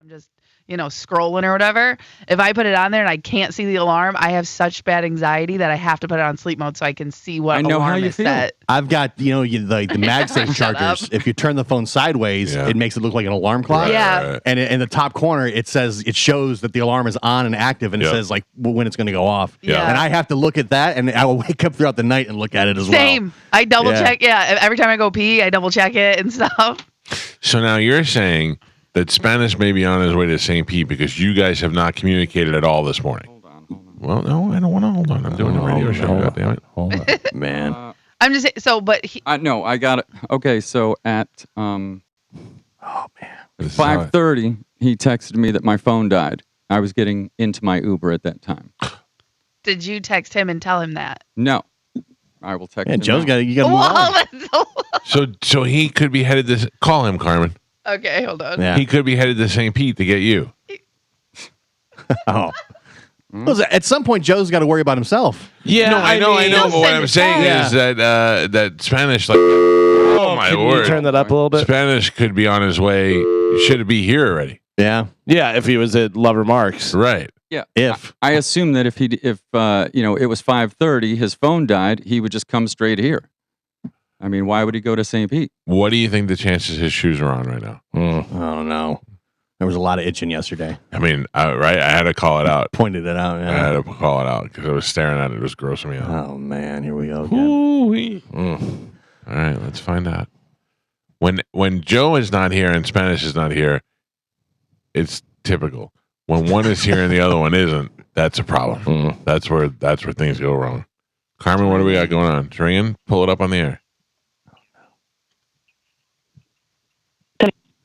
I'm just, scrolling or whatever. If I put it on there and I can't see the alarm, I have such bad anxiety that I have to put it on sleep mode so I can see what I know how alarm you is feel. set. I've got, the MagSafe Shut chargers. up. If you turn the phone sideways, it makes it look like an alarm clock. Right, Yeah. right. And in the top corner, it shows that the alarm is on and active, and it says like when it's going to go off. Yeah. And I have to look at that, and I will wake up throughout the night and look at it as well. Same. I double check. Yeah. Every time I go pee, I double check it and stuff. So now you're saying that Spanish may be on his way to St. Pete because you guys have not communicated at all this morning. Hold on. Well, no, I don't want to hold on. I'm doing a radio show. Goddammit. Hold on, man. I'm just so, but he, No, I got it. Okay, so at This is 5:30, he texted me that my phone died. I was getting into my Uber at that time. did you text him and tell him that? No, I will text Yeah, him. Joe's now. got you got to move Whoa, on. that's so So he could be headed to. Call him, Carmen. Okay, hold on. Yeah. He could be headed to St. Pete to get you. Oh. Well, at some point, Joe's got to worry about himself. Yeah, no, I know. But what He'll I'm send saying it is that Spanish, like, oh my Can you word, turn that up a little bit? Spanish could be on his way. Should be here already, Yeah. Yeah, if he was at Lover Marks. right? Yeah. If. I assume that if it was 5:30, his phone died, he would just come straight here. I mean, why would he go to St. Pete? What do you think the chances his shoes are on right now? I don't know. There was a lot of itching yesterday. I mean, right? I had to call it out. Pointed it out. I Yeah. had to call it out because I was staring at it. It was grossing me out. Oh man, here we go again. Ooh-wee. All right, let's find out. When Joe is not here and Spanish is not here, it's typical. When one is here and the other one isn't, that's a problem. That's where things go wrong. Carmen, what do we got going on? It's ringing. Pull it up on the air.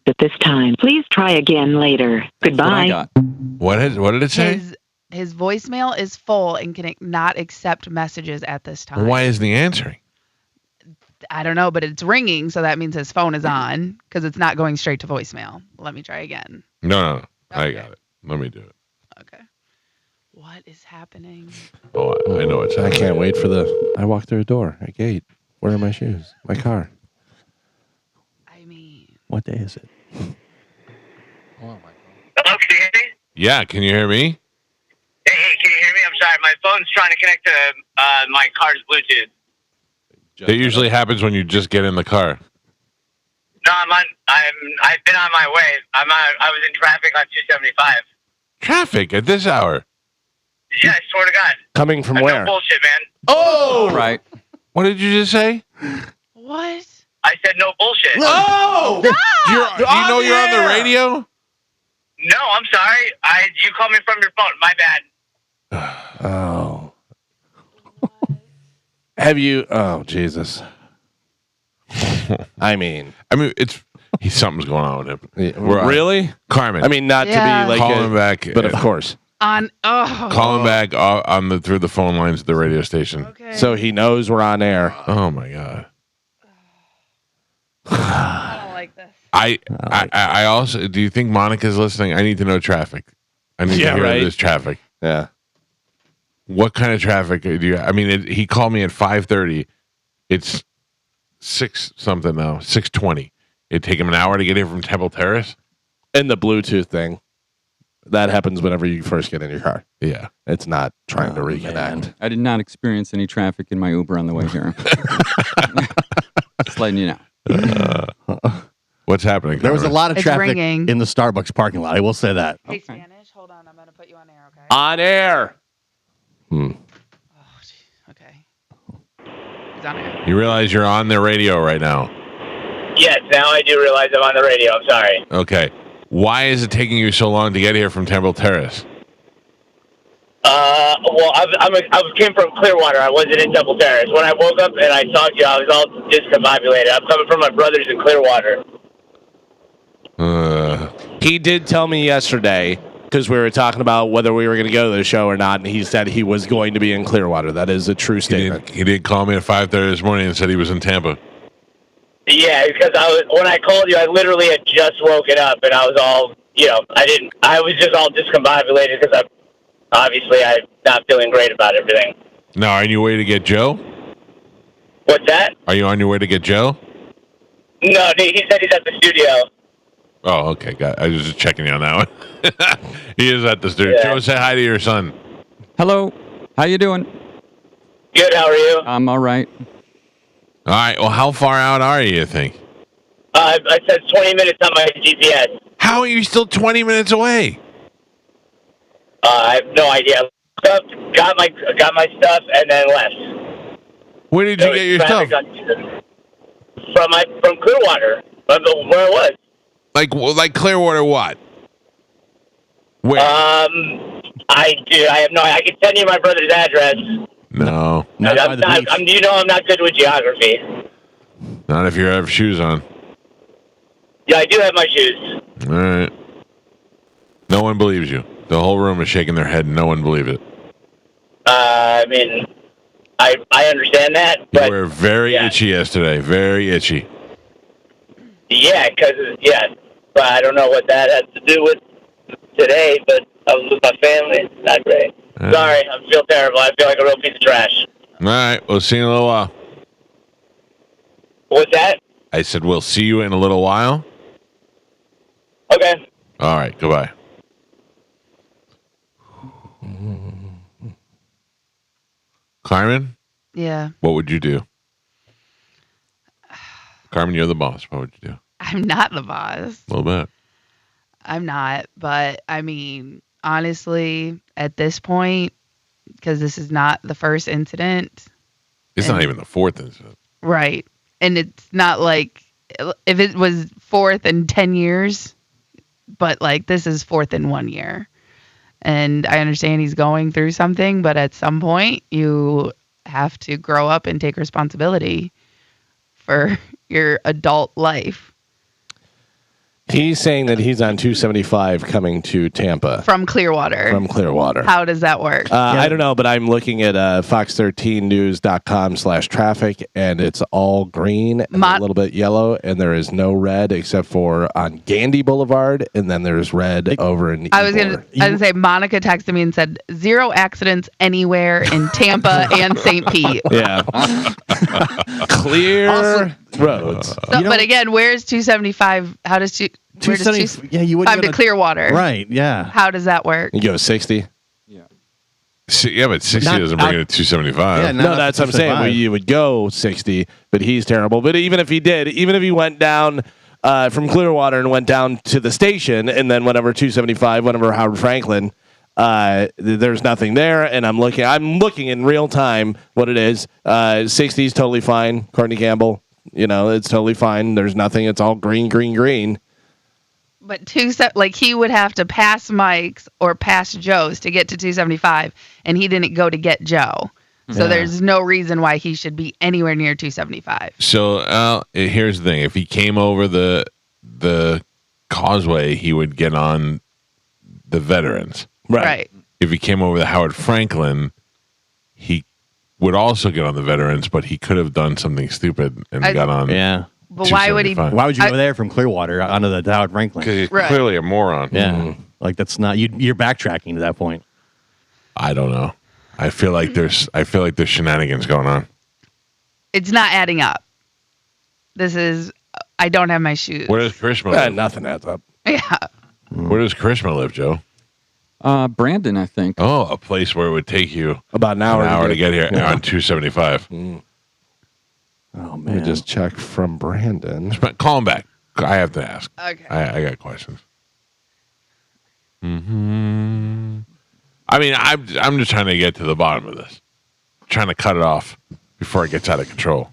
At this time, please try again later. That's what I Goodbye. got. What did it say? His voicemail is full and can not accept messages at this time. Why isn't he answering? I don't know, but it's ringing, so that means his phone is on because it's not going straight to voicemail. Let me try again. No. I Okay. got it. Let me do it. Okay. What is happening? Oh, I know it's. I can't wait for I walked through a door, a gate. Where are my shoes? My car. I mean, What day is it? Hello, can you hear me? Yeah, can you hear me? Hey, can you hear me? I'm sorry, my phone's trying to connect to my car's Bluetooth. That usually happens when you just get in the car. No, I've been on my way. I was in traffic on 275. Traffic at this hour. Yeah, I swear to God. Coming from That's where? no bullshit, man. Oh, Right. What did you just say? what? I said no bullshit. Oh, do you know you're on the radio? No, I'm sorry. You called me from your phone. My bad. Oh. Have you? Oh, Jesus. I mean, Something's going on with him. really? Carmen. I mean, not Yeah. to be like call him back. but of course. Call him back through the phone lines at the radio station. Okay. So he knows we're on air. Oh my God. I don't like this. I also, do you think Monica's listening? I need to know traffic. I need to hear this traffic. Yeah. What kind of traffic do you? I mean, he called me at 5:30. It's 6 something now. 6:20. It'd take him an hour to get here from Temple Terrace. And the Bluetooth thing. That happens whenever you first get in your car. Yeah. It's not trying to reconnect. man. I did not experience any traffic in my Uber on the way here. Just letting you know. What's happening? There was a lot of It's traffic ringing. in the Starbucks parking lot. I will say that. Hey, Spanish, hold on. I'm going to put you on air, okay? On air. Oh, gee. Okay. He's on air. You realize you're on the radio right now. Yes, now I do realize I'm on the radio. I'm sorry. Okay. Why is it taking you so long to get here from Temple Terrace? Well, I came from Clearwater. I wasn't in Temple Terrace. When I woke up and I saw you, I was all discombobulated. I'm coming from my brother's in Clearwater. He did tell me yesterday, because we were talking about whether we were going to go to the show or not, and he said he was going to be in Clearwater. That is a true statement. He did call me at 5:30 this morning and said he was in Tampa. Yeah, because when I called you, I literally had just woken up, and I was all, I was just all discombobulated because I'm not feeling great about everything. Now, are you on your way to get Joe? What's that? Are you on your way to get Joe? No, he said he's at the studio. Oh, okay. I was just checking you on that one. He is at the studio. Yeah. Joe, say hi to your son. Hello. How you doing? Good. How are you? I'm all right. All right. Well, how far out are you think? I said 20 minutes on my GPS. How are you still 20 minutes away? I have no idea. Got my stuff and then left. Where did you get your stuff? From Clearwater, from where it was. Like Clearwater what? Where? I have no. I can send you my brother's address. No. Not by the beach. I'm not good with geography. Not if you have shoes on. Yeah, I do have my shoes. All right. No one believes you. The whole room is shaking their head. No one believes it. I mean, I understand that, You but were very itchy yesterday. Very itchy. but I don't know what that has to do with today. But I was with my family. It's not great. Sorry, I feel terrible. I feel like a real piece of trash. All right. We'll see you in a little while. What's that? I said we'll see you in a little while. Okay. All right. Goodbye. Carmen, Yeah. what would you do? Carmen, you're the boss. What would you do? I'm not the boss. A little bit. I'm not. But I mean, honestly, at this point, because this is not the first incident. It's not even the fourth incident. Right. And it's not like if it was fourth in 10 years, but like this is fourth in 1 year. And I understand he's going through something, but at some point you have to grow up and take responsibility for your adult life. He's saying that he's on 275 coming to Tampa From Clearwater. from Clearwater. How does that work? I don't know, but I'm looking at fox13news.com/traffic, and it's all green and a little bit yellow, and there is no red except for on Gandy Boulevard, and then there's red over in I was gonna say Monica texted me and said 0 accidents anywhere in Tampa and St. Pete. Yeah. Clear roads. So, but again, where's 275? How does 270? Yeah, you would I'm to Clearwater. Right. Yeah. How does that work? You go 60. Yeah, but 60 Not doesn't bring out- it to 275. Yeah, No, that's what I'm saying. Well, you would go 60, but he's terrible. But even if he did, even if he went down from Clearwater and went down to the station and then went over 275, went over Howard Franklin, there's nothing there. And I'm looking in real time what it is. 60 is totally fine. Courtney Campbell, it's totally fine. There's nothing. It's all green, green, green. But he would have to pass Mike's or pass Joe's to get to 275, and he didn't go to get Joe. So there's no reason why he should be anywhere near 275. So here's the thing: if he came over the causeway, he would get on the Veterans. Right. If he came over the Howard Franklin, he would also get on the Veterans, but he could have done something stupid and got on. Yeah. But why would he? Why would you go there from Clearwater onto the Howard Franklin? Because he's clearly a moron. Yeah. Like that's not you're backtracking to that point. I don't know. I feel like there's shenanigans going on. It's not adding up. I don't have my shoes. Where does Krishma live? Nothing adds up. Yeah. Where does Krishma live, Joe? Brandon, I think. Oh, a place where it would take you About an hour to get here on 275. Oh, man. Let me just check from Brandon. Call him back. I have to ask. Okay. I got questions. I mean, I'm just trying to get to the bottom of this. Trying to cut it off before it gets out of control.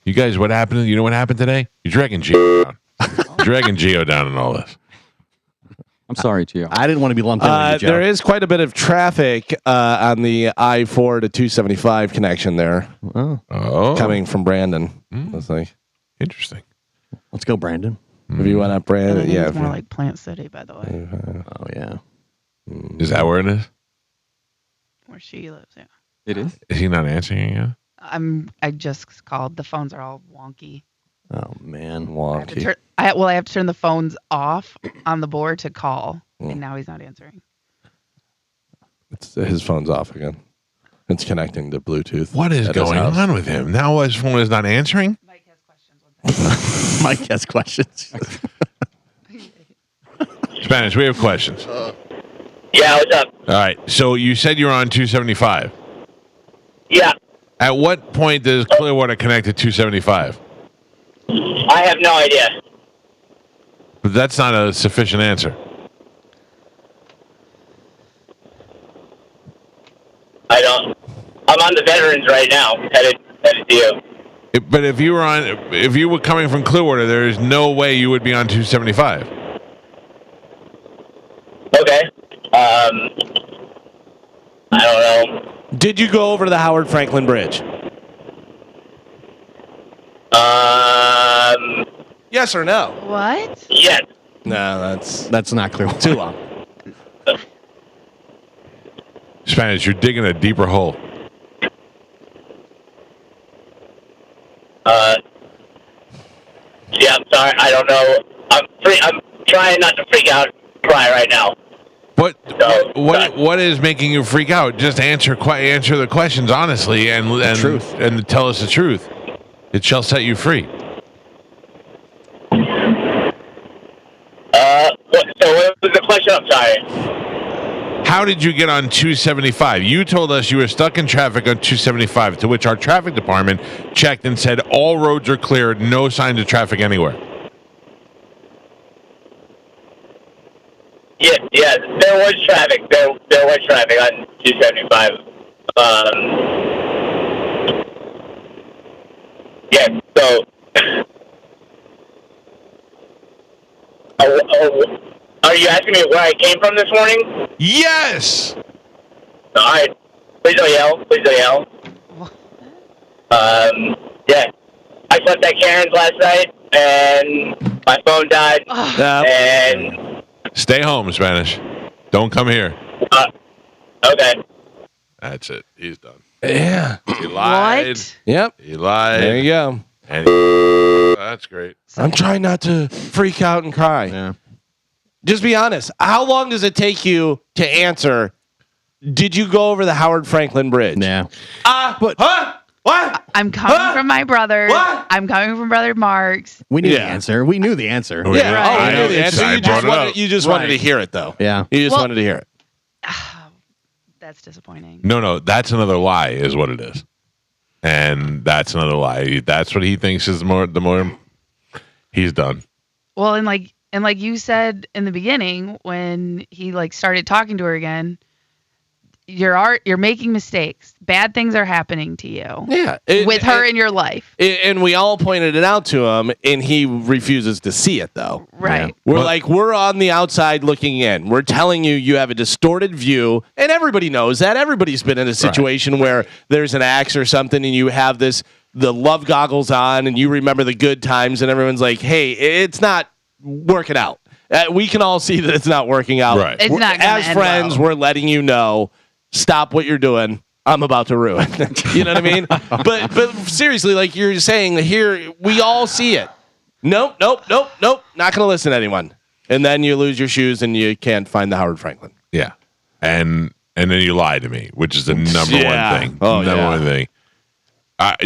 You guys, what happened? You know what happened today? You're dragging Gio down. You're dragging Gio down in all this. I'm sorry, Gio. I didn't want to be lumped in with you, Joe. There is quite a bit of traffic on the I-4 to 275 connection there. Oh. Coming from Brandon. That's like Interesting. Let's go, Brandon. If you went up Brandon, It's more like Plant City, by the way, Oh yeah. Is that where it is? where she lives. Yeah. It is? Is he not answering yet? I just called. The phones are all wonky. Oh man. I have to turn the phones off on the board to call, and now he's not answering. His phone's off again. It's connecting to Bluetooth. What is at his going house. on with him? Now his phone is not answering? Mike has questions. Mike has questions. Spanish, we have questions. Yeah, what's up? All right. So you said you're on 275. Yeah, At what point does Clearwater connect to 275? I have no idea. But that's not a sufficient answer. I don't. I'm on the veterans right now, headed to you. But if you were coming from Clearwater, there is no way you would be on 275. Okay. I don't know. Did you go over the Howard Franklin Bridge? Yes or no? What? Yes. No, That's not clear. too long. Spanish, you're digging a deeper hole. Yeah, I'm sorry. I don't know. I'm trying not to freak out, cry right now. What So, what is making you freak out? Just answer the questions honestly and truth. and tell us the truth. It shall set you free. What was the question? I'm sorry. How did you get on 275? You told us you were stuck in traffic on 275, to which our traffic department checked and said all roads are clear, no signs of traffic anywhere. Yeah, there was traffic. There was traffic on 275. Yeah, so. Are you asking me where I came from this morning? Yes. All right. Please don't yell. Please don't yell. Yeah. I slept at Karen's last night, and my phone died. And Stay home, Spanish. Don't come here. okay. That's it. He's done. Yeah. He lied. What? Yep. He lied. There you go. And that's great. I'm trying not to freak out and cry. Yeah. Just be honest. How long does it take you to answer? Did you go over the Howard Franklin Bridge? Yeah. What? I'm coming from my brother. What? I'm coming from brother Mark's. We knew the Yeah. answer. We knew the answer. Oh, Yeah. Right. Oh, I know the It's- answer. I You brought just, it wanted, up. you just Right. wanted to hear it, though. Yeah. You just Well- wanted to hear it. That's disappointing. No, that's another lie, is what it is, and that's another lie. That's what he thinks is the more. He's done. Well, and like you said in the beginning when he started talking to her again, you're making mistakes. Bad things are happening to you. Yeah. With her in your life. And we all pointed it out to him, and he refuses to see it, though. Right. We're on the outside looking in. We're telling you have a distorted view, and everybody knows that. Everybody's been in a situation where there's an axe or something, and you have the love goggles on, and you remember the good times, and everyone's like, hey, it's not working out. We can all see that it's not working out. Right. It's not gonna As end friends, well. we're letting you know, stop what you're doing. I'm about to ruin. You know what I mean? But seriously, like you're saying here, we all see it. Nope. Not going to listen to anyone. And then you lose your shoes and you can't find the Howard Franklin. Yeah, and then you lie to me, which is the number Yeah. one thing. Oh, number yeah. one thing.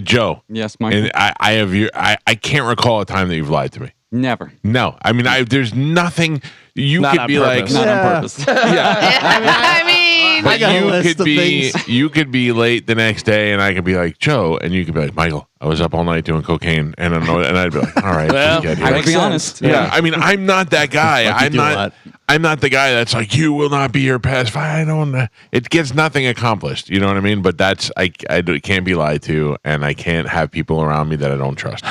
Joe. Yes, Mike. And I can't recall a time that you've lied to me. Never. No, I mean, there's nothing. You Not could on be purpose. like, Not on purpose. I mean, I got a list of things. you could be late the next day, and I could be like Joe, and you could be like Michael. I was up all night doing cocaine, and I'd be like, all right, Well, get here. I would Makes be sense. honest. Yeah, I mean, I'm not that guy. Like you I'm do a not. lot. I'm not the guy that's like, you will not be here past 5. I don't. It gets nothing accomplished. You know what I mean? But I can't be lied to, and I can't have people around me that I don't trust.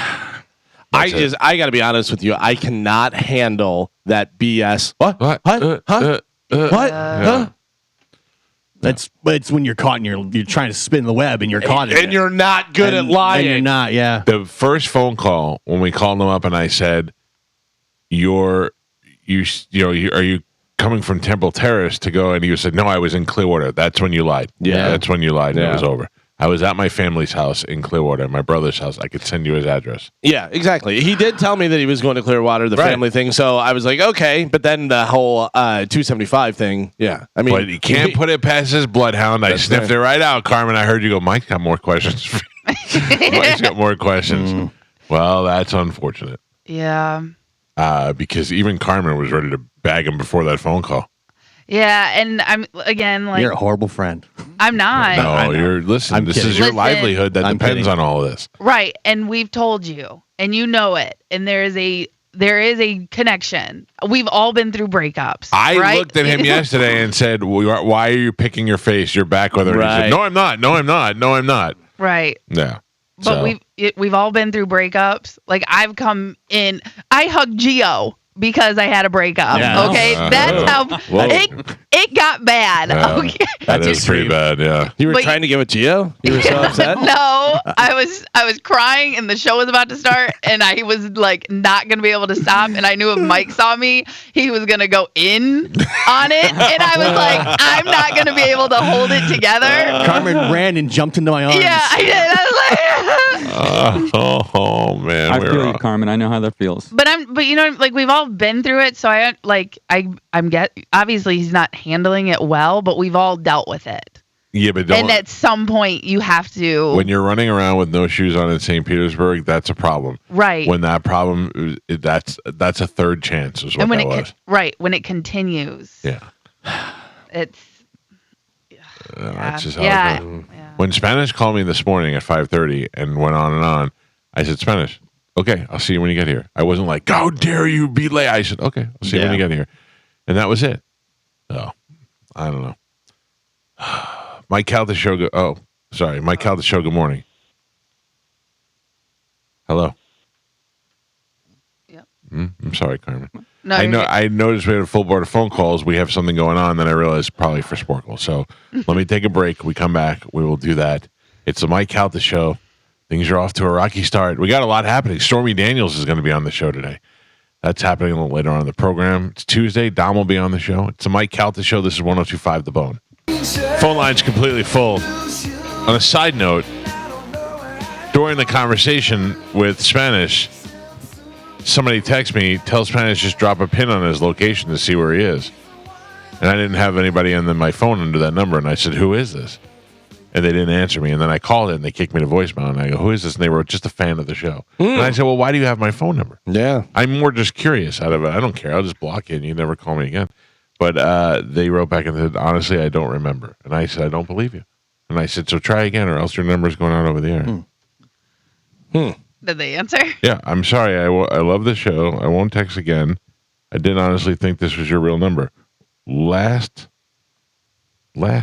I got to be honest with you. I cannot handle that BS. What? What? What? Huh? What? Huh? It's when you're caught and you're trying to spin the web and you're caught in And it. you're not good at lying. And you're not, yeah. The first phone call when we called him up, and I said, are you coming from Temple Terrace to go? And he said, no, I was in Clearwater. That's when you lied. Yeah. That's when you lied. And Yeah. it was over. I was at my family's house in Clearwater, my brother's house. I could send you his address. Yeah, exactly. He did tell me that he was going to Clearwater, the Right. family thing. So I was like, okay. But then the whole 275 thing. Yeah. I mean, But you can't put it past his bloodhound. I That's sniffed right. it right out, Carmen. I heard you go, Mike's got more questions. for you." Mike's got more questions. Well, that's unfortunate. yeah. Because even Carmen was ready to bag him before that phone call. Yeah, and I'm again like You're a horrible friend. I'm not. No, listen. This kidding. is your Listen. livelihood that I'm depends kidding. on all of this. Right, and we've told you, and you know it, and there is a connection. We've all been through breakups. I right? looked at him yesterday and said, "Why are you picking your face? You're back with her." And he said, Right. "No, I'm not. No, I'm not. No, I'm not." Right. Yeah. But So, we've all been through breakups. Like I've come in. I hugged Gio because I had a breakup. Yeah. Okay, that's how Whoa. it got bad. Yeah. Okay. that is pretty bad. Yeah. You were But- trying to give it to you? You were so upset? No, I was crying and the show was about to start and I was like not gonna be able to stop and I knew if Mike saw me, he was gonna go in on it and I was like, I'm not gonna be able to hold it together. Carmen ran and jumped into my arms. Yeah, I did. I was like, Oh man. I we're feel you, all- Carmen. I know how that feels. but you know, like we've all been through it, so obviously he's not handling it well, but we've all dealt with it. Yeah, but don't. And at some point you have to When you're running around with no shoes on in St. Petersburg, that's a problem. right. When that problem, that's a third chance, is what and when that it was. when it continues. Yeah. It's That's just how yeah. it goes. Yeah. When Spanish called me this morning at 5:30 and went on and on, I said, Spanish, okay, I'll see you when you get here. I wasn't like, how dare you be late? I said, okay, I'll see you when you get here. And that was it. So, I don't know. Mike Calta Show, Mike Calta Show, good morning. Hello. Yep. I'm sorry, Carmen. No, I you're know. good. I noticed we had a full board of phone calls. We have something going on. Then I realized probably for Sporkle. So let me take a break. We come back. We will do that. It's the Mike Calta Show. Things are off to a rocky start. We got a lot happening. Stormy Daniels is going to be on the show today. That's happening a little later on in the program. It's Tuesday. Dom will be on the show. It's the Mike Calta Show. This is 102.5 The Bone. Phone line's completely full. On a side note, during the conversation with Spanish, somebody texted me, tell Spanish just drop a pin on his location to see where he is. And I didn't have anybody on my phone under that number. And I said, who is this? And they didn't answer me. And then I called it and they kicked me to voicemail. And I go, who is this? And they wrote, just a fan of the show. And I said, well, why do you have my phone number? Yeah. I'm more just curious out of it. I don't care. I'll just block you and you never call me again. But they wrote back and said, honestly, I don't remember. And I said, I don't believe you. And I said, so try again or else your number's going out over the air. Did they answer? Yeah, I'm sorry. I love the show. I won't text again. I didn't honestly think this was your real number. Last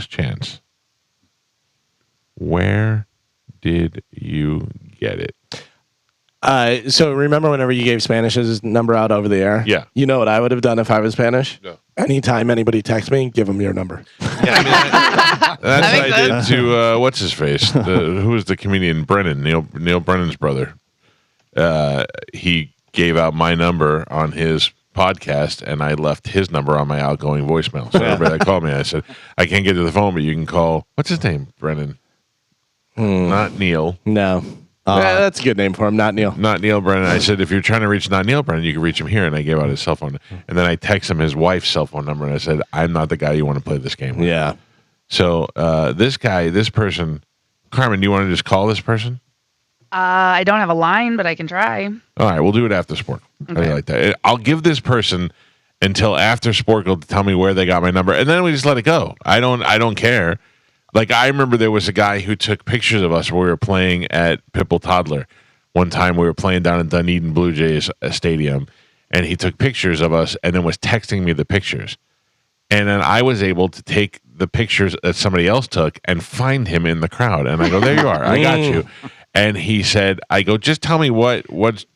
chance. Where did you get it? So remember whenever you gave Spanish's number out over the air? Yeah. You know what I would have done if I was Spanish? No. Anytime anybody texts me, give them your number. Yeah, I mean, that's That what I makes did to what's his face? Who was the comedian? Brennan, Neil Brennan's brother. He gave out my number on his podcast, and I left his number on my outgoing voicemail. So everybody that called me, I said, I can't get to the phone, but you can call. What's his name? Brennan. Not Neil. No. Yeah, that's a good name for him, not Neil. Not Neil Brennan. I said, if you're trying to reach not Neil Brennan, you can reach him here. And I gave out his cell phone. And then I texted him his wife's cell phone number. And I said, I'm not the guy you want to play this game with. Yeah. So this person, Carmen, do you want to just call this person? I don't have a line, but I can try. All right, we'll do it after sport. Okay. I like that. I'll give this person until after Sporkle to tell me where they got my number, and then we just let it go. I don't care. Like, I remember there was a guy who took pictures of us when we were playing at Pipple Toddler. One time we were playing down in Dunedin Blue Jays Stadium, and he took pictures of us and then was texting me the pictures. And then I was able to take the pictures that somebody else took and find him in the crowd. And I go, there you are. I got you. And he said, I go, just tell me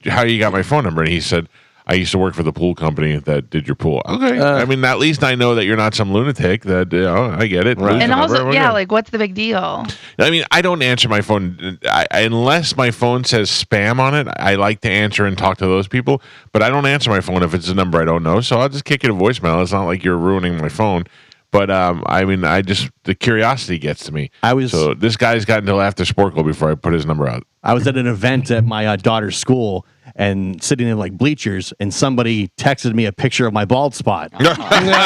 how you got my phone number. And he said, I used to work for the pool company that did your pool. Okay. I mean, at least I know that you're not some lunatic that, I get it. Right. Lose And the number, also, we're yeah, good. like what's the big deal? I mean, I don't answer my phone unless my phone says spam on it. I like to answer and talk to those people, but I don't answer my phone if it's a number I don't know. So I'll just kick it a voicemail. It's not like you're ruining my phone. But I mean, the curiosity gets to me. So this guy's got until after Sporkle before I put his number out. I was at an event at my daughter's school and sitting in like bleachers, and somebody texted me a picture of my bald spot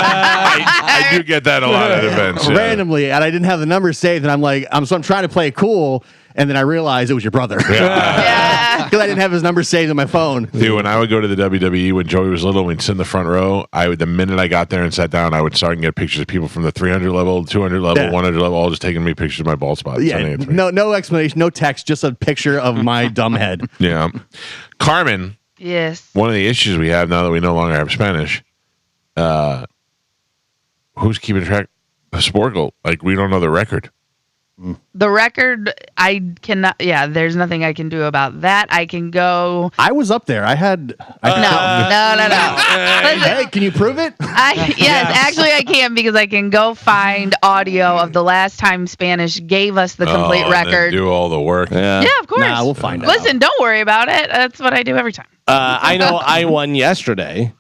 I do get that a lot at events. Yeah. randomly, and I didn't have the number saved. And I'm trying to play it cool, and then I realized it was your brother. Yeah. Because I didn't have his number saved on my phone. Dude, when I would go to the WWE when Joey was little, we'd sit in the front row. The minute I got there and sat down, I would start and get pictures of people from the 300 level, 200 level, Yeah. 100 level, all just taking me pictures of my bald spot. Yeah, sending it to me. no explanation, no text, just a picture of my dumb head. Yeah. Carmen, Yes. one of the issues we have now that we no longer have Spanish, who's keeping track of Sporkle? Like, we don't know the record. The record, I cannot. Yeah, there's nothing I can do about that. I can go. I was up there. No. Listen, Hey, can you prove it? yes, actually, I can because I can go find audio of the last time Spanish gave us the complete and then record. do all the work. Yeah, of course. Nah, we'll find out. Listen, don't worry about it. That's what I do every time. I know I won yesterday.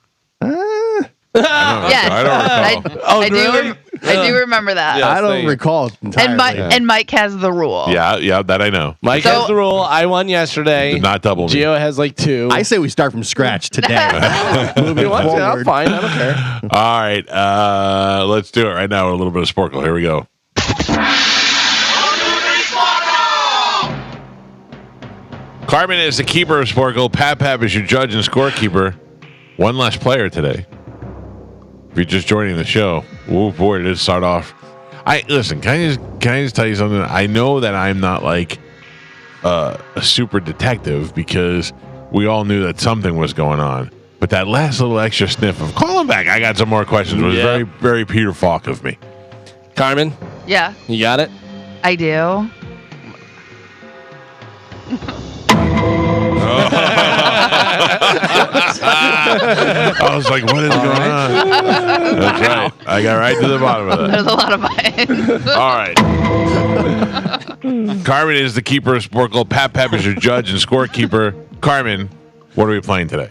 Yes, I don't recall. I do remember that. Yeah. I don't they- recall entirely. And Mike has the rule. Yeah, that I know. Mike So- has the rule. I won yesterday. Did not double me. Gio has like 2. I say we start from scratch today. Moving You want to? I'm forward. fine. I don't care. All right, let's do it right now with a little bit of Sporkle. Here we go. Carmen is the keeper of Sporkle. Pap is your judge and scorekeeper. One less player today. If you're just joining the show, oh boy, did it start off. Listen. Can I just tell you something? I know that I'm not like a super detective because we all knew that something was going on. But that last little extra sniff of call him back, I got some more questions, was very, very Peter Falk of me. Carmen, Yeah, you got it? I do. I was like, what is going on? That's right. I got right to the bottom of that. There's a lot of buttons. All right. Carmen is the keeper of Sporkle. Pap is your judge and scorekeeper. Carmen, what are we playing today?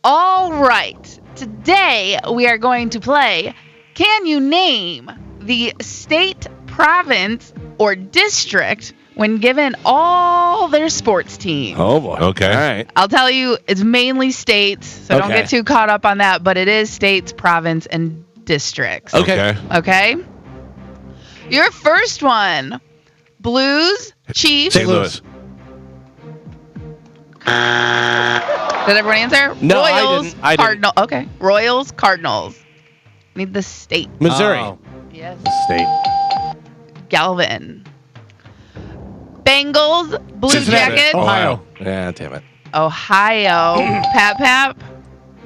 All right. Today we are going to play Can You Name the State, Province, or District when given all their sports teams? Oh, boy. Okay. All right. I'll tell you, it's mainly states, so don't Okay. get too caught up on that, but it is states, province, and districts. Okay. Okay? Your first one, Blues, Chiefs. St. Louis. Did everyone answer? No, I Royals, didn't. I didn't. Cardinal. Okay. Royals, Cardinals. Need the state. Missouri. Oh, Yes. state. Galvin. Bengals, Blue Cincinnati. Jackets, Ohio. Yeah, damn it. Ohio. Pap.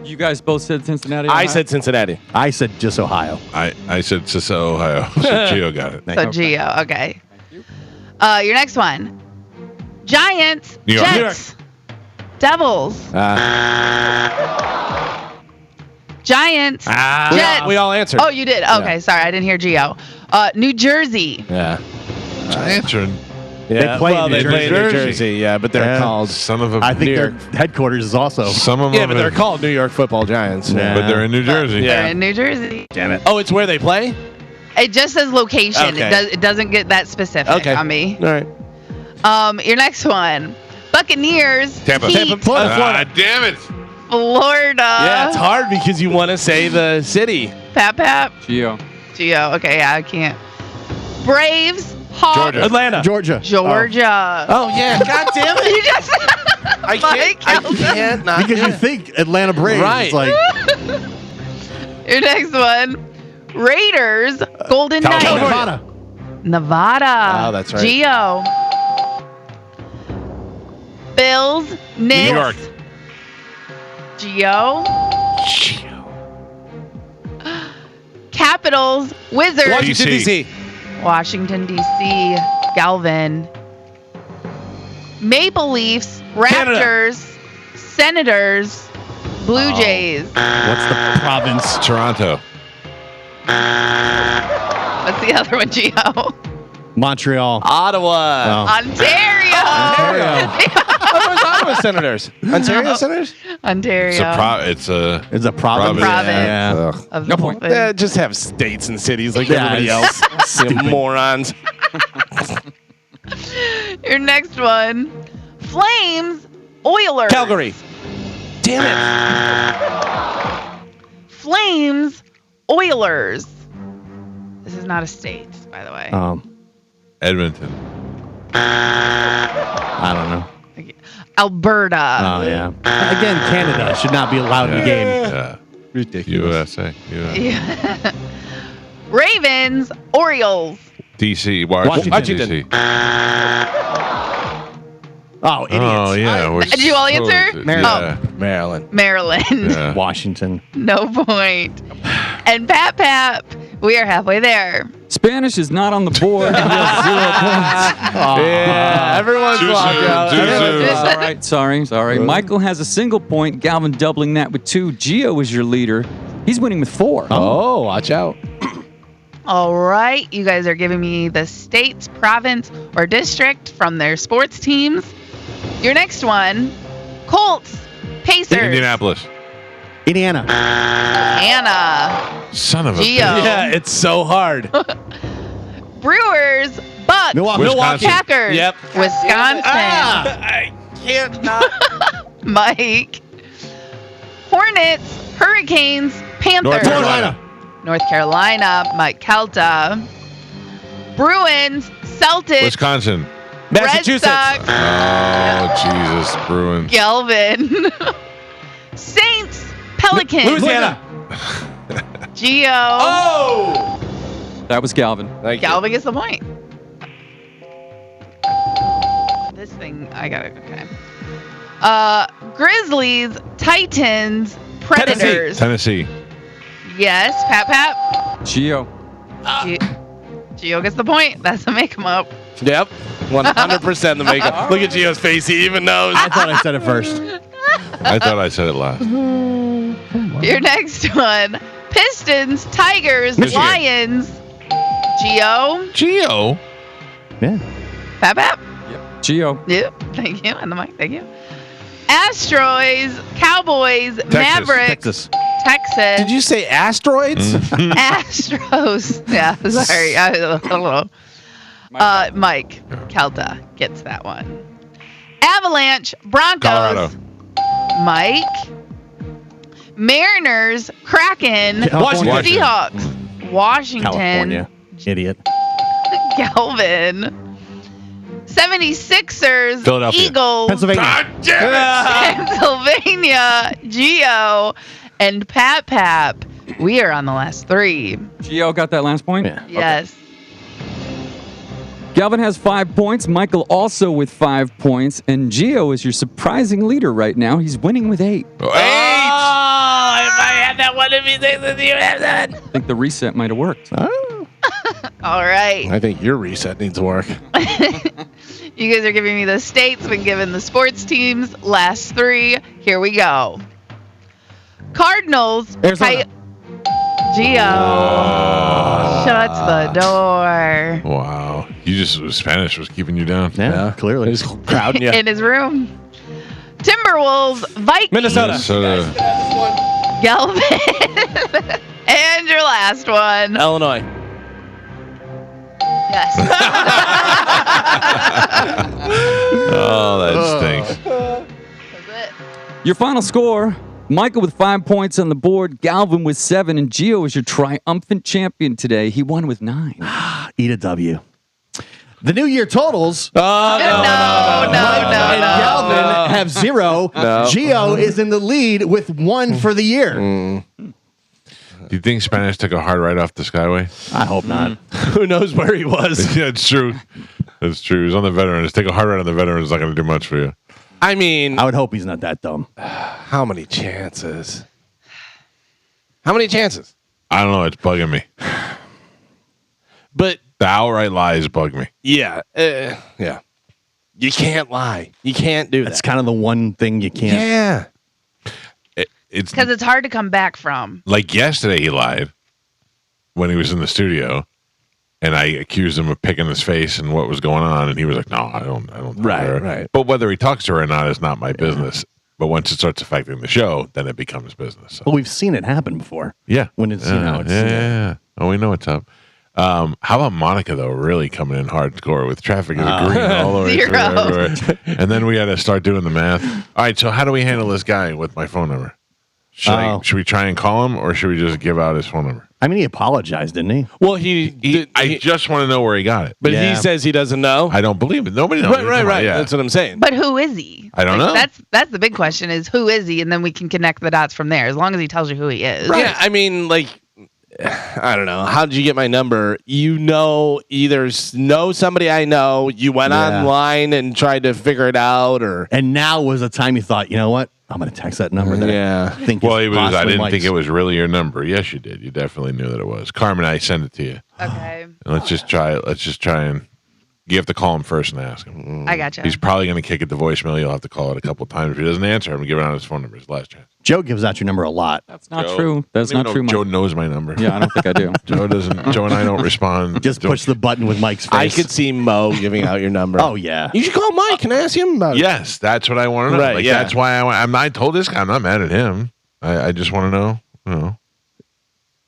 You guys both said Cincinnati. I Ohio? said Cincinnati. I said just Ohio. I said Cicero, Ohio. So Gio got it. So Gio. Okay. Your next one. Giants, New York. Jets, Devils, Giants, Jets. We all answered. Oh, you did. Okay, sorry, I didn't hear Gio. New Jersey. Yeah. Answering. Yeah. play in well, New they play in New Jersey. Jersey, yeah, but they're Yeah. called. Son of a. I think New their York. headquarters is also. Some of them. Yeah, but they're called New York Football Giants. Yeah. But they're in New Jersey. Yeah. They're in New Jersey. Damn it. Oh, it's where they play? It just says location. Okay. It doesn't get that specific Okay. on me. All right. Your next one. Buccaneers, Tampa. Heat, Tampa, Florida. Damn it. Florida. Yeah, it's hard because you want to say the city. Pap. Gio. Gio. Okay, yeah, I can't. Braves, Hawks, Georgia. Atlanta. Georgia. Georgia. Oh, yeah. God damn it. You just I Mike can't. I Calta. can't Oh, not. because you think Atlanta Braves. Right. It's like, Your next one. Raiders, Golden Knights, Nevada. Nevada. Oh, that's right. Geo. Bills, Knicks. New York. Geo. Capitals, Wizards, Washington, DC. D.C. Washington, D.C. Galvin. Maple Leafs, Canada. Raptors, Senators, Blue Jays. What's the province? Toronto. What's the other one, Geo? Montreal. Ottawa. Oh. Ontario. Where's Ottawa Senators? Ontario Senators? Ontario. It's a. It's a province. Province. Yeah. Of the whole thing. Yeah, just have states and cities like Yeah, everybody it's else. You morons. Your next one. Flames, Oilers. Calgary. Damn Flames, Oilers. This is not a state, by the way. Edmonton. I don't know. Alberta. Oh yeah. Again, Canada should not be allowed in the game. Yeah. Ridiculous. USA. Yeah. Ravens, Orioles. DC. Washington. DC. Oh, idiots. Oh, yeah. we're Did you all supposed answer? to- Maryland. Yeah. Maryland. Maryland. Yeah. Washington. No point. And Pap, we are halfway there. Spanish is not on the board. He has 0 points. Yeah, everyone's Too locked soon, out. too Everyone's soon. All right, sorry. Michael has a single point. Galvin doubling that with 2. Gio is your leader. He's winning with 4. Oh, watch out. All right. You guys are giving me the states, province, or district from their sports teams. Your next one, Colts, Pacers. Indianapolis. Indiana. Anna. Son of a Gio. bitch. Yeah, it's so hard. Brewers, Bucks. Milwaukee. Wisconsin. Packers. Yep. Wisconsin. I can't not. Mike. Hornets, Hurricanes, Panthers. North Carolina. North Carolina, Mike Calta. Bruins, Celtics. Wisconsin. Massachusetts. Red Sox, Oh, Jesus. Bruins. Galvin. Saints, Pelicans. Louisiana. Geo. Oh! That was Galvin. Thank you. Galvin gets the point. This thing, I got it. Okay. Grizzlies, Titans, Predators. Tennessee. Yes, Pap. Gio. Geo gets the point. That's a make 'em up. Yep. 100% the makeup. Look at Gio's face. He even knows. I thought I said it first. I thought I said it last. Your next one: Pistons, Tigers, Michigan. Lions. Geo. Gio. Yeah. Pap. Gio. Yep. Thank you. And the mic. Thank you. Astros, Cowboys, Mavericks, Texas. Did you say asteroids? Astros. Yeah, sorry. I don't know. Mike Calta gets that one. Avalanche, Broncos. Colorado. Mike. Mariners, Kraken, Washington. Seahawks, Washington, California. Idiot. Galvin. 76ers, Philadelphia. Eagles, Pennsylvania. Pennsylvania, Geo, and Pap. We are on the last 3. Gio got that last point? Yeah. Yes. Galvin has 5 points. Michael also with 5 points. And Gio is your surprising leader right now. He's winning with 8. Oh, 8. Oh, if I had that one, if you say that you have that. I think the reset might have worked. All right. I think your reset needs work. You guys are giving me the states, been given the sports teams. Last 3. Here we go. Cardinals. Arizona. Geo shuts the door Wow. You just, Spanish was keeping you down. Yeah, clearly. He's crowding you. in his room. Timberwolves. Vikings. Minnesota. Galvin. And your last one. Illinois. Yes. Oh, that stinks. That's it. Your final score, Michael with 5 points on the board, Galvin with 7, and Gio is your triumphant champion today. He won with 9. Eat a W. The New Year totals. No. And Galvin have 0. Gio is in the lead with 1 for the year. Do you think Spanish took a hard ride off the Skyway? I hope not. Who knows where he was? Yeah, it's true. It's true. He was on the Veterans. Take a hard ride on the Veterans is not going to do much for you. I mean, I would hope he's not that dumb. how many chances? How many chances? I don't know. It's bugging me. But The outright lies bug me. yeah, yeah. You can't lie. You can't do That's that. kind of the one thing you can't. Yeah. It's Because it's hard to come back from. like yesterday he lied when he was in the studio, and I accused him of picking his face and what was going on, and he was like, "No, I don't Right, care." right. But whether he talks to her or not is not my business. But once it starts affecting the show, then it becomes business. So, Well, we've seen it happen before. yeah, When it's, yeah. Oh, we know what's up. How about Monica though? Really coming in hardcore with traffic is green all the way through 0. everywhere. And then we had to start doing the math. All right, so how do we handle this guy with my phone number? Should we try and call him, or should we just give out his phone number? I mean, he apologized, didn't he? Well, I just want to know where he got it. but Yeah. he says he doesn't know. I don't believe it. Nobody knows. Right. Yeah. That's what I'm saying. But who is he? I don't know. That's the big question is who is he? And then we can connect the dots from there as long as he tells you who he is. Yeah, I mean, like, I don't know. How did you get my number? You know, either know somebody I know, you went online and tried to figure it out, or And now was the time you thought, you know what? I'm going to text that number. That Yeah. I think Well, is it was. I possibly didn't Mike's. think it was really your number. Yes, you did. You definitely knew that it was. Carmen, I send it to you. Okay. And let's just try it. Let's just try and. You have to call him first and ask him. I gotcha. He's probably going to kick it to voicemail. You'll have to call it a couple of times. If he doesn't answer, I'm going to give out his phone number. His last chance. Joe gives out your number a lot. That's not Joe. true. That's I don't not even true. know if Joe knows my number. Yeah, I don't think I do. Joe doesn't. Joe and I don't respond. Just push the button with Mike's face. I could see Mo giving out your number. Oh, yeah. You should call Mike and ask him about it. Yes, that's what I want to know. Right, Like, yeah. That's why I told this guy I'm not mad at him. I just want to know. You know.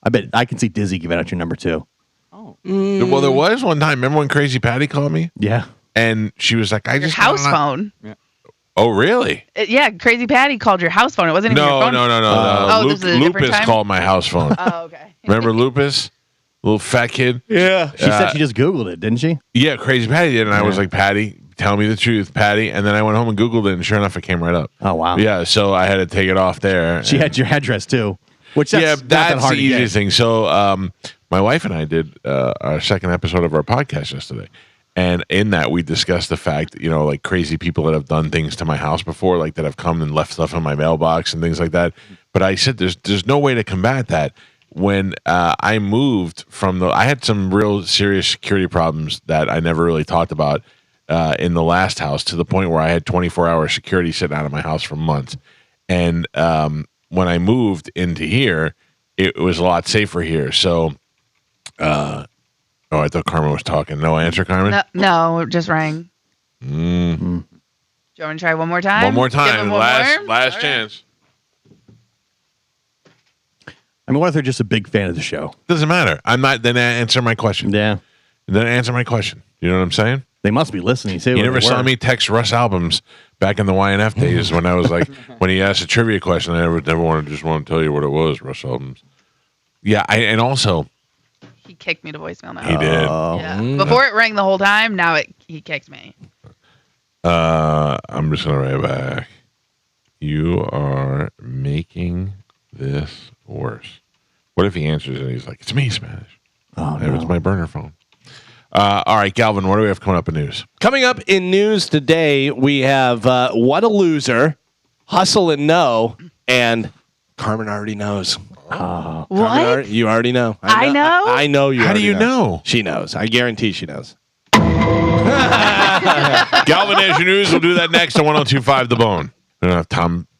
I bet I can see Dizzy giving out your number, too. Well, there was one time. Remember when Crazy Patty called me Yeah. and she was like, "I Your just house wanna- phone. Oh, really? Yeah, Crazy Patty called your house phone. It wasn't even your No, phone. no. Oh, this is a different Lupus time? called my house phone. Oh, okay. Remember Lupus, little fat kid? Yeah. She said she just Googled it, didn't she? Yeah, Crazy Patty did, and I was like, "Patty, tell me the truth, Patty." And then I went home and Googled it, and sure enough, it came right up. Oh, wow. Yeah, so I had to take it off there. She had your address, too. Which that's, Yeah, not that that's hard the to get. easiest thing. So, my wife and I did our second episode of our podcast yesterday, and in that we discussed the fact, like crazy people that have done things to my house before, like that have come and left stuff in my mailbox and things like that. But I said, there's no way to combat that. When I moved I had some real serious security problems that I never really talked about in the last house, to the point where I had 24-hour security sitting out of my house for months. And when I moved into here, it was a lot safer here. So, I thought Carmen was talking. No answer, Carmen? No, it just rang. Do you want to try one more time? One more Give time. him one Last more? All right. chance. I mean, what if they're just a big fan of the show? Doesn't matter. I'm not. Then answer my question. Yeah. Then answer my question. You know what I'm saying? They must be listening. You never saw me text Russ albums back in the YNF days when I was like, when he asked a trivia question, I never want to tell you what it was, Russ albums. Yeah, and also He kicked me to voicemail now. he did. Yeah. Before it rang the whole time, now he kicks me. I'm just gonna write back. You are making this worse. What if he answers and he's like, "It's me, Spanish. Oh, It was my burner phone." All right, Galvin, what do we have coming up in news? Coming up in news today, we have What a Loser, Hustle and Know, and Carmen already knows. What? You already know. I know? I know you. How do already you know? She knows. I guarantee she knows. Galvin, as your news, we'll do that next on 102.5 The Bone. We don't have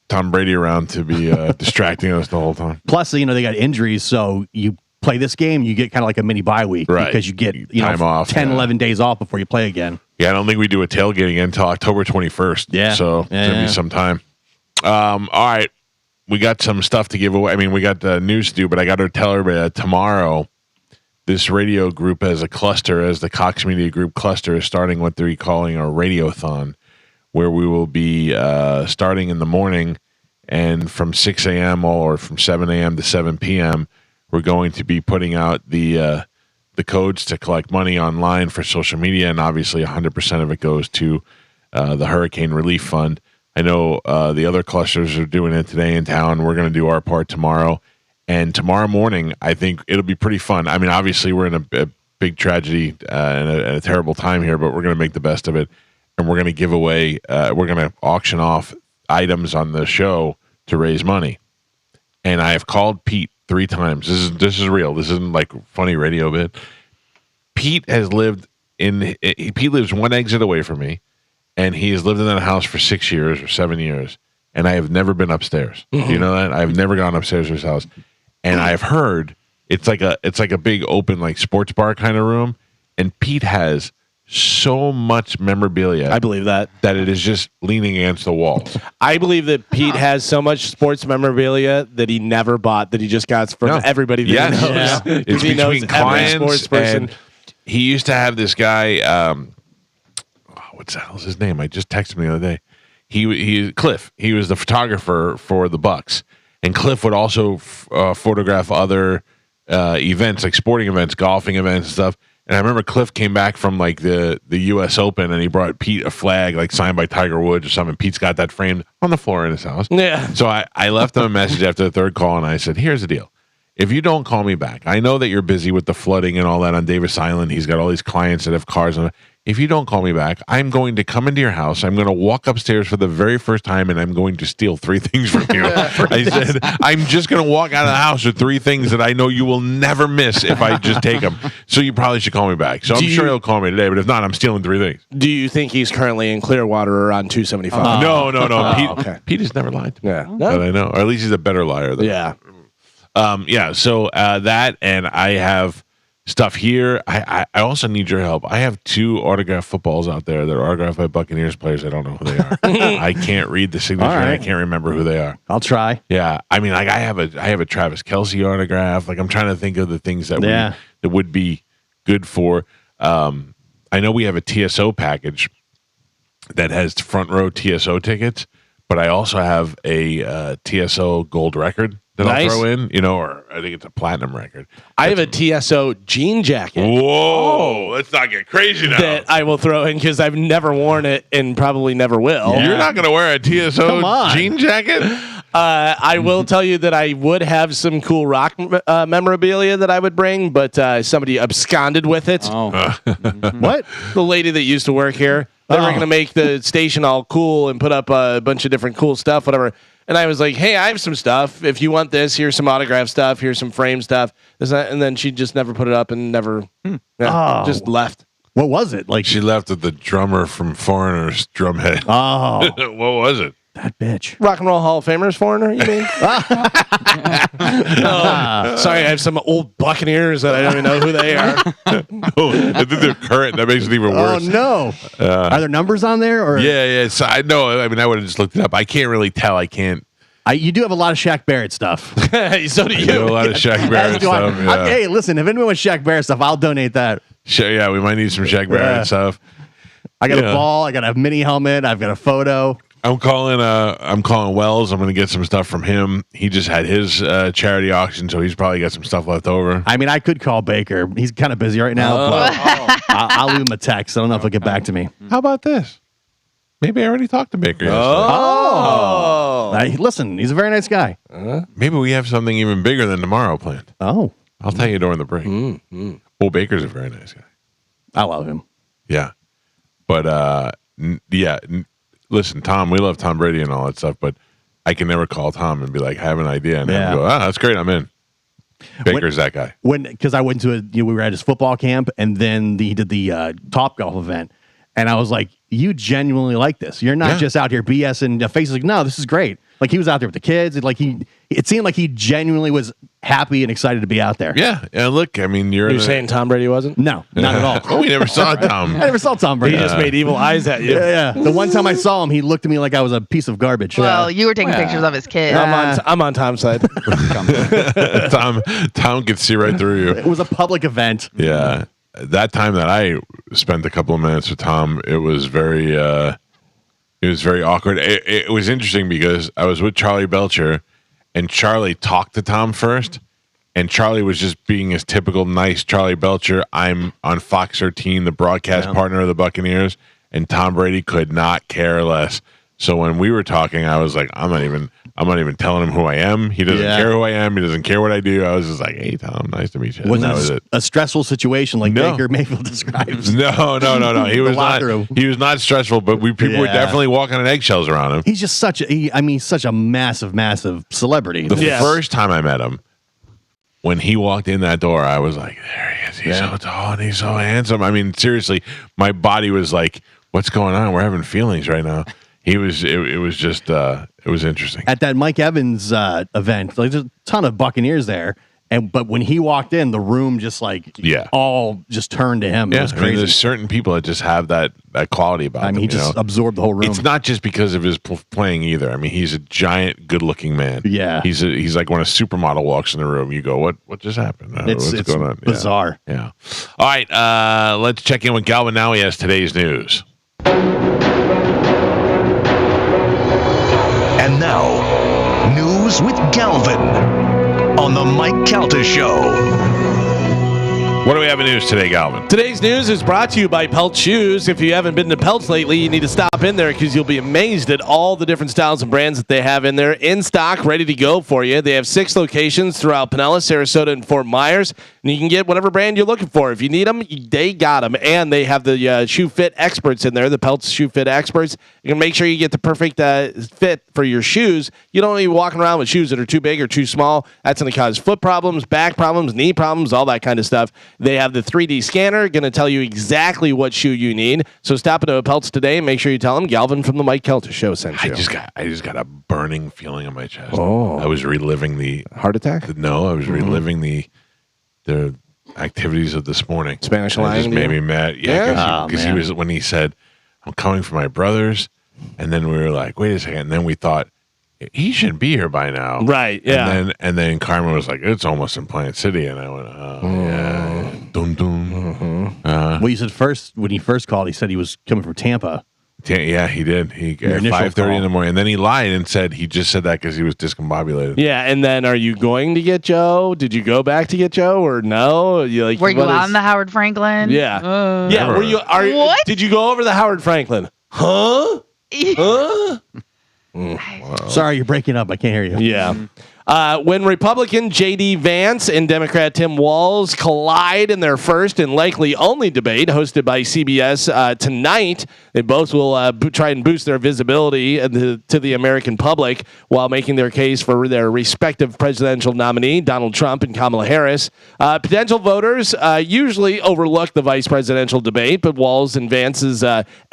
Tom Brady around to be distracting us the whole time. Plus, they got injuries, so you play this game, you get kind of like a mini bye week. Right. Because you get Time off, 10, yeah. 11 days off before you play again. Yeah, I don't think we do a tailgating until October 21st. Yeah. So it's going to be some time. All right. We got some stuff to give away. I mean, we got the news to do, but I got to tell everybody that tomorrow, this radio group as a cluster, as the Cox Media Group cluster, is starting what they're calling a radiothon, where we will be starting in the morning, and from 6 a.m. or from 7 a.m. to 7 p.m., we're going to be putting out the codes to collect money online for social media, and obviously 100% of it goes to the Hurricane Relief Fund. I know the other clusters are doing it today in town. We're going to do our part tomorrow. And tomorrow morning, I think it'll be pretty fun. I mean, obviously, we're in a big tragedy and a terrible time here, but we're going to make the best of it. And we're going to give away, we're going to auction off items on the show to raise money. And I have called Pete 3 times. This is real. This isn't like funny radio bit. Pete lives one exit away from me. And he has lived in that house for 6 years or 7 years, and I have never been upstairs. Do you know that? I've never gone upstairs to his house, and I've heard it's like a big open like sports bar kind of room, and Pete has so much memorabilia. I believe that. That it is just leaning against the walls. I believe that Pete has so much sports memorabilia that he never bought, that he just got from everybody that Yes. he knows. Yeah. It's He knows between every clients sports person. and he used to have this guy. What's the hell's his name? I just texted him the other day. He Cliff. He was the photographer for the Bucks, and Cliff would also photograph other events, like sporting events, golfing events and stuff. And I remember Cliff came back from like the U.S. Open, and he brought Pete a flag like signed by Tiger Woods or something. Pete's got that framed on the floor in his house. Yeah. So I left him a message after the third call, and I said, here's the deal. If you don't call me back, I know that you're busy with the flooding and all that on Davis Island. He's got all these clients that have cars. If you don't call me back, I'm going to come into your house. I'm going to walk upstairs for the very first time, and I'm going to steal 3 things from you. I said, I'm just going to walk out of the house with 3 things that I know you will never miss if I just take them. So you probably should call me back. So I'm sure he'll call me today, but if not, I'm stealing 3 things. Do you think he's currently in Clearwater or on 275? No. Pete has never lied to me. Yeah. But I know. Or at least he's a better liar than Yeah. So that, and I have stuff here. I also need your help. I have 2 autographed footballs out there that are autographed by Buccaneers players. I don't know who they are. I can't read the signature. All right. I can't remember who they are. I'll try. Yeah, I mean, like I have a Travis Kelce autograph. Like I'm trying to think of the things that would be good for. I know we have a TSO package that has front row TSO tickets, but I also have a TSO gold record that I'll throw in, or I think it's a platinum record. I have a TSO jean jacket. Whoa, let's not get crazy now. That I will throw in because I've never worn it and probably never will. Yeah. You're not going to wear a TSO jean jacket? I will tell you that I would have some cool rock memorabilia that I would bring, but somebody absconded with it. What? The lady that used to work here. They were going to make the station all cool and put up a bunch of different cool stuff, whatever. And I was like, hey, I have some stuff. If you want this, here's some autograph stuff. Here's some frame stuff. And then she just never put it up and never just left. What was it? Like She left with the drummer from Foreigner's drumhead. Oh, What was it? that bitch. Rock and Roll Hall of Famers Foreigner, you mean? Sorry, I have some old Buccaneers that I don't even know who they are. Oh, I think they're current. That makes it even worse. Oh no! Are there numbers on there? Or Yeah. So I know. I mean, I would have just looked it up. I can't really tell. I can't. You do have a lot of Shaq Barrett stuff. So do I do you. a lot of Shaq Barrett As do I. stuff. Yeah. Hey, listen, if anyone wants Shaq Barrett stuff, I'll donate that. Yeah, we might need some Shaq Barrett stuff. I got a ball. I got a mini helmet. I've got a photo. I'm calling Wells. I'm going to get some stuff from him. He just had his charity auction, so he's probably got some stuff left over. I mean, I could call Baker. He's kind of busy right now, but I'll leave him a text. I don't know if he'll get back to me. How about this? Maybe I already talked to Baker yesterday. Listen, he's a very nice guy. Maybe we have something even bigger than tomorrow planned. Oh, I'll tell you during the break. Well, Baker's a very nice guy. I love him. Yeah. But, listen, Tom, we love Tom Brady and all that stuff, but I can never call Tom and be like, I have an idea. And have him go, that's great. I'm in. Baker's that guy. Because I went to we were at his football camp, and then he did the Top Golf event. And I was like, you genuinely like this. You're not just out here BSing. The face is like, no, this is great. Like he was out there with the kids. It seemed like he genuinely was happy and excited to be out there. Yeah. And look, I mean, You're saying Tom Brady wasn't? No, not at all. Oh, we never saw Tom. I never saw Tom Brady. He just made evil eyes at you. Yeah. The one time I saw him, he looked at me like I was a piece of garbage. Well, you were taking pictures of his kid. I'm on Tom's side. Tom could see right through you. It was a public event. Yeah. That time that I spent a couple of minutes with Tom, it was very awkward. It was interesting because I was with Charlie Belcher, and Charlie talked to Tom first, and Charlie was just being his typical nice Charlie Belcher. I'm on Fox 13, the broadcast partner of the Buccaneers, and Tom Brady could not care less. So when we were talking, I was like, I'm not even telling him who I am. He doesn't care who I am. He doesn't care what I do. I was just like, hey, Tom, nice to meet you. Was that it was it. a stressful situation like Baker Mayfield describes? No. He was not. He was not stressful, but people were definitely walking on eggshells around him. He's just such a massive celebrity. The first time I met him, when he walked in that door, I was like, there he is. He's so tall and he's so handsome. I mean, seriously, my body was like, what's going on? We're having feelings right now. It was interesting. At that Mike Evans event, like, there's a ton of Buccaneers there. But when he walked in, the room just all just turned to him. It was crazy. I mean, there's certain people that just have that quality about them. He just absorbed the whole room. It's not just because of his playing either. I mean, he's a giant, good-looking man. Yeah, he's like when a supermodel walks in the room, you go, "What just happened? What's going on?" Bizarre. Yeah. All right, let's check in with Galvin now. He has today's news. And now, news with Galvin on the Mike Calta Show. What do we have in news today, Galvin? Today's news is brought to you by Pelt Shoes. If you haven't been to Pelts lately, you need to stop in there because you'll be amazed at all the different styles and brands that they have in there, in stock, ready to go for you. They have 6 locations throughout Pinellas, Sarasota, and Fort Myers, and you can get whatever brand you're looking for. If you need them, they got them, and they have the shoe fit experts in there, the Pelts shoe fit experts. You can make sure you get the perfect fit for your shoes. You don't need to be walking around with shoes that are too big or too small. That's going to cause foot problems, back problems, knee problems, all that kind of stuff. They have the 3D scanner, going to tell you exactly what shoe you need. So stop into a Pelts today and make sure you tell them Galvin from the Mike Calta Show sent you. I just got a burning feeling on my chest. Oh. I was reliving the Heart attack? No, I was reliving the activities of this morning. Spanish and it lying just to made you? me mad. Yeah, because he was when he said, "I'm coming for my brothers," and then we were like, "Wait a second," and then we thought he should be here by now, Right? Yeah. And then Carmen was like, "It's almost in Plant City," and I went, "Oh yeah, dum dum." Well, you said when he first called, he said he was coming from Tampa. Yeah, he did. He Your at initial 5:30 in call. the morning, and then he lied and said he just said that because he was discombobulated. Yeah, and then are you going to get Joe? Did you go back to get Joe or no? You like Were you what on is- the Howard Franklin? Yeah. Yeah, Never. were you What? Did you go over the Howard Franklin? Huh? Huh? Sorry, you're breaking up. I can't hear you. Yeah. When Republican J.D. Vance and Democrat Tim Walz collide in their first and likely only debate hosted by CBS tonight, they both will try and boost their visibility to the American public while making their case for their respective presidential nominee, Donald Trump and Kamala Harris. Potential voters usually overlook the vice presidential debate, but Walz and Vance's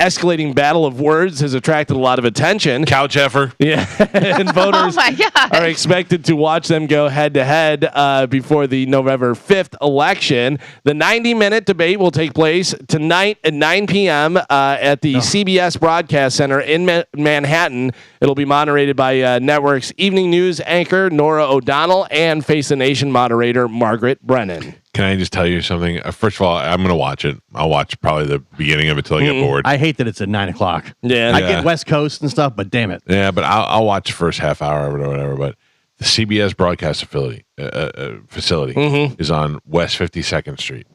escalating battle of words has attracted a lot of attention. Couch effer. Yeah, and voters Oh my God. are expected to watch them go head to head before the November 5th election. The 90-minute debate will take place tonight at 9 p.m. At the CBS Broadcast Center in Manhattan. It'll be moderated by network's evening news anchor Nora O'Donnell and Face the Nation moderator Margaret Brennan. Can I just tell you something? First of all, I'm going to watch it. I'll watch probably the beginning of it till I get bored. I hate that it's at 9:00. Yeah. I Yeah. get West Coast and stuff, but damn it. Yeah, but I'll watch the first half hour or whatever. But the CBS broadcast facility is on West 52nd Street.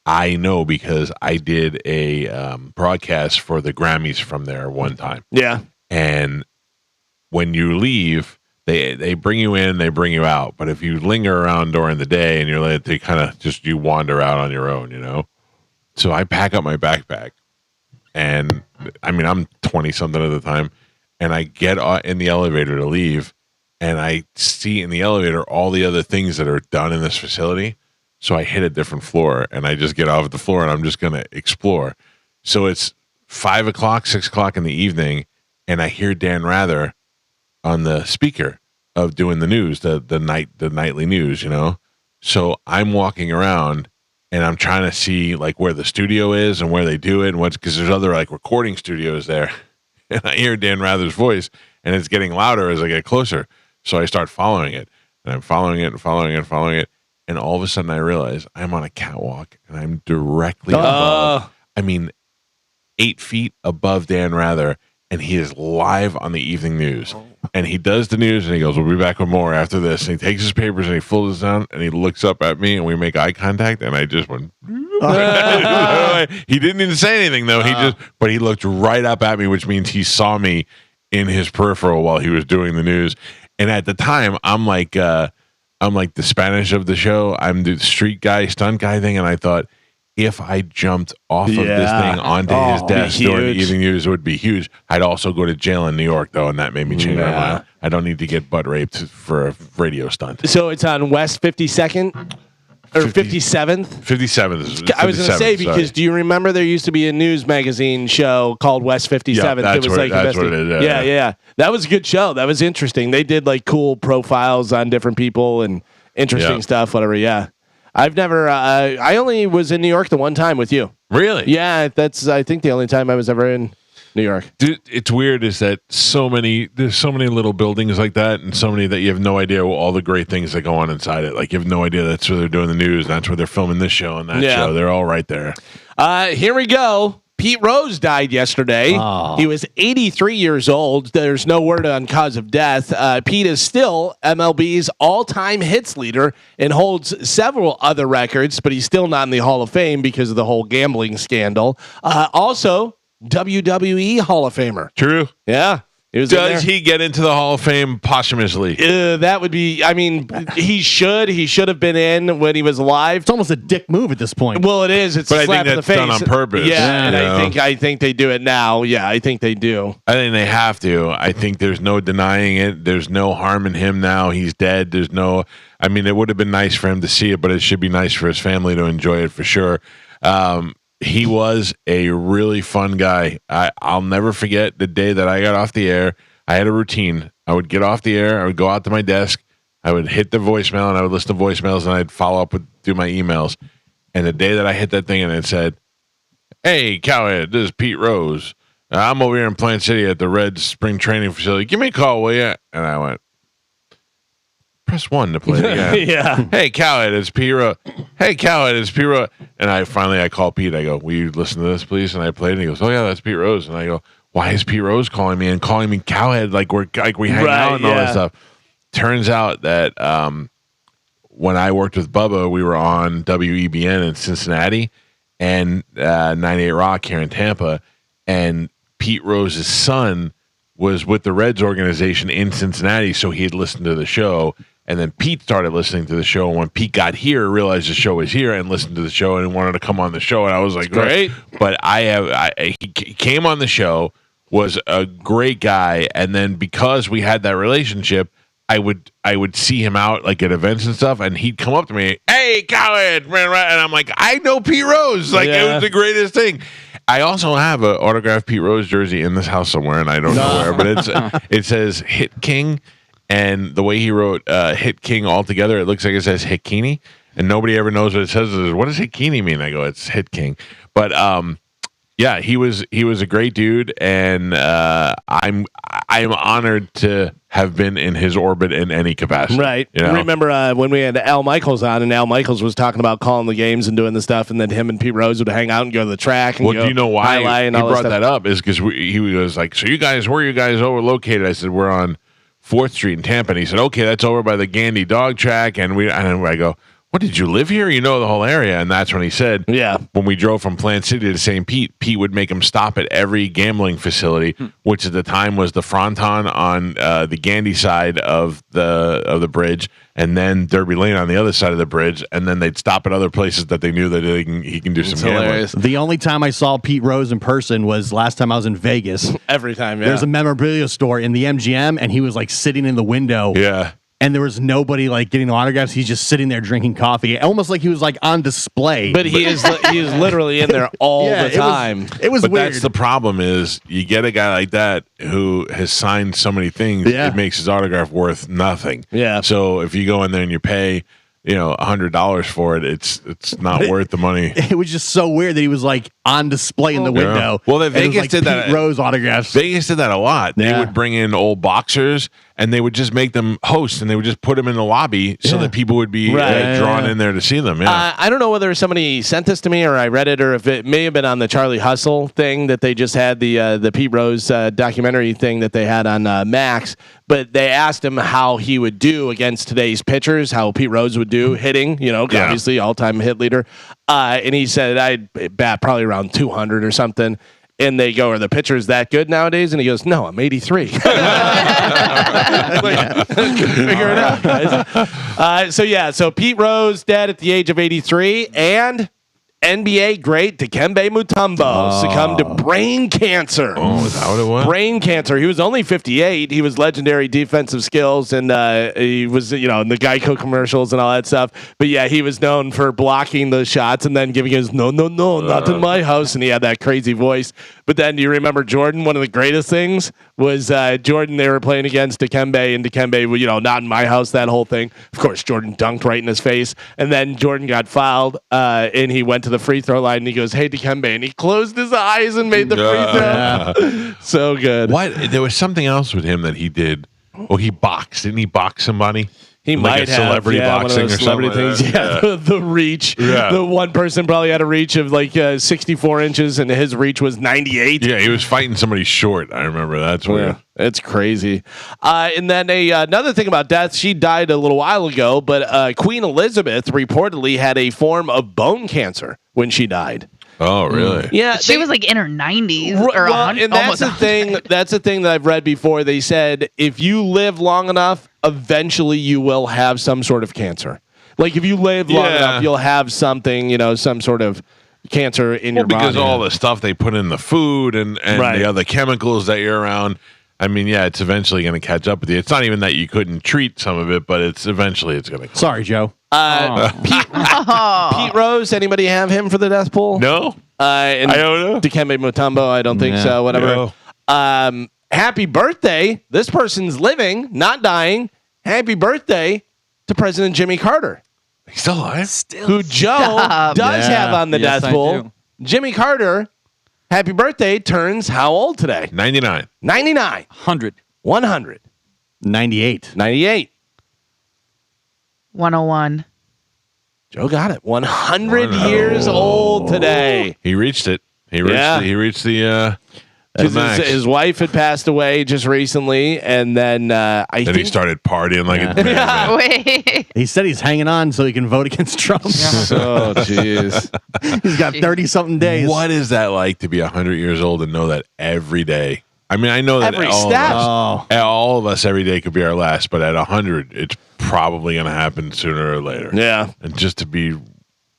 I know because I did a broadcast for the Grammys from there one time. Yeah. And when you leave, they bring you in, they bring you out. But if you linger around during the day and you're late, they kind of just you wander out on your own, you know. So I pack up my backpack, and I mean I'm 20 something at the time, and I get in the elevator to leave, and I see in the elevator all the other things that are done in this facility. So I hit a different floor, and I just get off the floor, and I'm just gonna explore. So it's 5 o'clock, 6 o'clock in the evening, and I hear Dan Rather on the speaker of doing the news, the nightly news, you know. So I'm walking around and I'm trying to see like where the studio is and where they do it and what's because there's other like recording studios there. And I hear Dan Rather's voice and it's getting louder as I get closer. So I start following it and I'm following it and following it and following it. And all of a sudden I realize I'm on a catwalk and I'm directly above, 8 feet above Dan Rather. And he is live on the evening news. And he does the news and he goes, "We'll be back with more after this." And he takes his papers and he folds it down and he looks up at me and we make eye contact. And I just went, he didn't even say anything though. But he looked right up at me, which means he saw me in his peripheral while he was doing the news. And at the time, I'm like the Spanish of the show. I'm the street guy, stunt guy thing. And I thought, if I jumped off of this thing onto his desk during the evening news, it would be huge. I'd also go to jail in New York, though, and that made me change my mind. I don't need to get butt raped for a radio stunt. So it's on West 52nd or 57th? 57th. I was going to say, because do you remember there used to be a news magazine show called West 57th? Yeah, that's it was like that's what it is. Yeah. That was a good show. That was interesting. They did like cool profiles on different people and interesting stuff, whatever. Yeah. I've never. I only was in New York the one time with you. Really? Yeah, that's I think the only time I was ever in New York. Dude, it's weird is that there's so many little buildings like that and so many that you have no idea all the great things that go on inside it. Like you have no idea that's where they're doing the news, and that's where they're filming this show and that show. They're all right there. Here we go. Pete Rose died yesterday. Oh. He was 83 years old. There's no word on cause of death. Pete is still MLB's all-time hits leader and holds several other records, but he's still not in the Hall of Fame because of the whole gambling scandal. Also, WWE Hall of Famer. True. Yeah. Does he get into the Hall of Fame posthumously? That would be. I mean, he should. He should have been in when he was alive. It's almost a dick move at this point. Well, it is. It's But a I slap think in the that's face. done on purpose. Yeah, and Yeah. I think they do it now. Yeah, I think they do. I think they have to. I think there's no denying it. There's no harm in him now. He's dead. There's no. I mean, it would have been nice for him to see it, but it should be nice for his family to enjoy it for sure. He was a really fun guy. I'll never forget the day that I got off the air. I had a routine. I would get off the air. I would go out to my desk. I would hit the voicemail, and I would listen to voicemails, and I'd follow up with do my emails. And the day that I hit that thing, and it said, "Hey, Cowhead, this is Pete Rose. I'm over here in Plant City at the Reds spring training facility. Give me a call, will you?" And I went, press 1 to play it again. Yeah. Hey, Cowhead, it's Pete Rose. Hey, Cowhead, it's Pete Rose. And I call Pete. I go, "Will you listen to this, please?" And I played it, and he goes, "Oh, yeah, that's Pete Rose." And I go, "Why is Pete Rose calling me and calling me Cowhead like we hang out and all that stuff?" Turns out that when I worked with Bubba, we were on WEBN in Cincinnati and 98 Rock here in Tampa, and Pete Rose's son was with the Reds organization in Cincinnati, so he had listened to the show. And then Pete started listening to the show. And when Pete got here, realized the show was here and listened to the show and wanted to come on the show. And I was like, great. But he came on the show, was a great guy. And then because we had that relationship, I would see him out like at events and stuff. And he'd come up to me, "Hey, Cowhead." And I'm like, "I know Pete Rose." Like, it was the greatest thing. I also have an autographed Pete Rose jersey in this house somewhere, and I don't know where, but it says Hit King. And the way he wrote Hit King all together, it looks like it says Hikini, and nobody ever knows what it says. What does Hikini mean? I go, "It's Hit King." But yeah, he was a great dude, and I'm honored to have been in his orbit in any capacity. Right. You know? Remember when we had Al Michaels on, and Al Michaels was talking about calling the games and doing the stuff, and then him and Pete Rose would hang out and go to the track. And Well, do you know why he brought that that up? Is because he was like, "So where are you guys over located?" I said, "We're on 4th Street in Tampa." And he said, "Okay, that's over by the Gandy Dog Track." And I go, "What, did you live here? You know the whole area?" And that's when he said, "Yeah." When we drove from Plant City to St. Pete, Pete would make him stop at every gambling facility, which at the time was the Fronton on the Gandy side of the bridge, and then Derby Lane on the other side of the bridge, and then they'd stop at other places that they knew that he can do some gambling. The only time I saw Pete Rose in person was last time I was in Vegas. Every time, yeah. There's a memorabilia store in the MGM, and he was like sitting in the window. Yeah. And there was nobody like getting autographs. He's just sitting there drinking coffee, almost like he was like on display. But he is literally in there all the time. It was But weird. that's the problem is you get a guy like that who has signed so many things, it makes his autograph worth nothing. Yeah. So if you go in there and you pay, $100 for it, it's not worth the money. It was just so weird that he was like on display in the window. Well, and it was, Vegas like, did that. Pete Rose autographs. Vegas did that a lot. They Yeah. would bring in old boxers and they would just make them hosts and they would just put them in the lobby so that people would be drawn in there to see them. Yeah. I don't know whether somebody sent this to me or I read it, or if it may have been on the Charlie Hustle thing that they just had, the Pete Rose documentary thing that they had on Max. But they asked him how he would do against today's pitchers, how Pete Rose would do hitting, obviously all-time hit leader. And he said, "I'd bat probably around 200 or something." And they go, "Are the pitchers that good nowadays?" And he goes, "No, I'm 83. Figure it out, guys. So Pete Rose dead at the age of 83, and NBA great Dikembe Mutombo succumbed to brain cancer. Oh, is that what it was? Brain cancer. He was only 58. He was legendary defensive skills, and he was, in the Geico commercials and all that stuff. But yeah, he was known for blocking the shots and then giving his no, not in my house. And he had that crazy voice. But then, do you remember Jordan? One of the greatest things was Jordan. They were playing against Dikembe, and Dikembe, not in my house. That whole thing. Of course, Jordan dunked right in his face, and then Jordan got fouled, and he went to the free throw line, and he goes, "Hey, Dikembe," and he closed his eyes and made the free throw. So good. What? There was something else with him that he did. Well, he boxed. Didn't he box somebody? He Like might a celebrity have, boxing one of those or something celebrity like things. that. Yeah, the reach. Yeah. The one person probably had a reach of like 64 inches, and his reach was 98. Yeah, he was fighting somebody short. I remember. That's weird. Yeah, it's crazy. And then another thing about death, she died a little while ago, but Queen Elizabeth reportedly had a form of bone cancer when she died. Oh, really? Yeah, She was like in her 90s or well, 100, and that's almost the thing. 100. That's the thing that I've read before. They said if you live long enough, eventually you will have some sort of cancer. Like if you live long enough, you'll have something, some sort of cancer in your body. Because all the stuff they put in the food and the other chemicals that you're around. I mean, yeah, it's eventually going to catch up with you. It's not even that you couldn't treat some of it, but it's going to. Sorry, Joe. Pete Rose. Anybody have him for the death pool? No, and I don't know. Dikembe Mutombo. I don't think so. Whatever. No. Happy birthday! This person's living, not dying. Happy birthday to President Jimmy Carter, He's still alive. who Joe does have on the Yes, death I pool. do. Jimmy Carter, happy birthday, turns how old today? 99. 99, 100. 100, 98. 98. 101. Joe got it. 100 years old today. He reached it. He reached the 'Cause max. his wife had passed away just recently, and then Then he started partying like a madman. Wait. He said he's hanging on so he can vote against Trump. Oh, jeez. He's got 30-something days. What is that like to be 100 years old and know that every day? I mean, I know that Every all step. all of us every day could be our last, but at 100, it's probably going to happen sooner or later. Yeah. And just to be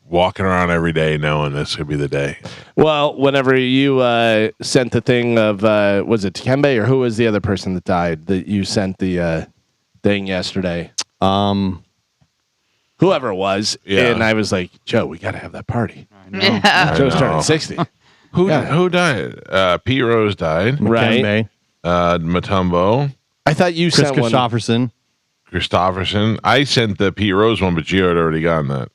walking around every day knowing this could be the day. Well, whenever you sent the thing of, was it Dikembe or who was the other person that died that you sent the thing yesterday? Whoever it was. Yeah. And I was like, Joe, we got to have that party. Yeah. Joe's know. turning 60. Who Yeah. died? Pete Rose died. Right. Dikembe, Matumbo, I thought you Chris sent one. Christopherson. Christopherson. I sent the Pete Rose one, but Gio had already gotten that.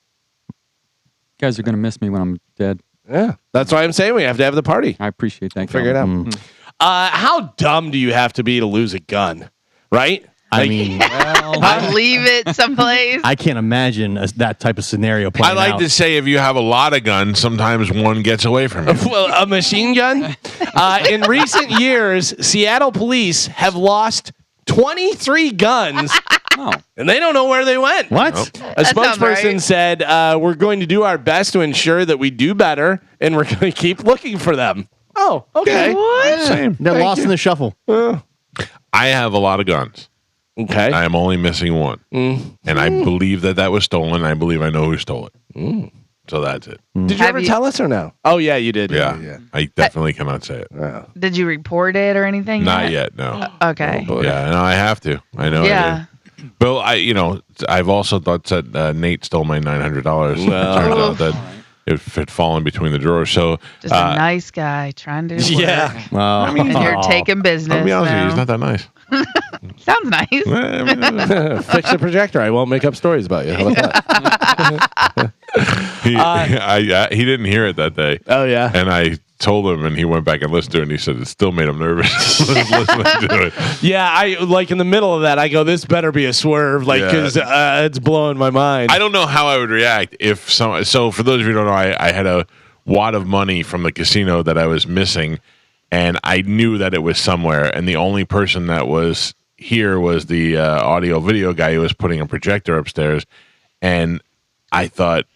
You guys are going to miss me when I'm dead. Yeah. That's why I'm saying we have to have the party. I appreciate that. Figure it out. How dumb do you have to be to lose a gun? Right? I mean, Leave it someplace. I can't imagine that type of scenario playing I like out. to say if you have a lot of guns, sometimes one gets away from you. Well, a machine gun? In recent years, Seattle police have lost 23 guns, Oh, and they don't know where they went. What? A That sounds spokesperson right. said, we're going to do our best to ensure that we do better, and we're going to keep looking for them. Oh, okay. What? They're lost in the shuffle. I have a lot of guns. Okay. I am only missing one. And I believe that was stolen. I believe I know who stole it. So that's it. Did you Have ever you- tell us or no? Oh, yeah, you did. Yeah. I definitely cannot say it. Did you report it or anything? Not yet, no. Okay. Yeah, no, I have to. I know Yeah. I do. Bill, I've also thought that Nate stole my $900. It turns out that it had fallen between the drawers. So Just a nice guy trying to do work. Yeah. And you're taking business. I'll be honest with you, now. he's not that nice. Sounds nice. Fix the projector. I won't make up stories about you. How about that? He didn't hear it that day. Oh, yeah. And I told him, and he went back and listened to it, and he said it still made him nervous listening to it. Yeah, I like in the middle of that, I go, this better be a swerve, like, Yeah. because it's blowing my mind. I don't know how I would react if some. So for those of you who don't know, I had a wad of money from the casino that I was missing, and I knew that it was somewhere, and the only person that was here was the audio video guy who was putting a projector upstairs, and I thought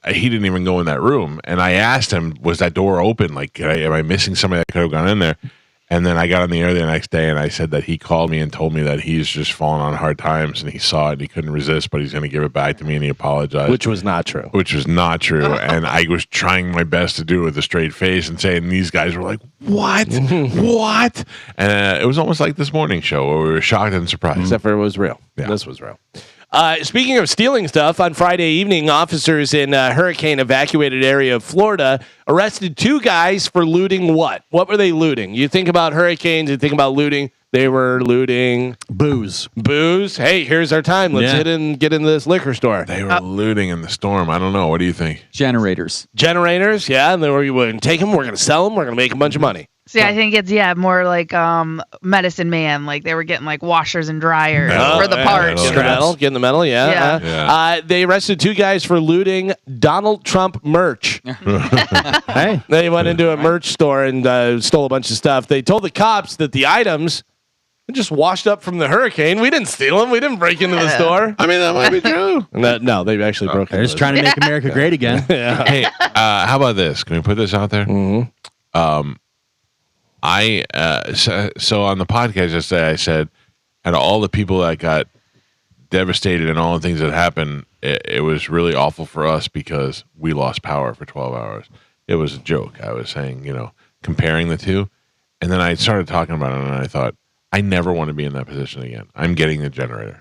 he didn't even go in that room, and I asked him, was that door open? Like, am I missing somebody that could have gone in there? And then I got on the air the next day, and I said that he called me and told me that he's just fallen on hard times, and he saw it, and he couldn't resist, but he's going to give it back to me, and he apologized. Which was not true. Which was not true. And I was trying my best to do it with a straight face and saying, these guys were like, what? What? And it was almost like this morning show where we were shocked and surprised. Except for it was real. Yeah. This was real. Speaking of stealing stuff, on Friday evening, officers in a hurricane-evacuated area of Florida arrested 2 guys for looting what? What were they looting? You think about hurricanes, you think about looting. They were looting Booze. booze. Hey, here's our time. Let's Yeah. hit and get into this liquor store. They were looting in the storm. I don't know. What do you think? generators. Generators, yeah, and then we're going to take them, we're going to sell them, we're going to make a bunch of money. See, I think it's more like Medicine Man. Like they were getting like washers and dryers Metal. for the parts. Getting the metal, Yeah. They arrested 2 guys for looting Donald Trump merch. Hey, They went into a merch store and stole a bunch of stuff. They told the cops that the items were just washed up from the hurricane. We didn't steal them. We didn't break into the store. I mean, that might be true. No, they actually broke they're into just trying to make America great again. Hey, how about this? Can we put this out there? Mm-hmm. So on the podcast yesterday, I said, out of all the people that got devastated and all the things that happened, it was really awful for us because we lost power for 12 hours. It was a joke. I was saying, comparing the two. And then I started talking about it and I thought, I never want to be in that position again. I'm getting the generator.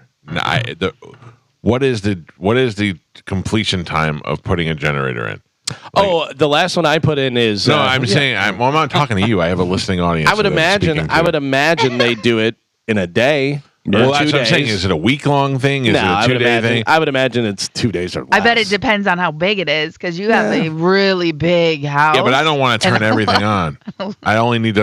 What is the completion time of putting a generator in? The last one I put in is No, I'm saying I'm not talking to you. I have a listening audience. I would imagine they do it in a day. Well, that's 2 what I'm saying. days. Is it a week-long thing? Is it a 2-day thing? I would imagine it's 2 days or less. I bet it depends on how big it is because you have a really big house. Yeah, but I don't want to turn everything on. I only need the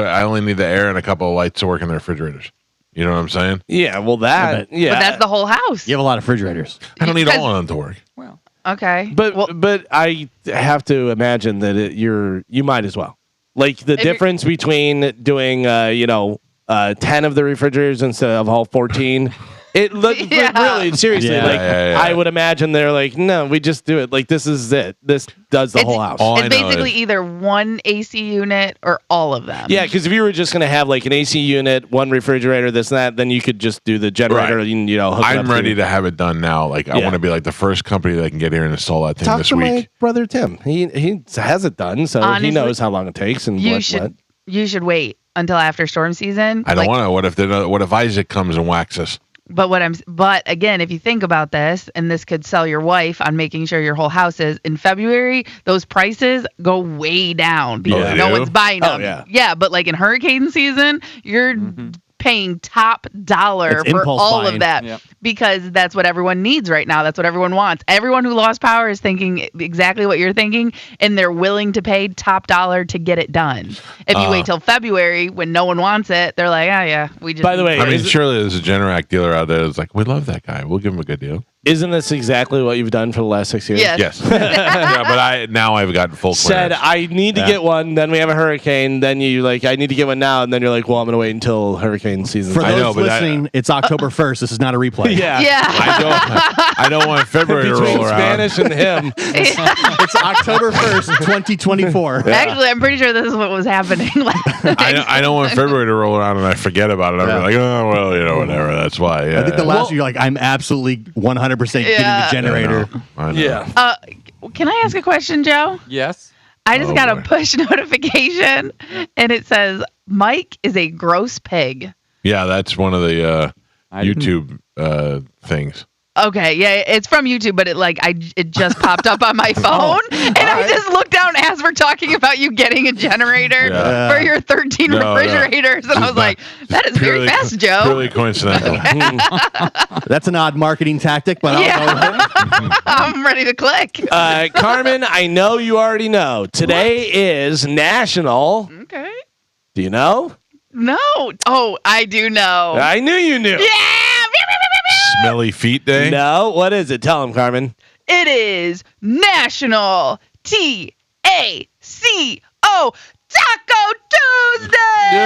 air and a couple of lights to work in the refrigerators. You know what I'm saying? Yeah, well But that's the whole house. You have a lot of refrigerators. I don't need all of them to work. Well, Okay. But I have to imagine that you might as well. Like the difference between doing 10 of the refrigerators instead of all 14. It looked really seriously. I would imagine they're like, no, we just do it. Like this is it. This does the whole house. All I It's know basically is- either one AC unit or all of them. Yeah, because if you were just going to have like an AC unit, one refrigerator, this and that, then you could just do the generator. Right. And, hook it I'm up ready to have it done now. Like I want to be like the first company that can get here and install that thing Talk this to week. my brother Tim. He has it done, so Honestly, he knows how long it takes and You what. should wait until after storm season. I don't want to. What if Isaac comes and whacks us? But again, if you think about this, and this could sell your wife on making sure your whole house is in February, those prices go way down because they no do? one's buying them. yeah. But like in hurricane season, you're paying top dollar It's for impulse all buying. of that Yep. because that's what everyone needs right now. That's what everyone wants. Everyone who lost power is thinking exactly what you're thinking, and they're willing to pay top dollar to get it done. If you wait till February when no one wants it, they're like, we just. By the way, I mean, surely there's a Generac dealer out there that's like, we love that guy. We'll give him a good deal. Isn't this exactly what you've done for the last 6 years? Yes. Yes. Yeah, but I've gotten full Said clearance. I need to get one. Then we have a hurricane. Then you like I need to get one now. And then you're like, well, I'm gonna wait until hurricane season. For I those know, but listening, it's October 1st. This is not a replay. yeah. I don't want February to Between roll around. Spanish and him. It's October 1st, 2024. Actually, I'm pretty sure this is what was happening. I don't want February to roll around and I forget about it. I'm like, oh well, whatever. That's why. Yeah. I think the last year, you're like, I'm absolutely 100% getting the generator. I know. Yeah. Can I ask a question, Joe? yes. I just Oh, got boy. a push notification, and it says Mike is a gross pig. Yeah, that's one of the I didn't- YouTube things. Okay, yeah, it's from YouTube, but it just popped up on my phone, and I just looked down as we're talking about you getting a generator Yeah. for your 13 No. refrigerators, and I was like, that is very fast, Joe. Purely coincidental. That's an odd marketing tactic, but I'll go with it. I'm ready to click. Carmen, I know you already know. Today is National. Okay. Do you know? No. Oh, I do know. I knew you knew. Yeah. Smelly feet day. No, what is it? Tell him, Carmen. It is National TACO Taco Tuesday.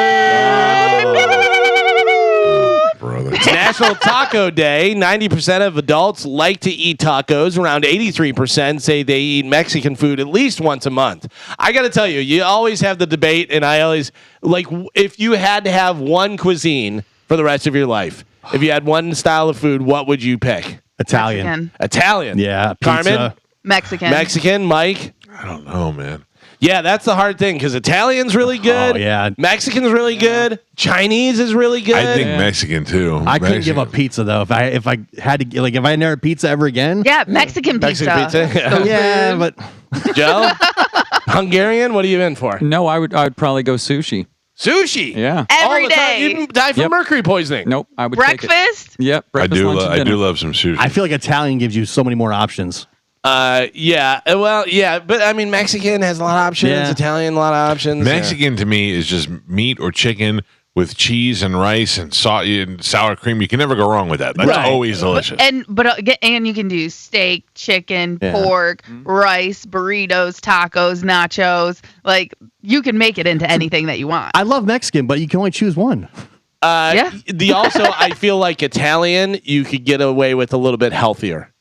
Brother. It's National Taco Day. 90% of adults like to eat tacos. Around 83% say they eat Mexican food at least once a month. I got to tell you, you always have the debate, and I always like if you had to have one cuisine for the rest of your life, if you had one style of food, what would you pick? Italian. Mexican. Italian. Yeah. Pizza. Carmen? Mexican. Mexican. Mike? I don't know, man. Yeah, that's the hard thing because Italian's really good. Oh, yeah. Mexican's really good. Chinese is really good. I think Mexican too. I couldn't give up Mexican. pizza though. If I had to, like, if I never had pizza ever again. Yeah, Mexican pizza. Mexican pizza. Yeah, but Joe? Hungarian? What are you in for? No, I would probably go sushi. Sushi. Yeah. Every All the time. day. You'd die from Yep. mercury poisoning. Nope. I would take it. Breakfast. Yep. I Breakfast, do. lunch, and I dinner. do love some sushi. I feel like Italian gives you so many more options. Yeah. Well, yeah, but I mean, Mexican has a lot of options. Yeah. Italian, a lot of options. Mexican to me is just meat or chicken with cheese and rice and sour cream. You can never go wrong with that. That's Right. always delicious. And you can do steak, chicken, Yeah. pork, rice, burritos, tacos, nachos. Like you can make it into anything that you want. I love Mexican, but you can only choose one. Yeah. I feel like Italian, you could get away with a little bit healthier.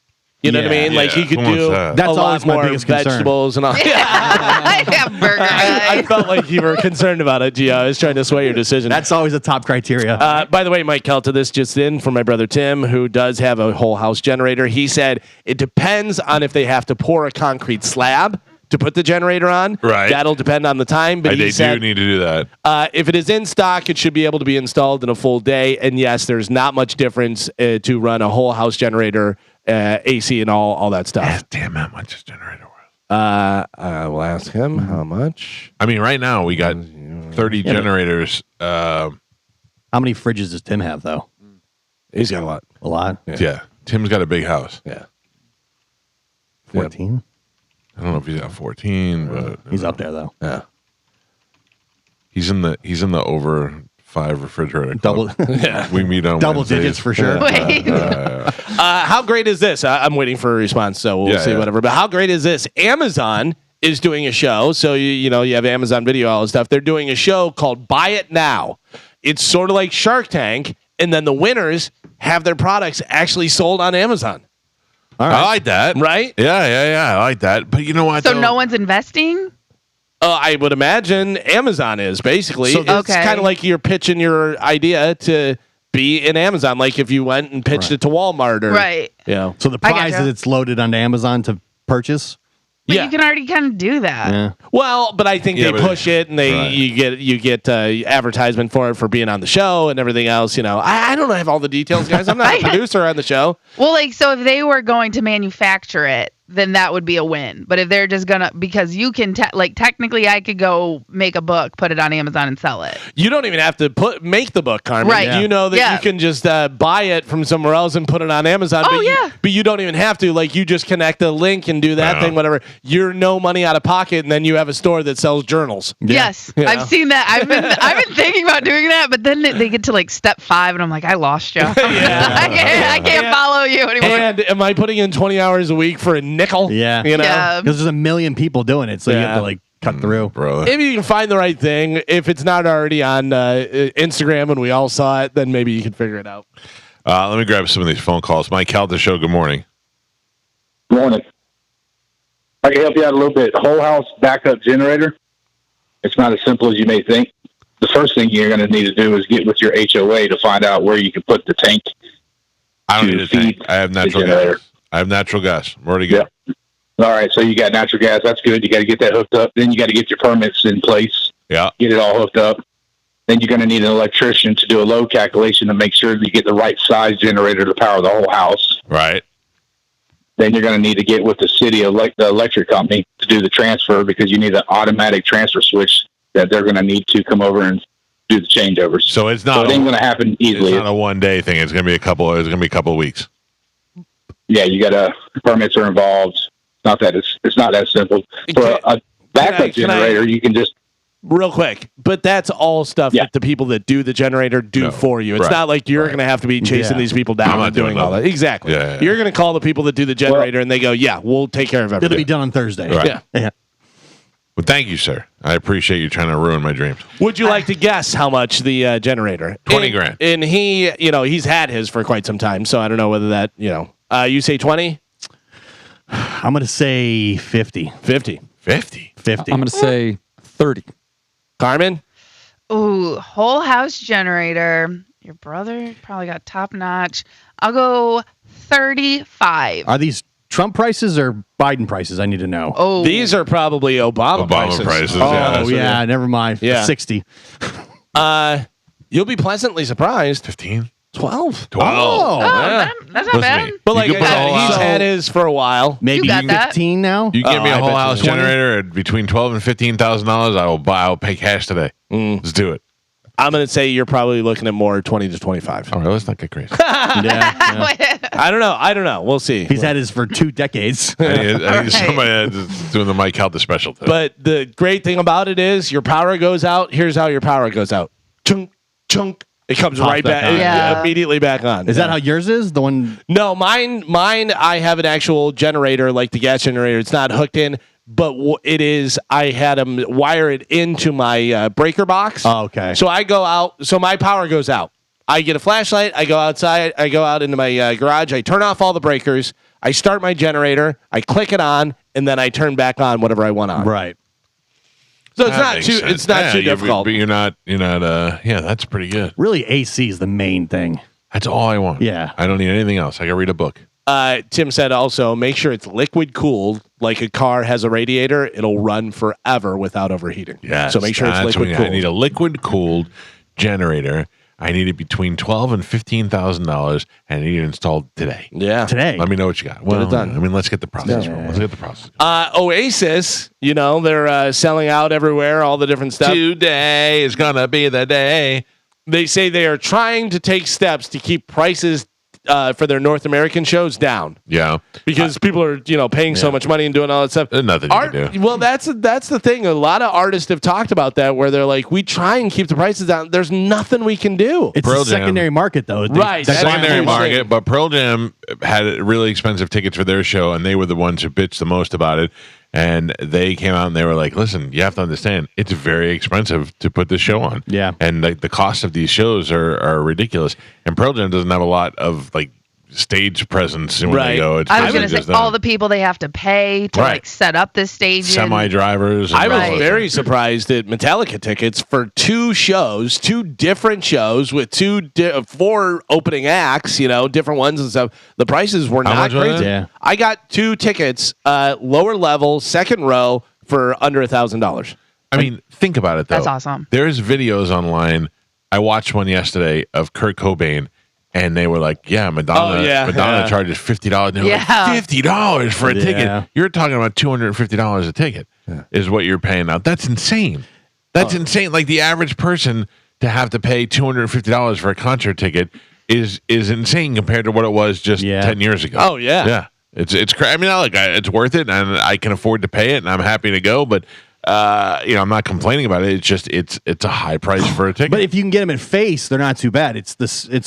You know what I Yeah. mean? Like Yeah. you could Who wants do that? That's a lot always my more biggest concern. vegetables and all. I have burger. I felt like you were concerned about it, Gio. I was trying to sway your decision. That's always the top criteria. By the way, Mike Calta, this just in from my brother Tim, who does have a whole house generator. He said it depends on if they have to pour a concrete slab to put the generator on. Right. That'll depend on the time. But they he do said need to do that. if it is in stock, it should be able to be installed in a full day. And yes, there's not much difference to run a whole house generator, AC and all that stuff. Damn, how much is generator worth? I will ask him how much. I mean, right now we got 30 generators. How many fridges does Tim have, though? He's got a lot. A lot. Yeah. Tim's got a big house. Yeah. 14. I don't know if he's got 14, but He's up there, though. Yeah. he's in the over 5 refrigerator Double, club. We meet on double Wednesdays. digits for sure. Wait. How great is this? I'm waiting for a response, so we'll see whatever. But how great is this? Amazon is doing a show. So you have Amazon Video, all this stuff. They're doing a show called Buy It Now. It's sort of like Shark Tank, and then the winners have their products actually sold on Amazon. All right. I like that. Right? Yeah. I like that. But you know what? So though? no one's investing? I would imagine Amazon is basically. So- It's Okay. kind of like you're pitching your idea to be in Amazon, like if you went and pitched it to Walmart or Right. So the I prize gotcha. is it's loaded onto Amazon to purchase. But Yeah. you can already kind of do that. Yeah. Well, but I think Yeah, they but- push it, and Right. you get advertisement for it for being on the show and everything else. I don't have all the details, guys. I'm not a producer on the show. Well, like, so if they were going to manufacture it, then that would be a win. But if they're just gonna, because you can, technically, I could go make a book, put it on Amazon, and sell it. You don't even have to make the book, Carmen. Right. Yeah. You know that Yeah. you can just buy it from somewhere else and put it on Amazon. Oh, but you, yeah. but you don't even have to. Like, you just connect the link and do that Yeah. thing, whatever. You're no money out of pocket, and then you have a store that sells journals. Yes, You know? I've seen that. I've been thinking about doing that, but then they get to like step 5, and I'm like, I lost you. I can't follow you anymore. And am I putting in 20 hours a week for a nickel? Yeah. You know? Yeah. Because there's a million people doing it, so you have to like cut through. Bro. If you can find the right thing, if it's not already on Instagram and we all saw it, then maybe you can figure it out. Let me grab some of these phone calls. Mike Calta Show, good morning. Morning. I can help you out a little bit. Whole house backup generator. It's not as simple as you may think. The first thing you're going to need to do is get with your HOA to find out where you can put the tank. I don't To need a tank. feed I have natural the generator. gas. I have natural gas. I'm already good. All right, so you got natural gas. That's good. You got to get that hooked up. Then you got to get your permits in place. Yeah. Get it all hooked up. Then you're going to need an electrician to do a load calculation to make sure that you get the right size generator to power the whole house. Right. Then you're going to need to get with the city the electric company to do the transfer because you need an automatic transfer switch that they're going to need to come over and do the changeovers. So it's So not it ain't going to happen it's easily. not a one day thing. It's gonna be a couple of weeks. Yeah, you got to permits are involved. It's not that simple. For a backup can I- generator, you can just Real quick, but that's all stuff that the people that do the generator do for you. It's right, not like you're going to have to be chasing Yeah. these people I'm down not and doing doing all that. nothing. Exactly. Yeah. You're going to call the people that do the generator and they go, yeah, we'll take care of It'll everything. be done on Thursday. Right. Yeah. Yeah. Well, thank you, sir. I appreciate you trying to ruin my dreams. Would you like to guess how much the generator? 20 And- grand. And he, he's had his for quite some time, so I don't know whether that, you say 20? I'm going to say 50. 50. 50. 50. I'm going to say 30. Carmen? Ooh, whole house generator. Your brother probably got top notch. I'll go 35. Are these Trump prices or Biden prices? I need to know. Oh, These are probably Obama prices. Oh, yeah. Never mind. Yeah. 60. You'll be pleasantly surprised. 15. 12. 12. Oh, yeah. that's not Listen to bad. me. But You like could put a whole he's house- had his for a while. Maybe You got that. 15 now? You give me I a whole bet house you. generator at between $12,000 and $15,000. I'll pay cash today. Let's do it. I'm going to say you're probably looking at more 20 to 25. All right, let's not get crazy. I don't know. We'll see. He's had his for 2 decades. I think somebody is doing the Mike Calta special today. But the great thing about it is your power goes out. Here's how your power goes out. Chunk, chunk. It comes right back, immediately back on. Is that how yours is? The one? No, mine. I have an actual generator, like the gas generator. It's not hooked in, but it is. I had them wire it into my breaker box. Oh, okay. So I go out. So my power goes out. I get a flashlight. I go outside. I go out into my garage. I turn off all the breakers. I start my generator. I click it on, and then I turn back on whatever I want on. Right. So it's not too difficult. But you're not. Yeah, that's pretty good. Really, AC is the main thing. That's all I want. Yeah. I don't need anything else. I can read a book. Tim said also make sure it's liquid cooled, like a car has a radiator. It'll run forever without overheating. Yeah. So make sure it's liquid cooled. I need a liquid cooled generator. I need it between $12,000 and $15,000, and I need it installed today. Yeah, today. Let me know what you got. Well, it done. I mean, let's get the process rolling. Let's get the process. Oasis, they're selling out everywhere, all the different stuff. Today is gonna be the day. They say they are trying to take steps to keep prices for their North American shows down. Yeah, because people are paying so much money and doing all that stuff. There's nothing you can do. Well, that's the thing. A lot of artists have talked about that, where they're like, we try and keep the prices down. There's nothing we can do. It's a secondary market, though. Right, That's secondary market. But Pearl Jam had really expensive tickets for their show, and they were the ones who bitched the most about it. And they came out and they were like, listen, you have to understand, it's very expensive to put this show on. Yeah. And the cost of these shows are ridiculous. And Pearl Jam doesn't have a lot of stage presence when they go. I was going to say all the people they have to pay to set up this stage. Semi-drivers. I was very surprised at Metallica tickets for 2 shows, 2 different shows with 4 opening acts, different ones and stuff. The prices were not crazy. Yeah. I got 2 tickets, lower level, second row for under $1,000. I mean, think about it, though. That's awesome. There's videos online. I watched one yesterday of Kurt Cobain. And they were like, Madonna charges $50. And they were like, $50 for a ticket. You're talking about $250 a ticket is what you're paying out. That's insane. That's insane. Like the average person to have to pay $250 for a concert ticket is insane compared to what it was just 10 years ago. Oh, yeah. Yeah. It's crazy. I mean, it's worth it, and I can afford to pay it, and I'm happy to go, but I'm not complaining about it. It's just it's a high price for a ticket. But if you can get them at face, they're not too bad. It's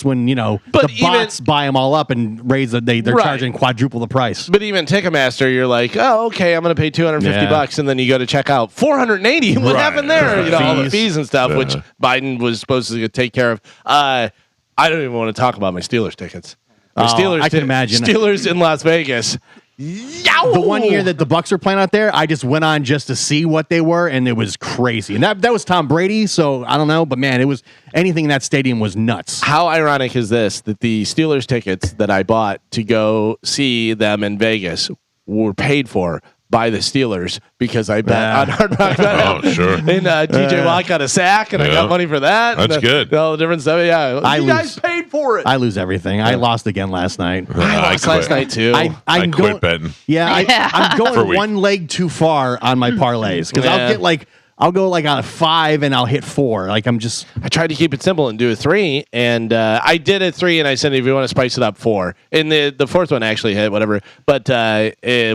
when the bots buy them all up and raise they're charging quadruple the price. But even Ticketmaster, you're like, oh, okay, I'm going to pay $250, and then you go to check out $480. What happened there? All the fees and stuff, which Biden was supposed to take care of. I don't even want to talk about my Steelers tickets. I can imagine Steelers in Las Vegas. The one year that the Bucs were playing out there, I just went on just to see what they were, and it was crazy. And that was Tom Brady, so I don't know, but man, it was anything in that stadium was nuts. How ironic is this that the Steelers tickets that I bought to go see them in Vegas were paid for by the Steelers because I bet on Hard Rock Bet. Oh, sure. And TJ Watt got a sack, and I got money for that. That's good. All the different stuff. Yeah, you guys paid for it. I lose everything. I lost again last night. I lost last night too. I quit betting. Yeah, I'm going one leg too far on my parlays because I'll go on a 5 and I'll hit 4. I tried to keep it simple and do a 3, and I did a 3, and I said if you want to spice it up, 4. And the fourth one actually hit whatever. But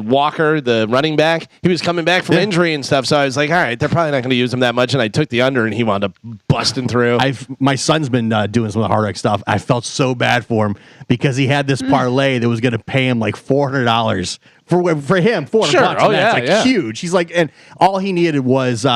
Walker, the running back, he was coming back from injury and stuff, so I was like, all right, they're probably not going to use him that much, and I took the under, and he wound up busting through. My son's been doing some of the Hard Rock stuff. I felt so bad for him because he had this parlay that was going to pay him like $400. For him, $400. Sure. That's huge. He's like, and all he needed was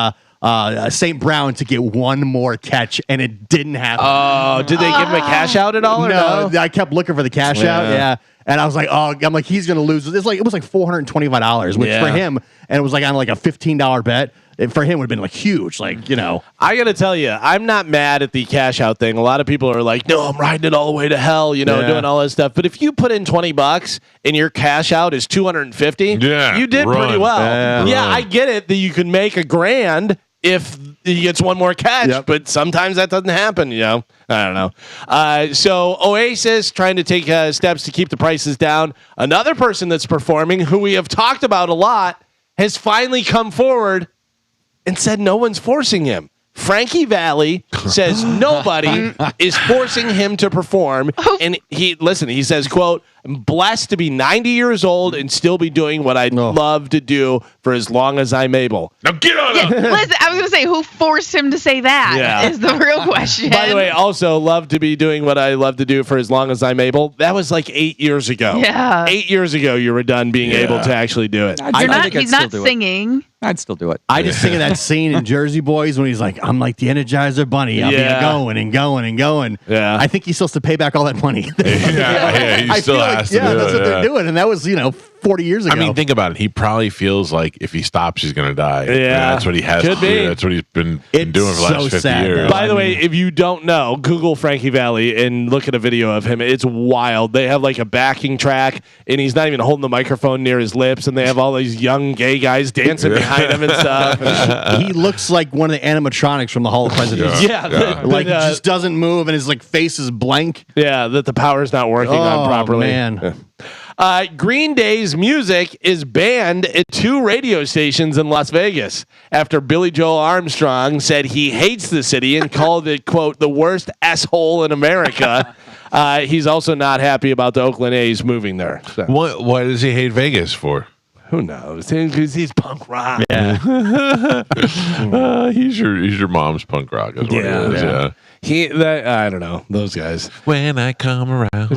St. Brown to get one more catch, and it didn't happen. Oh, did they give him a cash out at all? Or no, I kept looking for the cash out. Yeah, and I was like, he's gonna lose. It was like $425, which for him, and it was like on like a $15 bet. For him, would have been like huge. I got to tell you, I'm not mad at the cash out thing. A lot of people are like, no, I'm riding it all the way to hell, doing all that stuff. But if you put in $20 and your cash out is $250, you did pretty well. Yeah, I get it that you can make $1,000 if he gets one more catch, but sometimes that doesn't happen, I don't know. So Oasis trying to take steps to keep the prices down. Another person that's performing, who we have talked about a lot, has finally come forward and said no one's forcing him. Frankie Valli says nobody is forcing him to perform. And he says, quote, "I'm blessed to be 90 years old and still be doing what I'd love to do for as long as I'm able." Now get on up. Listen, I was going to say, who forced him to say that is the real question. By the way, also love to be doing what I love to do for as long as I'm able. That was like 8 years ago. Yeah. 8 years ago, you were done being able to actually do it. He's not singing. I'd still do it. I just think of that scene in Jersey Boys when he's like, "I'm like the Energizer Bunny. I'll be going and going and going." Yeah. I think he's supposed to pay back all that money. He I still feel has to do that's it. what they're doing, and that was 40 years ago. I mean, think about it. He probably feels like if he stops, he's going to die. Yeah. That's what he has Could to be. do. That's what he's been doing for the last 50 sad, years. though. By the way, if you don't know, Google Frankie Valli and look at a video of him. It's wild. They have like a backing track, and he's not even holding the microphone near his lips, and they have all these young gay guys dancing behind him and stuff. he looks like one of the animatronics from the Hall of Presidents. Yeah. Like he just doesn't move, and his like face is blank. Yeah, that the power's not working on properly. Man. Green Day's music is banned at 2 radio stations in Las Vegas after Billy Joel Armstrong said he hates the city and called it, quote, "the worst asshole in America." He's also not happy about the Oakland A's moving there. So. Why does he hate Vegas for? Who knows? Because he's punk rock. Yeah. He's your mom's punk rock. Is what he is. I don't know those guys. When I come around, I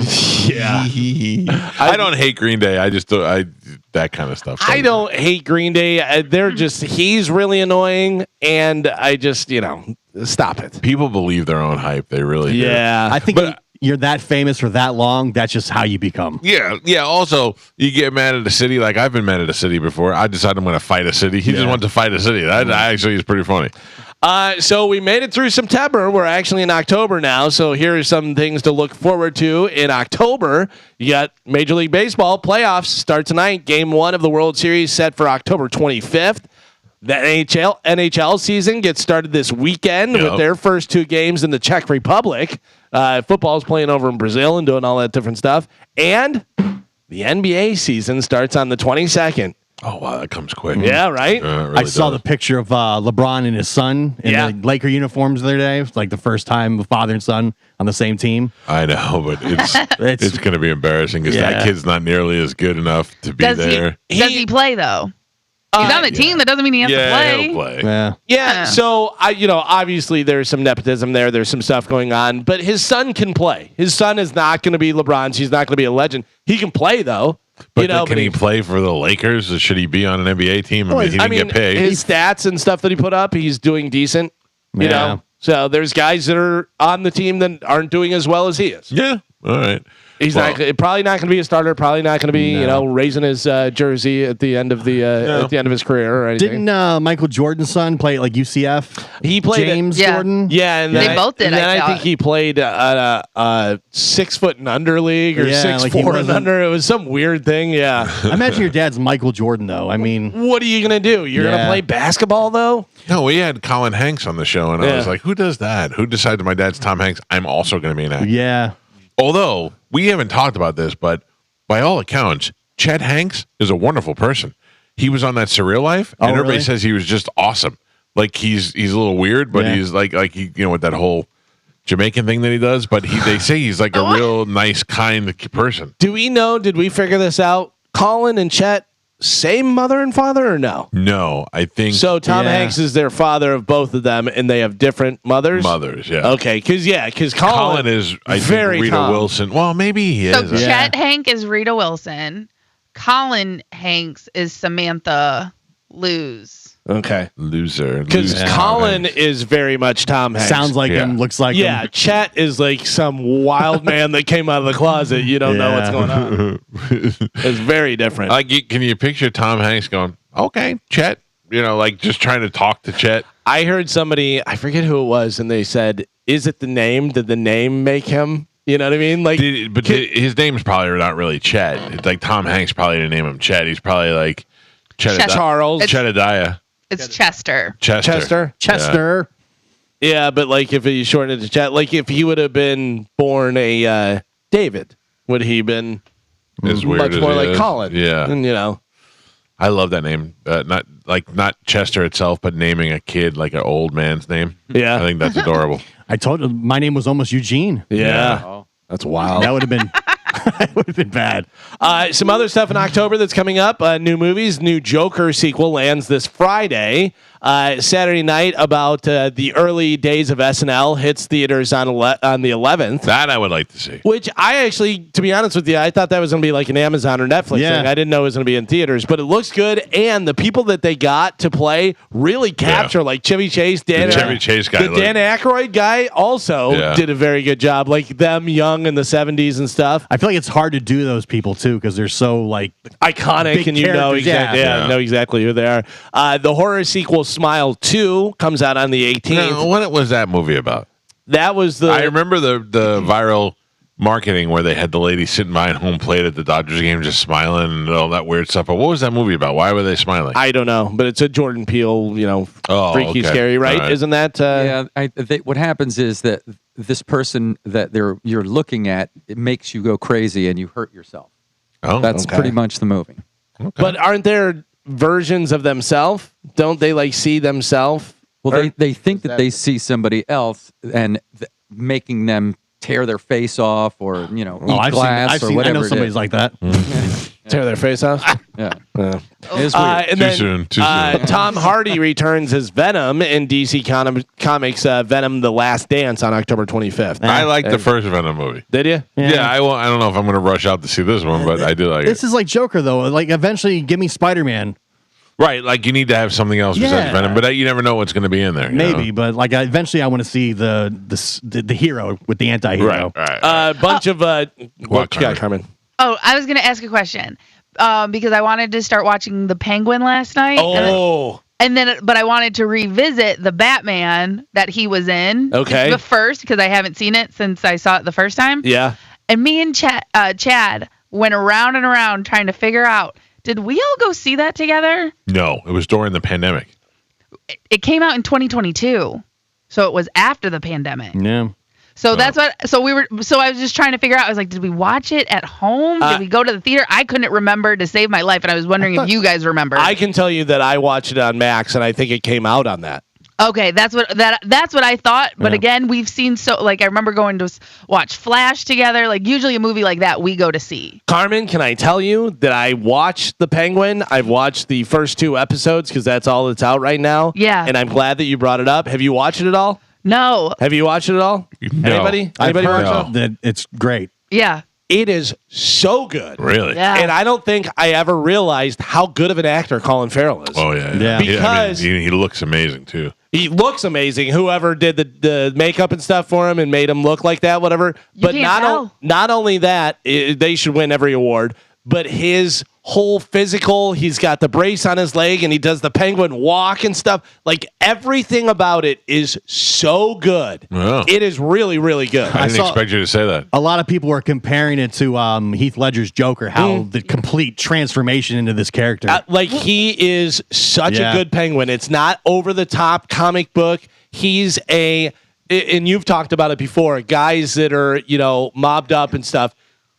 don't hate Green Day. I just that kind of stuff. I don't hate Green Day. He's really annoying, and I just stop it. People believe their own hype. They really do. Yeah, I think you're that famous for that long. That's just how you become. Yeah. Also, you get mad at a city. Like I've been mad at a city before. I decided I'm going to fight a city. He just wants to fight a city. That actually is pretty funny. So we made it through September. We're actually in October now. So here are some things to look forward to in October. You got Major League Baseball playoffs start tonight. Game 1 of the World Series set for October 25th. The NHL season gets started this weekend with their first 2 games in the Czech Republic. Football's playing over in Brazil and doing all that different stuff. And the NBA season starts on the 22nd. Oh, wow. That comes quick. Yeah, right? Really I saw the picture of LeBron and his son in the Laker uniforms the other day. It's like the first time the father and son on the same team. I know, but it's going to be embarrassing because that kid's not nearly as good enough to be there. Does he play, though? He's on the team. That doesn't mean he has to play. He'll play. Yeah. So obviously there's some nepotism there. There's some stuff going on, but his son can play. His son is not going to be LeBron's. He's not going to be a legend. He can play though. But can he play for the Lakers? Or should he be on an NBA team? I mean, he didn't get paid. His stats and stuff that he put up, he's doing decent. You know, so there's guys that are on the team that aren't doing as well as he is. Yeah. All right. He's probably not going to be a starter. Probably not going to be raising his jersey at the end of his career or anything. Didn't Michael Jordan's son play at like UCF? He played James Jordan. Yeah, and they both did. And then I think he played at a 6 foot and under league or 6'4" and under. It was some weird thing. Yeah. I imagine your dad's Michael Jordan though. I mean, what are you gonna do? You're gonna play basketball though? No, we had Colin Hanks on the show, and I was like, "Who does that? Who decided my dad's Tom Hanks? I'm also going to be an actor." Yeah. Although we haven't talked about this, but by all accounts, Chet Hanks is a wonderful person. He was on that Surreal Life, and everybody says he was just awesome. Like he's a little weird, but he's like he with that whole Jamaican thing that he does. But they say he's like a real nice, kind person. Do we know? Did we figure this out? Colin and Chet, same mother and father, or no? No, I think so. Tom Hanks is their father of both of them, and they have different mothers. Okay, because Colin is very think Rita Wilson. Well, maybe he is. So Chet Hank is Rita Wilson. Colin Hanks is Samantha Luz. Okay, loser. Because Colin is very much Tom Hanks. Sounds like him. Looks like him. Yeah, Chet is like some wild man that came out of the closet. You don't know what's going on. It's very different. Like, can you picture Tom Hanks going, "Okay, Chet," like just trying to talk to Chet? I heard somebody, I forget who it was, and they said, "Is it the name? Did the name make him?" You know what I mean? Like, his name's probably not really Chet. It's like Tom Hanks probably didn't name him Chet. He's probably like Charles Chetadiah. It's Chester. Chester. Yeah, but like if he shortened it to Chet, like if he would have been born a David, would he been as weird much as more he like is? Colin? Yeah, and I love that name. Not Chester itself, but naming a kid like an old man's name. Yeah. I think that's adorable. I told you my name was almost Eugene. Yeah. Oh. That's wild. That would have been that would have been bad. Some other stuff in October that's coming up. New movies. New Joker sequel lands this Friday. Saturday night, about the early days of SNL, hits theaters on the 11th. That I would like to see. Which I actually, to be honest with you, I thought that was going to be like an Amazon or Netflix thing. I didn't know it was going to be in theaters, but it looks good. And the people that they got to play really capture, like Chevy Chase, Dan Aykroyd guy also did a very good job. Like them young in the 70s and stuff. I feel like it's hard to do those people too because they're so like iconic, and you know exactly who they are. The horror sequel Smile 2 comes out on the 18th. Now, what was that movie about? That was I remember the viral marketing where they had the lady sitting behind home plate at the Dodgers game just smiling and all that weird stuff. But what was that movie about? Why were they smiling? I don't know, but it's a Jordan Peele, freaky, scary, right? All right. Isn't that? What happens is that this person that you're looking at, it makes you go crazy and you hurt yourself. Oh, that's pretty much the movie. Okay. But aren't there versions of themselves? Don't they like see themselves? Well, they think that they see somebody else and making them tear their face off or eat glass or whatever. I know somebody's like that. Tear their face off. Yeah. It's weird. And Too soon. Tom Hardy returns as Venom in DC Comics Venom: The Last Dance on October 25th. I like the first Venom movie. Did you? Yeah, I don't know if I'm going to rush out to see this one, but I do like it. This is like Joker though. Like eventually, give me Spider-Man. Right, like you need to have something else besides Venom, but you never know what's going to be in there. Maybe, but like eventually, I want to see the hero with the anti-hero. Right. Bunch of what you got, Carmen? Oh, I was going to ask a question because I wanted to start watching The Penguin last night. But I wanted to revisit the Batman that he was in. Okay. The first, because I haven't seen it since I saw it the first time. Yeah. And me and Chad went around and around trying to figure out, did we all go see that together? No, it was during the pandemic. It came out in 2022. So it was after the pandemic. Yeah. So that's what. So I was just trying to figure out. I was like, did we watch it at home? Did we go to the theater? I couldn't remember to save my life, and I was wondering if you guys remember. I can tell you that I watched it on Max, and I think it came out on that. Okay, that's what I thought. But again, we've seen I remember going to watch Flash together. Like usually a movie like that we go to see. Carmen, can I tell you that I watched The Penguin? I've watched the first 2 episodes because that's all that's out right now. Yeah. And I'm glad that you brought it up. Have you watched it at all? No. Have you watched it at all? No. Anybody I've heard watch it? that it's great. Yeah. It is so good. Really? Yeah. And I don't think I ever realized how good of an actor Colin Farrell is. Oh, yeah. Yeah. Because he looks amazing, too. he looks amazing. Whoever did the makeup and stuff for him and made him look like that, whatever. But not only that, they should win every award, but his whole physical, he's got the brace on his leg and he does the penguin walk and stuff. Like everything about it is so good. Wow. It is really, really good. I didn't expect you to say that. A lot of people were comparing it to Heath Ledger's Joker, how the complete transformation into this character. Like he is such a good penguin. It's not over the top comic book. He's and you've talked about it before, guys that are, mobbed up and stuff.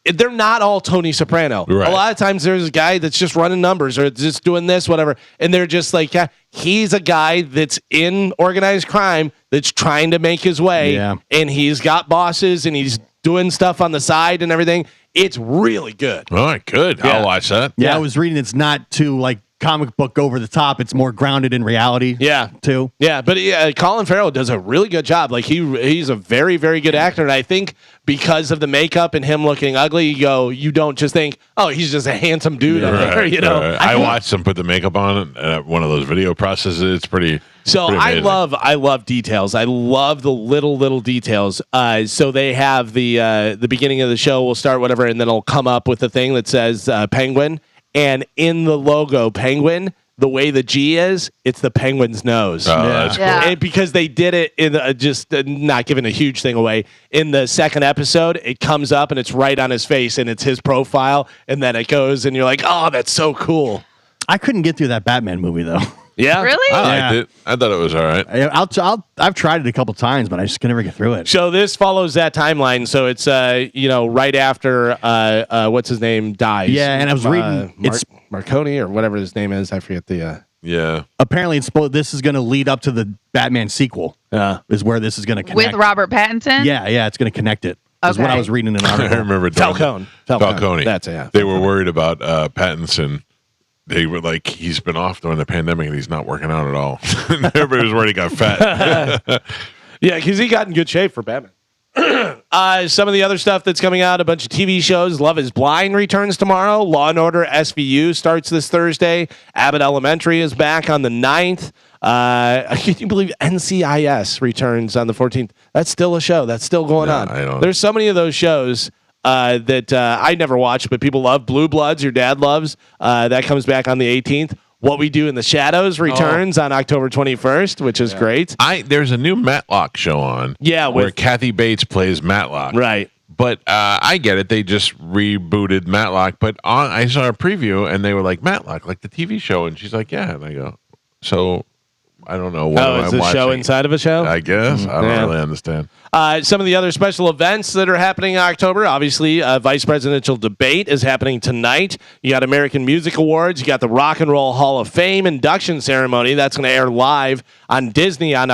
They're not all Tony Soprano. Right. A lot of times there's a guy that's just running numbers or just doing this, whatever. And they're just like, he's a guy that's in organized crime that's trying to make his way. Yeah. And he's got bosses and he's doing stuff on the side and everything. It's really good. All right, good. Yeah. I'll watch that. I was reading it's not too like comic book over the top. It's more grounded in reality. Yeah. Too. Yeah, but Colin Farrell does a really good job. Like he's a very, very good actor. And I think because of the makeup and him looking ugly, you don't just think, oh, he's just a handsome dude up there, Right. I watched them put the makeup on at one of those video processes. It's pretty. So pretty amazing. I love details. I love the little details. So they have the beginning of the show will start whatever, and then it'll come up with a thing that says Penguin, and in the logo Penguin, the way the G is, it's the penguin's nose. Oh, that's cool. Yeah. And because they did it in not giving a huge thing away, in the second episode, it comes up and it's right on his face and it's his profile, and then it goes and you're like, oh, that's so cool. I couldn't get through that Batman movie though. Yeah. Really? I liked Yeah. it. I thought it was all right. I've tried it a couple times, but I just can never get through it. So this follows that timeline. So it's right after what's his name dies. Yeah, and I was reading it's Marconi or whatever his name is. I forget the. Yeah. apparently this is going to lead up to the Batman sequel. Is where this is going to connect With Robert Pattinson? Yeah, it's going to connect it. Is what I Okay. was reading in an I article. remember Falcone. That's it. Yeah. They were worried about Pattinson. They were like, he's been off during the pandemic and he's not working out at all. Everybody was worried he got fat. Yeah, because he got in good shape for Batman. Some of the other stuff that's coming out, a bunch of TV shows. Love is Blind returns tomorrow. Law and Order SVU starts this Thursday. Abbott Elementary is back on the 9th. Can you believe NCIS returns on the 14th? That's still a show. That's still going on. I don't. There's so many of those shows that I never watched, but people love. Blue Bloods, your dad loves. That comes back on the 18th. What We Do in the Shadows returns on October 21st, which is great. There's a new Matlock show on. Yeah, where with- Kathy Bates plays Matlock. Right. But I get it. They just rebooted Matlock. But I saw a preview and they were like, Matlock, like the TV show. And she's like, yeah. And I go, so I don't know what It's I'm a watching. show inside of a show? I guess. I don't really understand. Some of the other special events that are happening in October, obviously, vice presidential debate is happening tonight. You got American Music Awards. You got the Rock and Roll Hall of Fame induction ceremony. That's going to air live on Disney on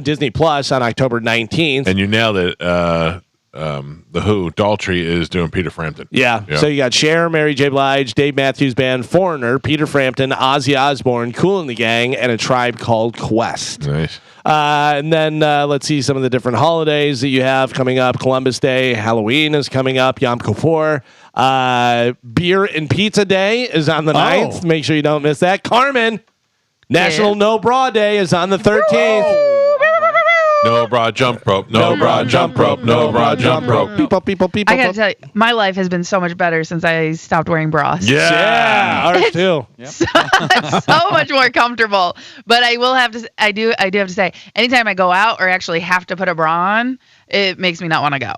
Disney Plus on October 19th. And you nailed it. The Who, Daltrey, is doing Peter Frampton. Yeah. So you got Cher, Mary J. Blige, Dave Matthews Band, Foreigner, Peter Frampton, Ozzy Osbourne, Kool and the Gang, and A Tribe Called Quest. Nice. And then let's see some of the different holidays that you have coming up. Columbus Day, Halloween is coming up, Yom Kippur. Beer and Pizza Day is on the 9th. Make sure you don't miss that. Carmen, National No Bra Day is on the 13th. No bra jump rope. No bra jump rope. No bra jump rope. People. I gotta tell you, my life has been so much better since I stopped wearing bras. Yeah. Ours too. So much more comfortable. But I will have to. I do have to say, anytime I go out or actually have to put a bra on, it makes me not want to go.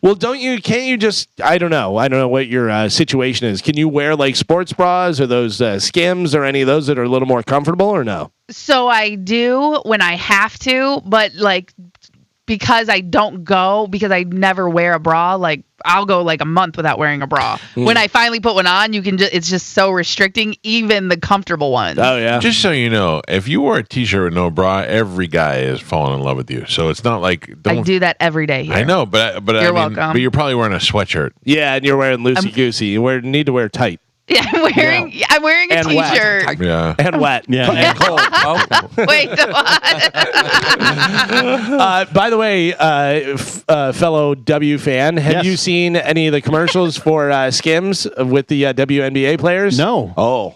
Well, can't you just, I don't know what your situation is. Can you wear like sports bras or those Skims or any of those that are a little more comfortable or no? So I do when I have to, but like because I don't go, because I never wear a bra, like I'll go like a month without wearing a bra. When I finally put one on, it's just so restricting, even the comfortable ones. Oh yeah. Just so you know, if you wear a t-shirt with no bra, every guy is falling in love with you. So it's not like I do that every day here. I know, but You're welcome. But you're probably wearing a sweatshirt. Yeah, and you're wearing loosey goosey. You need to wear tight. Yeah, I'm wearing a And wet. t-shirt. Yeah. And wet. Yeah. And cold. Wait, what? By the way, fellow W fan, have Yes. you seen any of the commercials for Skims with the WNBA players? No. Oh.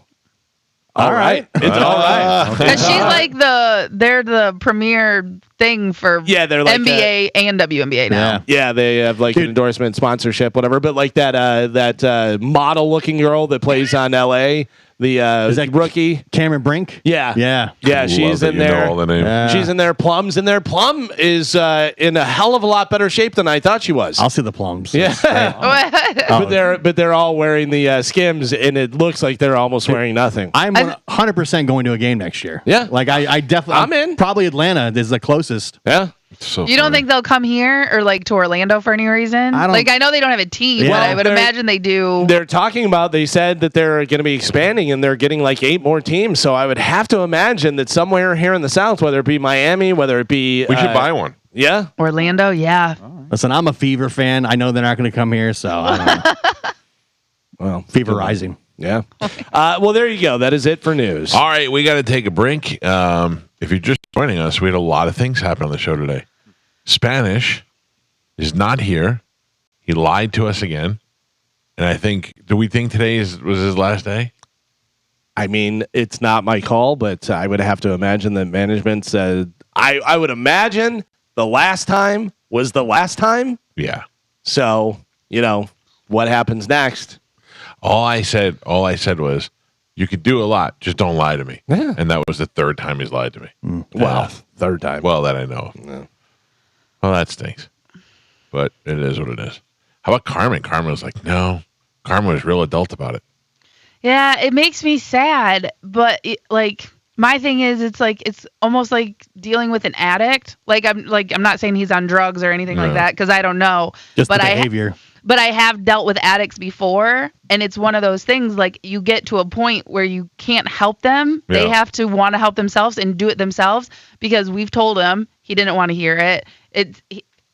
All right. It's all right. Because she's like they're the premier thing for Yeah, they're like NBA and WNBA now. Yeah, they have like an endorsement, sponsorship, whatever. But like that model-looking girl that plays on LA, the Is that rookie. Cameron Brink? Yeah, Yeah. yeah. Love She's that in you know there. all the names. She's in there. Plum's in there. Plum is in a hell of a lot better shape than I thought she was. I'll see the plums. Yeah. Oh. But they're all wearing the Skims, and it looks like they're almost wearing nothing. I'm 100% going to a game next year. Yeah. Like I definitely. I'm in. Probably Atlanta is the closest. Yeah. So You don't funny. think they'll come here or like to Orlando for any reason? I don't- Like I know they don't have a team, Yeah. but I would They're- imagine they do. They're talking about. They said that they're going to be expanding, and they're getting like 8 more teams. So I would have to imagine that somewhere here in the South, whether it be Miami, whether it be We should buy one. Yeah. Orlando, yeah. Listen, I'm a Fever fan. I know they're not going to come here, so I don't know. Well, Fever Rising. yeah. Well, there you go. That is it for news. All right, we got to take a break. If you're just joining us, we had a lot of things happen on the show today. Spanish is not here. He lied to us again. And do we think today was his last day? I mean, it's not my call, but I would have to imagine that management said, I would imagine the last time was the last time. Yeah. So, what happens next? All I said was, you could do a lot, just don't lie to me. Yeah. And that was the third time he's lied to me. Well, third time. Well, that I know. Yeah. Well, that stinks. But it is what it is. How about Carmen? Carmen was like, no. Carmen was real adult about it. Yeah, it makes me sad, but My thing is, it's almost like dealing with an addict. I'm not saying he's on drugs or anything like that because I don't know. Just but the behavior. But I have dealt with addicts before, and it's one of those things like you get to a point where you can't help them. Yeah. They have to want to help themselves and do it themselves because we've told him he didn't want to hear it.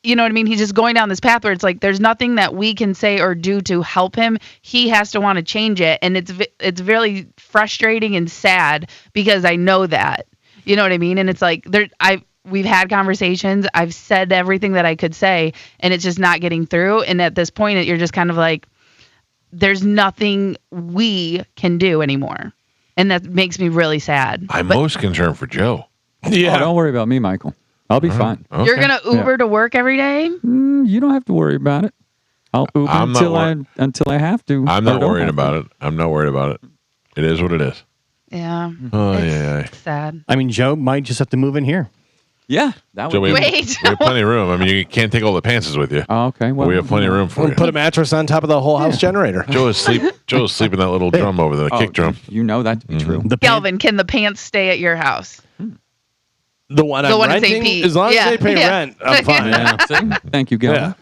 You know what I mean? He's just going down this path where it's like there's nothing that we can say or do to help him. He has to want to change it, and it's really frustrating and sad because I know that. You know what I mean? And it's like we've had conversations. I've said everything that I could say, and it's just not getting through. And at this point, you're just kind of like, there's nothing we can do anymore, and that makes me really sad. I'm most concerned for Joe. Yeah. Oh, don't worry about me, Michael. I'll be fine. Okay. You're gonna Uber to work every day? You don't have to worry about it. I'll Uber until I have to. I'm not worried about it. I'm not worried about it. It is what it is. Yeah. Oh, it's sad. I mean, Joe might just have to move in here. Yeah, that Joe, would. we have plenty of room. I mean, you can't take all the pantses with you. Oh, okay. Well, we have plenty of room for you. Put a mattress on top of the whole house generator. Joe is sleeping that little drum over there, the kick drum. You know that to be true. Kelvin, can the pants stay at your house? The one I'm one in St. renting, Pete. as long as they pay rent, I'm fine. Yeah. See? Thank you, Gavin.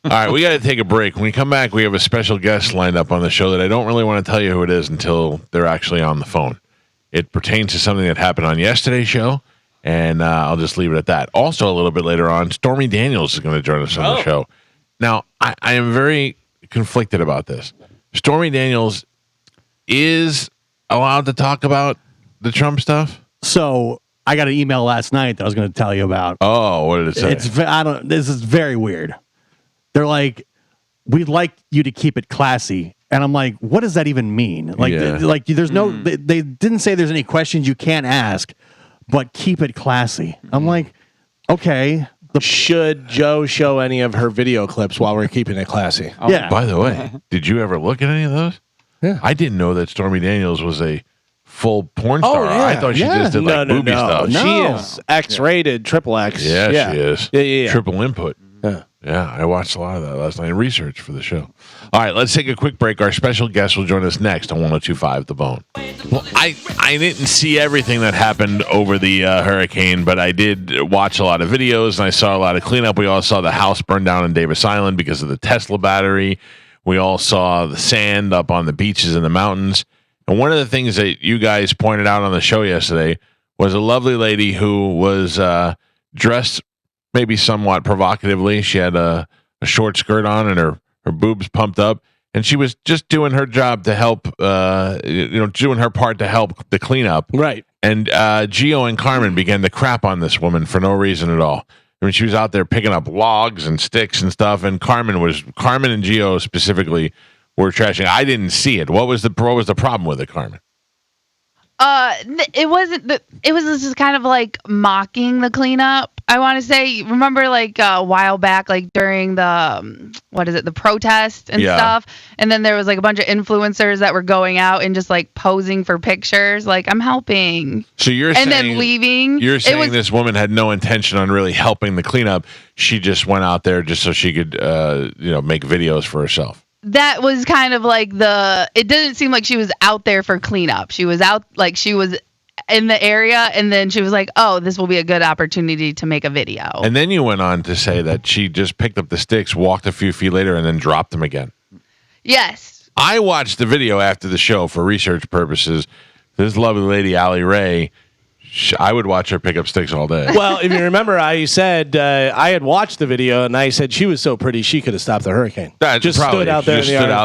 All right, we got to take a break. When we come back, we have a special guest lined up on the show that I don't really want to tell you who it is until they're actually on the phone. It pertains to something that happened on yesterday's show, and I'll just leave it at that. Also, a little bit later on, Stormy Daniels is going to join us on the show. Now, I am very conflicted about this. Stormy Daniels is allowed to talk about the Trump stuff? So I got an email last night that I was going to tell you about. Oh, what did it say? This is very weird. They're like, we'd like you to keep it classy. And I'm like, what does that even mean? Like, there's no, they didn't say there's any questions you can't ask, but keep it classy. I'm like, okay. Should Joe show any of her video clips while we're keeping it classy? Oh, yeah. By the way, did you ever look at any of those? Yeah. I didn't know that Stormy Daniels was a full porn star. I thought she just did like booby stuff. She is X-rated, triple X. Yeah, she is. Yeah. Triple input. Yeah, I watched a lot of that last night. Research for the show. All right, let's take a quick break. Our special guest will join us next on 102.5 The Bone. Well, I didn't see everything that happened over the hurricane, but I did watch a lot of videos, and I saw a lot of cleanup. We all saw the house burn down in Davis Island because of the Tesla battery. We all saw the sand up on the beaches and the mountains. And one of the things that you guys pointed out on the show yesterday was a lovely lady who was dressed maybe somewhat provocatively. She had a short skirt on and her boobs pumped up, and she was just doing her job to help, doing her part to help the cleanup. Right. And Gio and Carmen began to crap on this woman for no reason at all. I mean, she was out there picking up logs and sticks and stuff, and Carmen and Gio specifically were trashing. I didn't see it. What was the problem with it, Carmen? It was just kind of like mocking the cleanup. I want to say, remember like a while back, like during the, the protest and stuff. And then there was like a bunch of influencers that were going out and just like posing for pictures. Like, I'm helping. So then leaving. You're saying this woman had no intention on really helping the cleanup. She just went out there just so she could, make videos for herself. That was kind of like it didn't seem like she was out there for cleanup. She was out, like she was in the area, and then she was like, oh, this will be a good opportunity to make a video. And then you went on to say that she just picked up the sticks, walked a few feet later, and then dropped them again. Yes. I watched the video after the show for research purposes. This lovely lady, Allie Ray, I would watch her pick up sticks all day. Well, if you remember, I said I had watched the video, and I said she was so pretty she could have stopped the hurricane. Just stood out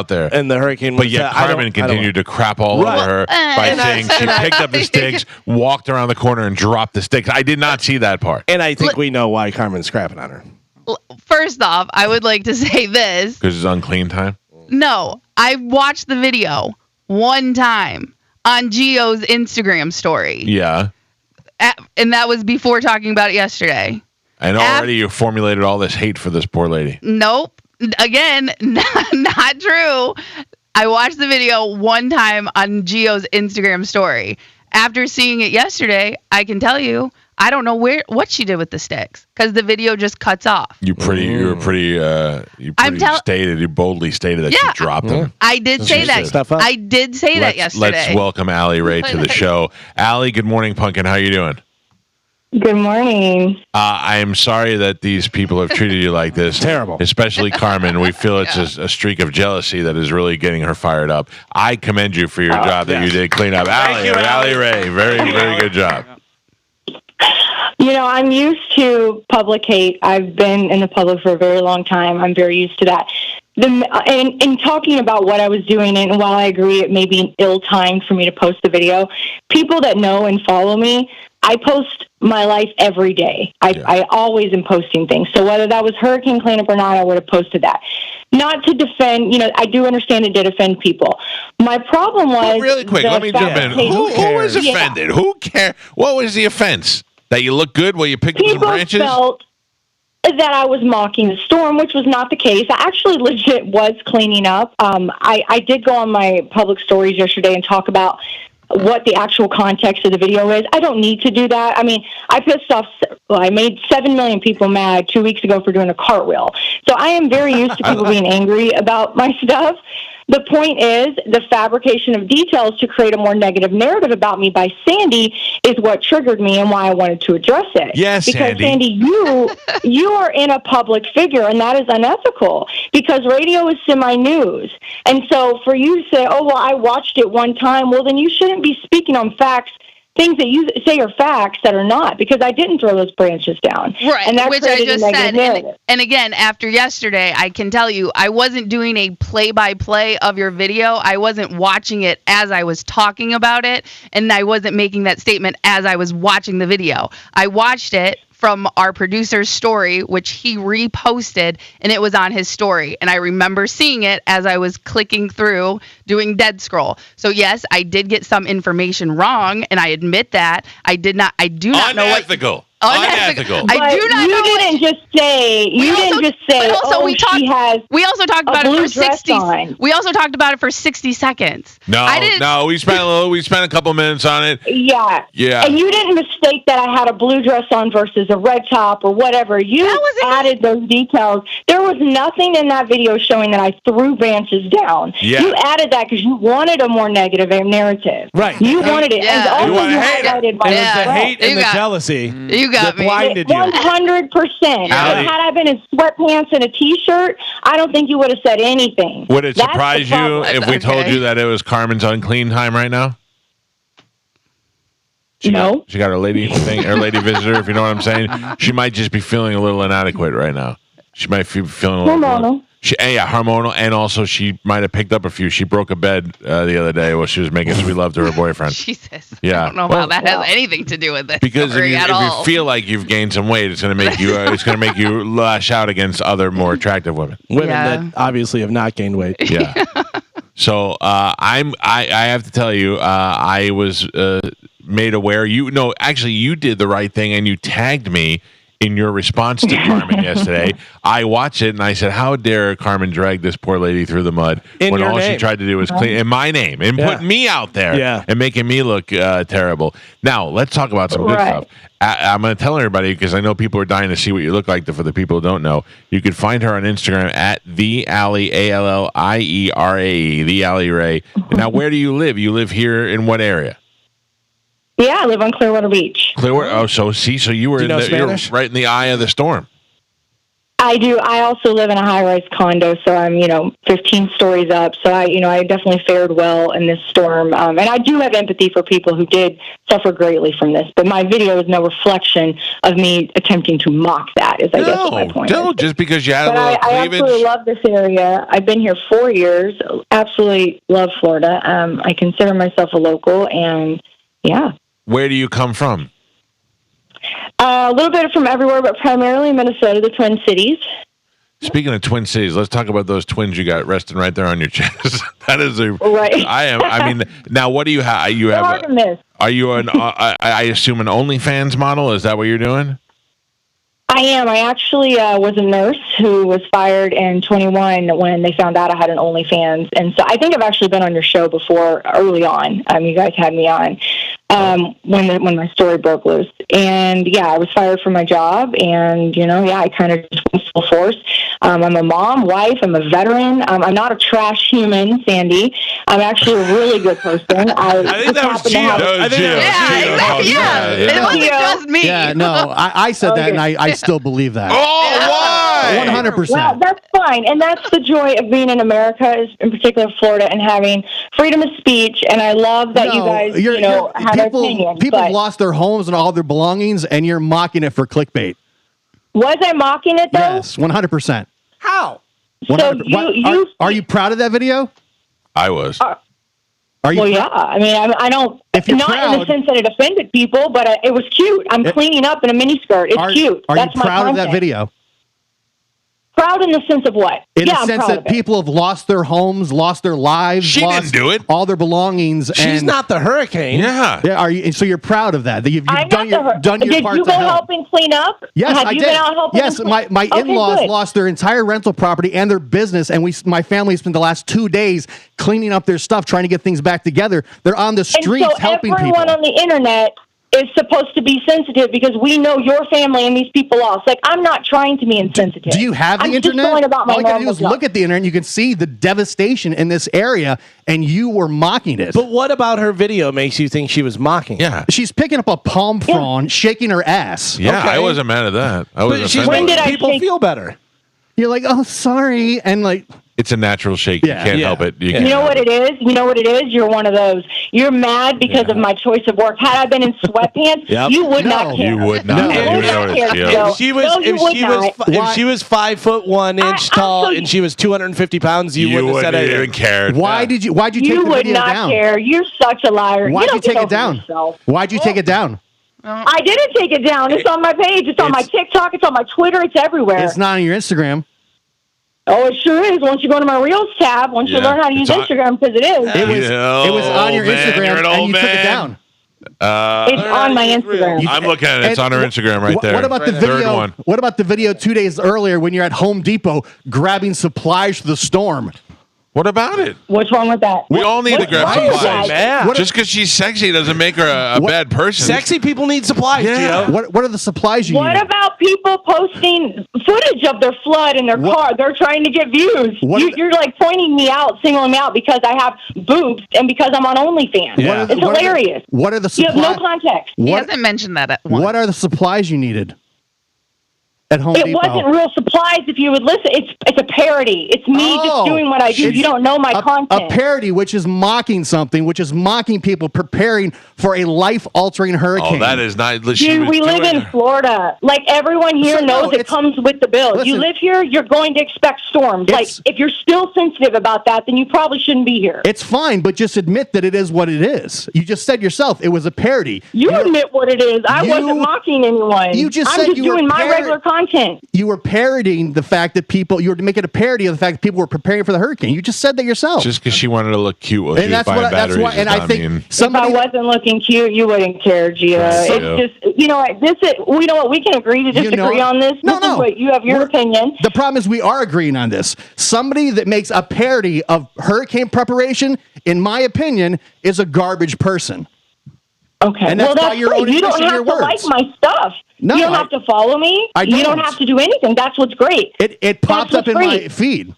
there, and the hurricane. But yet Carmen continued to crap all over her by saying she picked up the sticks, walked around the corner, and dropped the sticks. I did not see that part. And I think we know why Carmen's crapping on her. First off, I would like to say this because it's unclean time. No, I watched the video one time on Gio's Instagram story. Yeah. And that was before talking about it yesterday. And already you formulated all this hate for this poor lady. Nope. Again, not true. I watched the video one time on Gio's Instagram story. After seeing it yesterday, I can tell you, I don't know what she did with the sticks because the video just cuts off. You boldly stated that you dropped them. I did say that. I did say that yesterday. Let's welcome Allie Ray to the show. Allie, good morning, Pumpkin. How you doing? Good morning. I am sorry that these people have treated you like this. Terrible. Especially Carmen. We feel it's a streak of jealousy that is really getting her fired up. I commend you for your job that you did clean up. Allie Ray, very good job. You know, I'm used to public hate. I've been in the public for a very long time. I'm very used to that. In talking about what I was doing, and while I agree it may be ill-timed for me to post the video, people that know and follow me, I post my life every day. I always am posting things. So whether that was hurricane cleanup or not, I would have posted that. Not to defend, I do understand it did offend people. My problem was... really quick, let me jump in. Who was offended? Who cared? What was the offense? That you look good while you picked up some branches? People felt that I was mocking the storm, which was not the case. I actually legit was cleaning up. I did go on my public stories yesterday and talk about what the actual context of the video is. I don't need to do that. I mean, I made 7 million people mad 2 weeks ago for doing a cartwheel. So I am very used to people being angry about my stuff. The point is, the fabrication of details to create a more negative narrative about me by Sandy is what triggered me and why I wanted to address it. Yes, because Sandy, you are in a public figure, and that is unethical because radio is semi-news. And so for you to say, oh, well, I watched it one time, well, then you shouldn't be speaking on facts, things that you say are facts that are not, because I didn't throw those branches down. Right, and that which I just said. Narrative. And again, after yesterday, I can tell you, I wasn't doing a play-by-play of your video. I wasn't watching it as I was talking about it, and I wasn't making that statement as I was watching the video. I watched it from our producer's story, which he reposted, and it was on his story. And I remember seeing it as I was clicking through, doing dead scroll. So yes, I did get some information wrong, and I admit that. I do not know what... Unethical. I do not know. You didn't just say, we also talked about it for 60. We also talked about it for 60 seconds. No, we spent a couple minutes on it. Yeah. And you didn't mistake that I had a blue dress on versus a red top or whatever. You added those details. There was nothing in that video showing that I threw branches down. Yeah. You added that because you wanted a more negative narrative. Right. You wanted it. Yeah. And also you highlighted my the hate and the jealousy. You got me. Blinded you. 100%. Had I been in sweatpants and a T-shirt, I don't think you would have said anything. Would it surprise you if we told you that it was Carmen's unclean time right now? She got her lady visitor, if you know what I'm saying. She might just be feeling a little inadequate right now. She might be feeling a little hormonal. Hormonal, and also she might have picked up a few. She broke a bed the other day while she was making sweet love to her boyfriend. Jesus. Yeah. I don't know how that has anything to do with this. Because if you feel like you've gained some weight, it's going to make you lash out against other more attractive women. Women that obviously have not gained weight. Yeah. So I have to tell you, I was made aware. You did the right thing, and you tagged me in your response to Carmen yesterday. I watched it and I said, how dare Carmen drag this poor lady through the mud when all she tried to do was clean in my name and put me out there and making me look terrible. Now, let's talk about some good stuff. I'm going to tell everybody, because I know people are dying to see what you look like. For the people who don't know, you can find her on Instagram at the Allie, ALLIERAE, the Allie Ray. Now, where do you live? You live here in what area? Yeah, I live on Clearwater Beach. Clearwater. Oh, so you were you're right in the eye of the storm. I do. I also live in a high-rise condo, so I'm 15 stories up. So I definitely fared well in this storm, and I do have empathy for people who did suffer greatly from this. But my video is no reflection of me attempting to mock that. I guess what my point is. Just because you had a little cleavage. I absolutely love this area. I've been here 4 years. Absolutely love Florida. I consider myself a local, and yeah. Where do you come from? A little bit from everywhere, but primarily Minnesota, the Twin Cities. Speaking of Twin Cities, let's talk about those twins you got resting right there on your chest. That is right. Now what do you have? Are you I assume an OnlyFans model? Is that what you're doing? I am. I actually was a nurse who was fired in 21 when they found out I had an OnlyFans. And so I think I've actually been on your show before early on. You guys had me on. when my story broke loose. And yeah, I was fired from my job, and I kind of just went full force. I'm a mom, wife. I'm a veteran. I'm not a trash human, Sandy. I'm actually a really good person. I think that was Gio. Yeah, exactly. Yeah. It wasn't just me. Yeah, no, I said that, and I still believe that. Oh, why? 100%. Well, that's fine, and that's the joy of being in America, in particular Florida, and having freedom of speech. And I love that you guys, have opinions. People have lost their homes and all their belongings, and you're mocking it for clickbait. Was I mocking it though? Yes, 100%. How? So are you proud of that video? I was. Are you? Well, yeah. I mean, I don't. If you're not proud, in the sense that it offended people, but it was cute. I'm cleaning up in a miniskirt. It's cute. Are you proud of that video? Proud in the sense of what? In the sense that people have lost their homes, lost their lives. She didn't do it. All their belongings. She's not the hurricane. Yeah. Are you? So you're proud of that? That you've done your part Did you to go help. help and clean up? Yes, Have I you did. Been out helping? Yes, my in-laws lost their entire rental property and their business, and my family spent the last 2 days cleaning up their stuff, trying to get things back together. They're on the streets and so helping people. Everyone on the internet is supposed to be sensitive because we know your family and these people lost. Like, I'm not trying to be insensitive. Do you have the I'm internet? Just going about my All you gotta do normal is job. look at the internet and you can see the devastation in this area, and you were mocking it. But what about her video makes you think she was mocking? Yeah. She's picking up a palm frond, shaking her ass. Yeah, Okay. I wasn't mad at that. I was But she's offended. When did making I people shake- feel better. You're like, oh, sorry, and like, It's a natural shake. Yeah. You can't Yeah. help it. You know what it is? You know what it is? You're one of those. You're mad because of my choice of work. Had I been in sweatpants, Yep. you would No. not care. You would not. No. You You would would not notice. care. Yeah. No. If she was, No, you would not. if she was 5'1" tall so- and she was 250 pounds, you wouldn't have said wouldn't anything. even cared. why'd you take You the would video not down? care. You're such a liar. Why'd you don't take get it over down? yourself. Why'd you take it down? I didn't take it down. It's on my page. It's on my TikTok. It's on my Twitter. It's everywhere. It's not on your Instagram. Oh, it sure is. Once you go to my Reels tab, once you Yeah, learn how to use it's on- Instagram, because it is. It was on your man, Instagram, you're an and old you took it man. down. It's on my Instagram. I'm looking at it. It's on her Instagram right there. What about the Third video? one. What about the video 2 days earlier when you're at Home Depot grabbing supplies for the storm? What about it? What's wrong with that? We all need to grab why is supplies. that? Mad. Just because she's sexy doesn't make her a bad person. Sexy people need supplies, Yeah. Gio. What are the supplies you What need? about people posting footage of their flood in their car? They're trying to get views. You're like pointing me out, singling me out because I have boobs and because I'm on OnlyFans. Yeah. It's hilarious. What are the You have supplies? no context. He What, hasn't mentioned that at once. what are the supplies you needed at Home It Depot? wasn't real supplies. If you would listen, it's a parody. It's me just doing what I do. it's You don't know my content. A parody, which is mocking something, which is mocking people preparing for a life-altering hurricane. Oh, that is not. She Dude, was we live doing- in Florida. Like, everyone here So, no, knows it it's- comes with the bill. If you listen, live here, you're going to expect storms. Like, it's- if you're still sensitive about that, then you probably shouldn't be here. It's fine, but just admit that it is what it is. You just said yourself it was a parody. You admit what it is. I you- wasn't mocking anyone. you just I'm said just you were doing my regular content. You were parodying the fact that you were making a parody of the fact that people were preparing for the hurricane. You just said that yourself. Just because she wanted to look cute while she and was that's buying what batteries. and I think If I somebody wasn't looking cute, you wouldn't care, Gia. Right. It's just, you know what, we know what, we can agree to disagree on this. No, This is no. what you have your opinion. The problem is we are agreeing on this. Somebody that makes a parody of hurricane preparation, in my opinion, is a garbage person. Okay, And that's well, by that's your great. own You don't admission of have your to like words. my stuff. No, you don't have to follow me. I You don't don't. have to do anything. That's what's great. It popped That's up in what's my great. feed.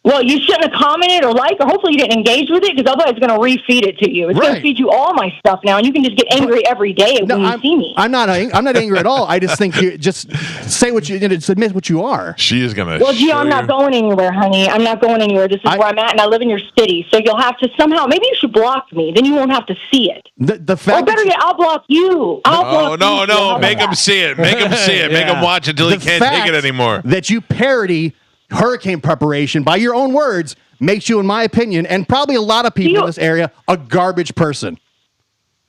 Well, you shouldn't have commented or liked, or hopefully you didn't engage with it, because otherwise it's going to refeed it to you. It's going Right. to feed you all my stuff now, and you can just get angry every day when you see me. I'm not angry at all. I just think you just say what just admit what you are. She is gonna. Well, Gio, show I'm not you. going anywhere, honey. I'm not going anywhere. This is where I'm at, and I live in your city. So you'll have to somehow, maybe you should block me. Then you won't have to see it. The Or fact better yet, I'll block you. I'll Oh block no, you. no! How Make about him that? see it. Make him see it. Make Yeah. him watch until he The can't take fact it anymore. That you parody hurricane preparation by your own words makes you, in my opinion, and probably a lot of people in this area, a garbage person.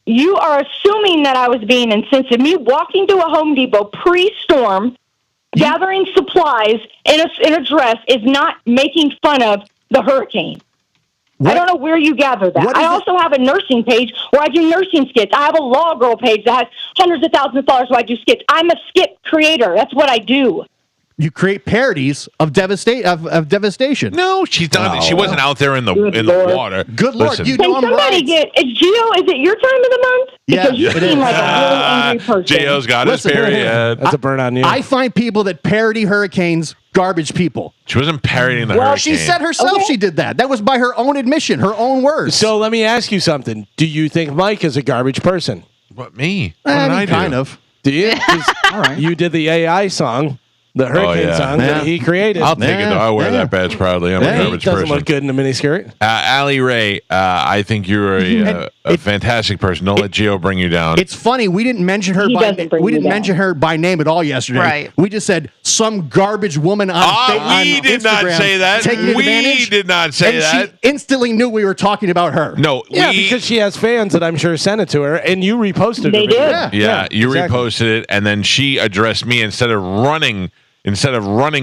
You are assuming that I was being insensitive. Me walking to a Home Depot pre-storm, gathering supplies in a dress is not making fun of the hurricane. I don't know where you gather that. I also have a nursing page where I do nursing skits. I have a law girl page that has hundreds of thousands of followers where I do skits. I'm a skit creator. That's what I do. You create parodies of devastation. No, she's done. She wasn't out there in the water. Good Lord, Listen. you Can know I'm somebody right. get is it your time of the month? Yeah, Because you it seem is. like a really angry person. Gio's got his Listen, period. That's a burn on you. I find people that parody hurricanes garbage people. She wasn't parodying the Well, hurricane. she said herself she did that. That was by her own admission, her own words. So let me ask you something. Do you think Mike is a garbage person? What, me? What I did mean, I do? kind of. Do you? 'Cause All right. You did the AI song, the hurricane yeah. song Yeah. that he created. I'll take it, though. I wear Yeah. that badge proudly. I'm Yeah. a He garbage doesn't person. look good in a miniskirt. Allie Ray, I think you're a fantastic person. Don't let Gio bring you down. It's funny we didn't mention her He by doesn't bring we me didn't down. mention her by name at all yesterday. Right. We just said some garbage woman on, we on did not Instagram say that. taking We advantage, did not say and that. she instantly knew we were talking about her. No, Yeah, we, because she has fans that I'm sure sent it to her, and you reposted They her video. did. Yeah, you exactly. reposted it, and then she addressed me instead of running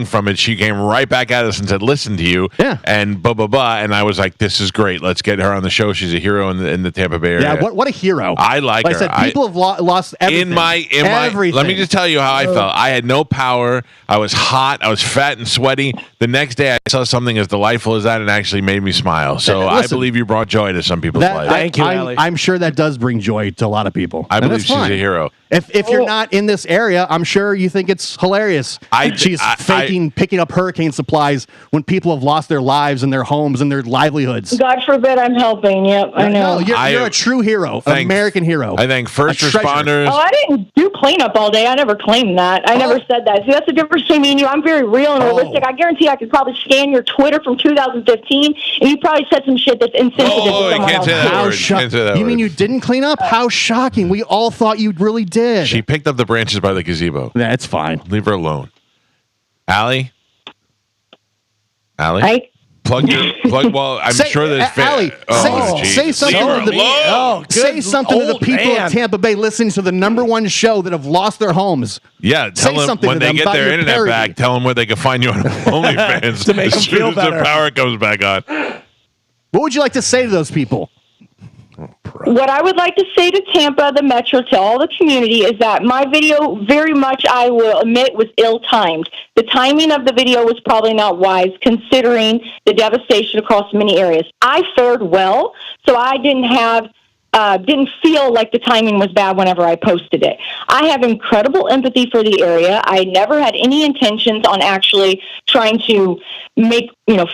from it. She came right back at us and said, "Listen to you," Yeah. and blah blah blah. And I was like, "This is great. Let's get her on the show. She's a hero in the Tampa Bay area." Yeah, what a hero. I like her. I said people have lost everything. in my everything. let me just tell you how I felt. I had no power. I was hot. I was fat and sweaty. The next day I saw something as delightful as that and actually made me smile. So I Listen, believe you brought joy to some people's that, lives. Thank you, Allie. I'm sure that does bring joy to a lot of people. I And believe that's she's fine. a hero. If you're not in this area, I'm sure you think it's hilarious. She's picking up hurricane supplies when people have lost their lives and their homes and their livelihoods. God forbid I'm helping. Yep, I know. No, you're a true hero, an American hero. I think first A treasure. responders. Oh, I didn't do cleanup all day. I never claimed that. I never said that. See, that's the difference between me and you. I'm very real and realistic. I guarantee I could probably scan your Twitter from 2015, and you probably said some shit that's insensitive to you someone can't else. say that How word. Can't say that You word. mean you didn't clean up? How shocking. We all thought you really did. She picked up the branches by the gazebo. That's fine. Leave her alone. Allie? Well, I'm sure there's Allie, say something to the say something to the people of Tampa Bay listening to the #1 show that have lost their homes. Yeah, Say tell them something when to they them get about their your internet parody. back, tell them where they can find you on OnlyFans To make as them soon feel as better. the power comes back on. What would you like to say to those people? What I would like to say to Tampa, the Metro, to all the community is that my video, very much, I will admit, was ill-timed. The timing of the video was probably not wise, considering the devastation across many areas. I fared well, so I didn't feel like the timing was bad whenever I posted it. I have incredible empathy for the area. I never had any intentions on actually trying to make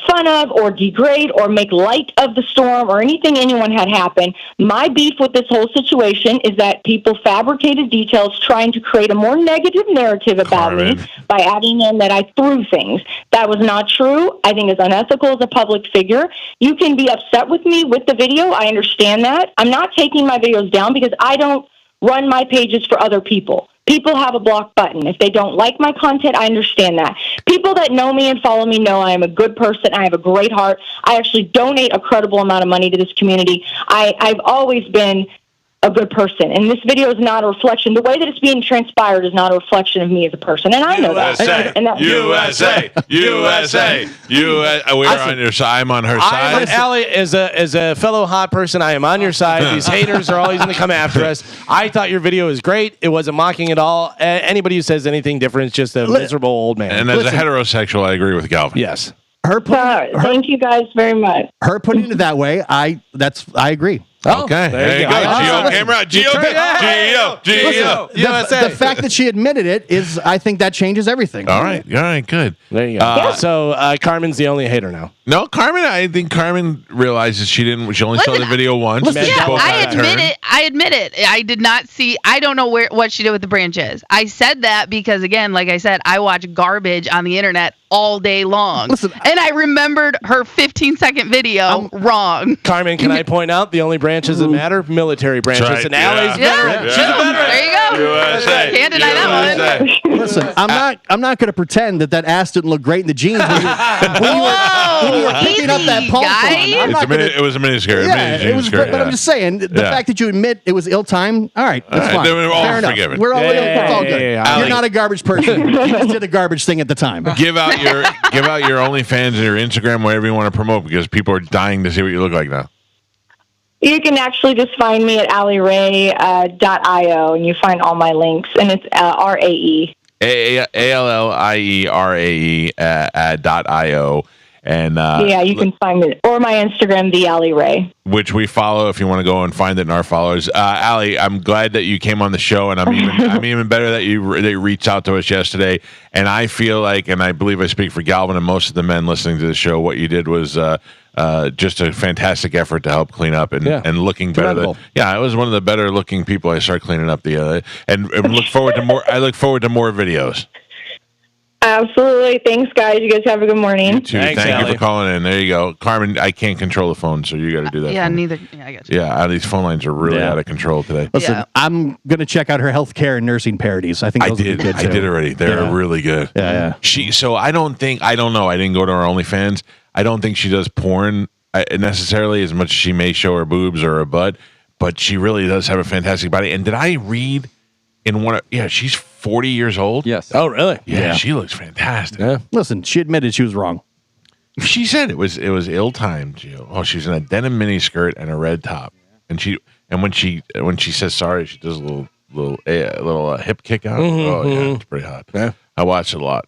fun of or degrade or make light of the storm or anything anyone had happen. My beef with this whole situation is that people fabricated details trying to create a more negative narrative about me by adding in that I threw things. That was not true. I think it's unethical as a public figure. You can be upset with me with the video. I understand that. I'm not taking my videos down because I don't run my pages for other people. People have a block button. If they don't like my content, I understand that. People that know me and follow me know I am a good person. I have a great heart. I actually donate a credible amount of money to this community. I've always been a good person, and this video is not a reflection. The way that it's being transpired is not a reflection of me as a person, and I know that. USA. We're on your side. I'm on her side. Allie, as a fellow hot person, I am on your side. These haters are always going to come after us. I thought your video was great. It wasn't mocking at all. Anybody who says anything different is just a miserable old man. And as a heterosexual, I agree with Galvin. Yes. Thank you guys very much. Her putting it that way, I agree. Okay, there you go. Gio, camera out. Gio. The fact that she admitted it is, I think that changes everything. All right, good. There you go. So Carmen's the only hater now. No, Carmen. I think Carmen realizes she only saw the video once. Yeah, I admit it. I did not see. I don't know what she did with the branches. I said that because, again, like I said, I watch garbage on the internet all day long. And I remembered her 15-second video wrong. Carmen, can I point out the only branches that matter? Military branches. Right, And Allie's veteran. She's a veteran. There you go. USA. Can't deny that one. Listen, I'm not going to pretend that ass didn't look great in the jeans when you were picking up that pulse on. It was a miniskirt. Yeah, it was. But I'm just saying, the fact that you admit it was ill-timed, all right, that's fine. Then we're all Fair enough. forgiven. We're all, it's all good. Yeah. You're not a garbage person. You just did a garbage thing at the time. Give out your OnlyFans and your Instagram, whatever you want to promote, because people are dying to see what you look like now. You can actually just find me at allieray.io, and you find all my links, and it's RAE. ALLIERAE .io. And yeah, you can find it, or my Instagram, the Allie Ray, which we follow if you want to go and find it in our followers. Allie, I'm glad that you came on the show, and I'm even better that they reached out to us yesterday. And I feel like, and I believe I speak for Galvin and most of the men listening to the show, what you did was just a fantastic effort to help clean up and looking better. I was one of the better looking people. I started cleaning up and look forward to more. I look forward to more videos. Absolutely. Thanks, guys. You guys have a good morning. You too. Thanks, Thank Allie. you for calling in. There you go. Carmen, I can't control the phone, so you got to do that. Yeah, for me. neither. Yeah, I got you. Yeah, these phone lines are really out of control today. Listen, Yeah. I'm going to check out her healthcare and nursing parodies. I think I those would be did. good I too. did already. They're really good. Yeah. So I don't know. I didn't go to her OnlyFans. I don't think she does porn necessarily as much as she may show her boobs or her butt, but she really does have a fantastic body. And did I read in one? She's 40 years old. Yes. Oh, really? Yeah, she looks fantastic. Yeah. Listen, she admitted she was wrong. She said it was ill-timed. She's in a denim mini skirt and a red top, and when she says sorry, she does a little hip kick out. It's pretty hot. Yeah. I watched it a lot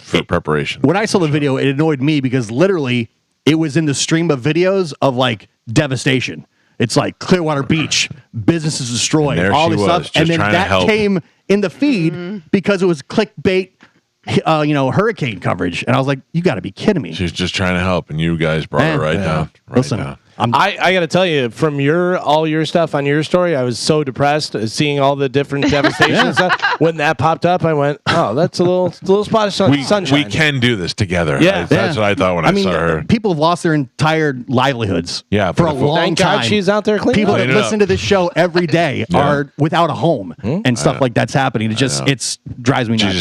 for preparation. When I saw the video, it annoyed me because literally it was in the stream of videos of like devastation. It's like Clearwater Beach, businesses destroyed, And there all she this was, stuff, just and then trying to that help. came in the feed because it was clickbait, hurricane coverage, and I was like, "You got to be kidding me!" She's just trying to help, and you guys brought her down. Listen, down. I got to tell you, from all your stuff on your story, I was so depressed seeing all the different devastation and stuff. When that popped up, I went, "Oh, that's a little spot of sunshine." We can do this together. Yeah. That's what I thought when I saw her. People have lost their entire livelihoods. Yeah, for a but if- long Thank time. God she's out there cleaning People up. that Clean it listen up. to this show every day are without a home and stuff like that's happening. It just drives me She nuts.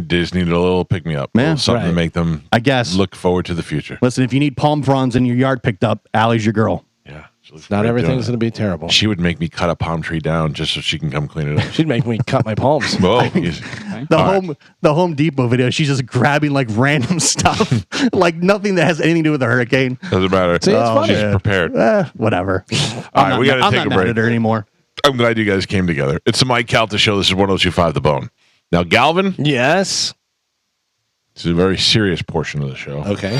just needed a little pick me up, Yeah. something to Right. make them, I guess. look forward to the future. Listen, if you need palm fronds in your yard picked up, Allie's your girl. Yeah, she looks Not great everything's doing going to be terrible. it. She would make me cut a palm tree down just so she can come clean it up. She'd make me cut my palms. Whoa, The Home Depot video, she's just grabbing like random stuff, like nothing that has anything to do with the hurricane. doesn't matter. See, it's funny. She's prepared. Whatever. All right, we got to I'm take not a mad break. at her anymore. I'm glad you guys came together. It's the Mike Calta Show. This is 102.5 The Bone. Now, Galvin, Yes. this is a very serious portion of the show. Okay.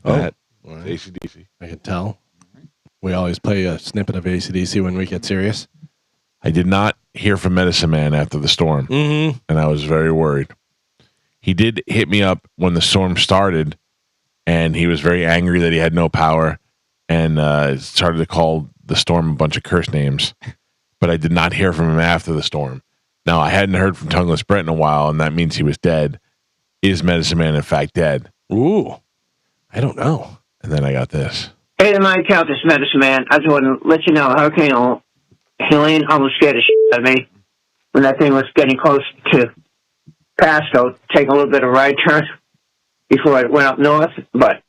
That All right. AC/DC. I can tell. We always play a snippet of AC/DC when we get serious. I did not hear from Medicine Man after the storm, Mm-hmm. and I was very worried. He did hit me up when the storm started, and he was very angry that he had no power, and started to call the storm a bunch of curse names. But I did not hear from him after the storm. Now, I hadn't heard from Tongueless Brett in a while, and that means he was dead. Is Medicine Man in fact dead? Ooh. I don't know. And then I got this. Hey, the Mike Calta Medicine Man. I just want to let you know, Hurricane Helene almost scared the shit out of me when that thing was getting close to Pasco, taking a little bit of a right turn before it went up north. But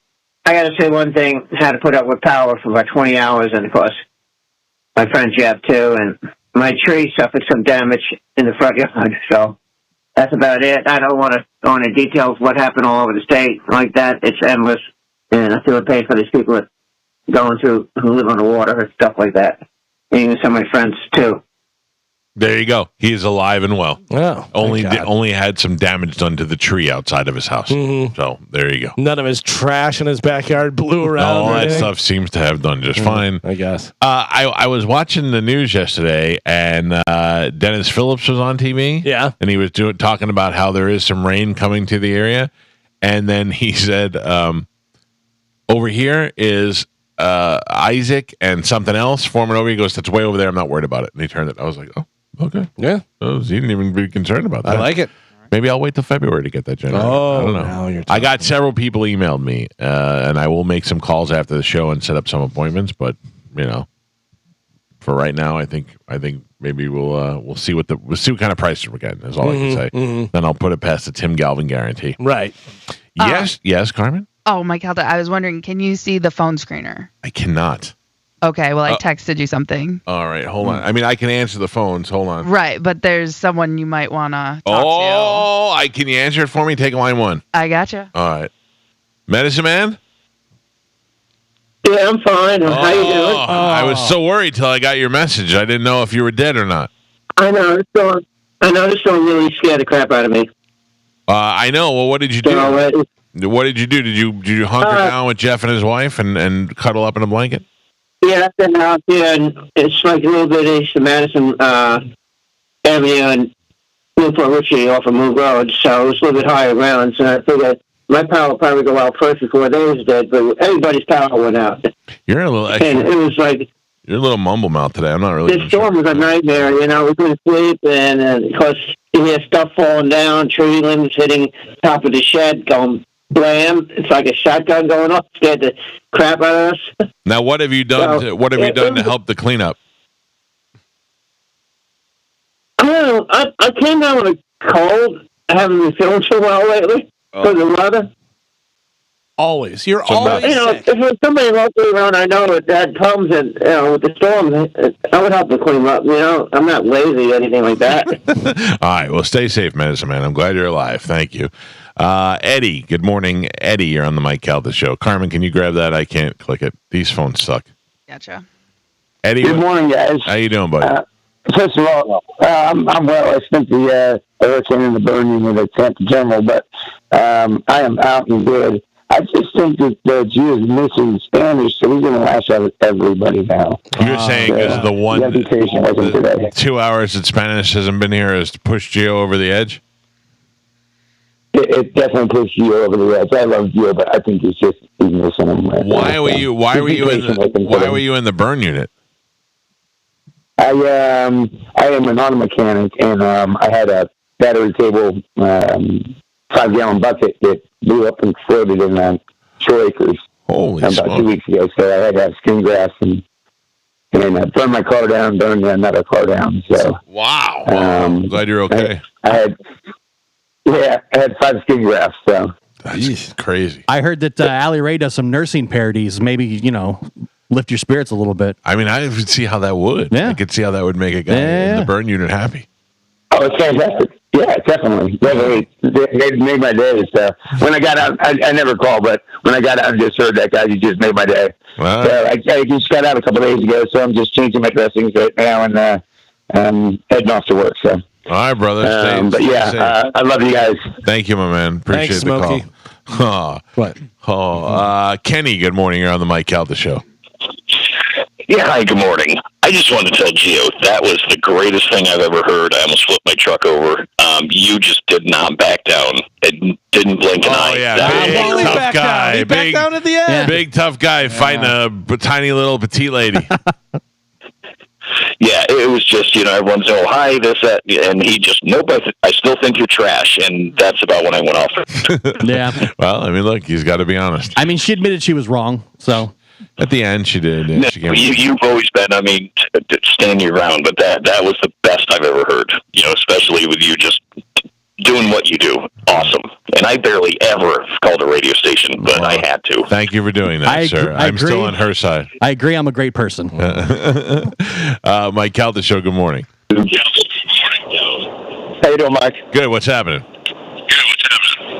I got to say one thing, had to put up with power for about 20 hours, and of course, my friend Jeff too, and my tree suffered some damage in the front yard. So that's about it. I don't want to go into details what happened all over the state like that. It's endless, and I feel pain for these people that going through who live on the water and stuff like that. And even some of my friends too. There you go. He is alive and well. Oh, Only had some damage done to the tree outside of his house. Mhm. So there you go. None of his trash in his backyard blew around. All or that anything? stuff seems to have done just fine. I guess. I was watching the news yesterday, and Dennis Phillips was on TV. Yeah. And he was talking about how there is some rain coming to the area. And then he said, over here is Isaac and something else forming over. He goes, that's way over there. I'm not worried about it. And he turned it. I was like, oh, okay. Yeah. Oh, so he didn't even be concerned about that. I like it. Maybe I'll wait till February to get that generator. Oh, I don't now know. you're I got several people emailed me, and I will make some calls after the show and set up some appointments. But for right now, I think maybe we'll see what kind of prices we're getting. Is all I can say. Then I'll put it past the Tim Galvin guarantee. Right. Yes, Carmen. Oh, Mike Calta, I was wondering, can you see the phone screener? I cannot. Okay, well, I texted you something. All right, hold on. I mean, I can answer the phones. Hold on. Right, but there's someone you might want to talk Can you answer it for me? Take line one. to. I gotcha. All right. Medicine Man? Yeah, I'm fine. How you doing? I was so worried till I got your message. I didn't know if you were dead or not. I know. I know this one really scared the crap out of me. I know. Well, what did you do? What did you do? Did you hunker down with Jeff and his wife and cuddle up in a blanket? Yeah, I've been out there, and it's like a little bit east of Madison Avenue and Newport Richie off of Moon Road, so it's a little bit higher ground. So I figured my power will probably go out first before they was dead, but everybody's power went out. You're a little extra. And it was like you're a little mumble mouth today. I'm not really. The storm was a nightmare. You know, we couldn't sleep, and of course you hear stuff falling down, tree limbs hitting top of the shed, going blam. It's like a shotgun going off. Scared the crap out of us. Now, what have you done? To help the cleanup? I came down with a cold. I haven't been feeling too well lately because of the weather. Always. You're always sick. If there's somebody locally around I know that comes and, with the storm, I would help them clean up. I'm not lazy or anything like that. All right. Well, stay safe, Medicine Man. I'm glad you're alive. Thank you. Eddie, good morning. Eddie, you're on the Mike Calta Show. Carmen, can you grab that? I can't click it. These phones suck. Gotcha. Eddie, good morning, guys. How you doing, buddy? First of all, I'm well. I spent the hurricane in the burn unit at Tampa General, but I am out and good. I just think that G is missing Spanish, so he's going to lash out at everybody now. You're saying because the 2 hours that Spanish hasn't been here has pushed Gio over the edge? It definitely pushed Gio over the edge. I love Gio, but I think he's missing him. Why were you in the burn unit? I am an auto mechanic, and I had a battery cable 5-gallon bucket that blew up and floated in Shore Acres about 2 weeks ago. So I had to have skin grafts and burned my car down, burned another car down. So wow. I'm glad you're okay. I had 5 skin grafts. So that's crazy. I heard that Allie Ray does some nursing parodies. Maybe lift your spirits a little bit. I mean, I could see how that would. Yeah. I could see how that would make a guy in the burn unit happy. Oh, it's fantastic. Yeah, definitely. They made my day. So when I got out, I never called, but when I got out and just heard that guy, he just made my day. Wow. So I just got out a couple days ago, so I'm just changing my dressings right now and heading off to work. So. All right, brother. I love you guys. Thank you, my man. Appreciate the Smokey. call. What? Kenny, good morning. You're on the Mike Calta Show. Yeah, hi, good morning. I just wanted to tell Gio that was the greatest thing I've ever heard. I almost flipped my truck over. You just did not back down and didn't blink an eye. Oh, yeah. Big, tough guy. He backed down at the end. Big, tough guy fighting a tiny little petite lady. Yeah, it was just, everyone's, oh, hi, this, that, and he just, nope, I still think you're trash, and that's about when I went off. Yeah. Well, I mean, look, he's got to be honest. I mean, she admitted she was wrong, so. At the end, she did. Yeah, you've always been, stand your ground, but that was the best I've ever heard, especially with you just doing what you do. Awesome. And I barely ever called a radio station, but I had to. Thank you for doing that, sir. I'm still on her side. I agree. I'm a great person. Mike Calta Show, good morning. How you doing, Mike? Good. What's happening?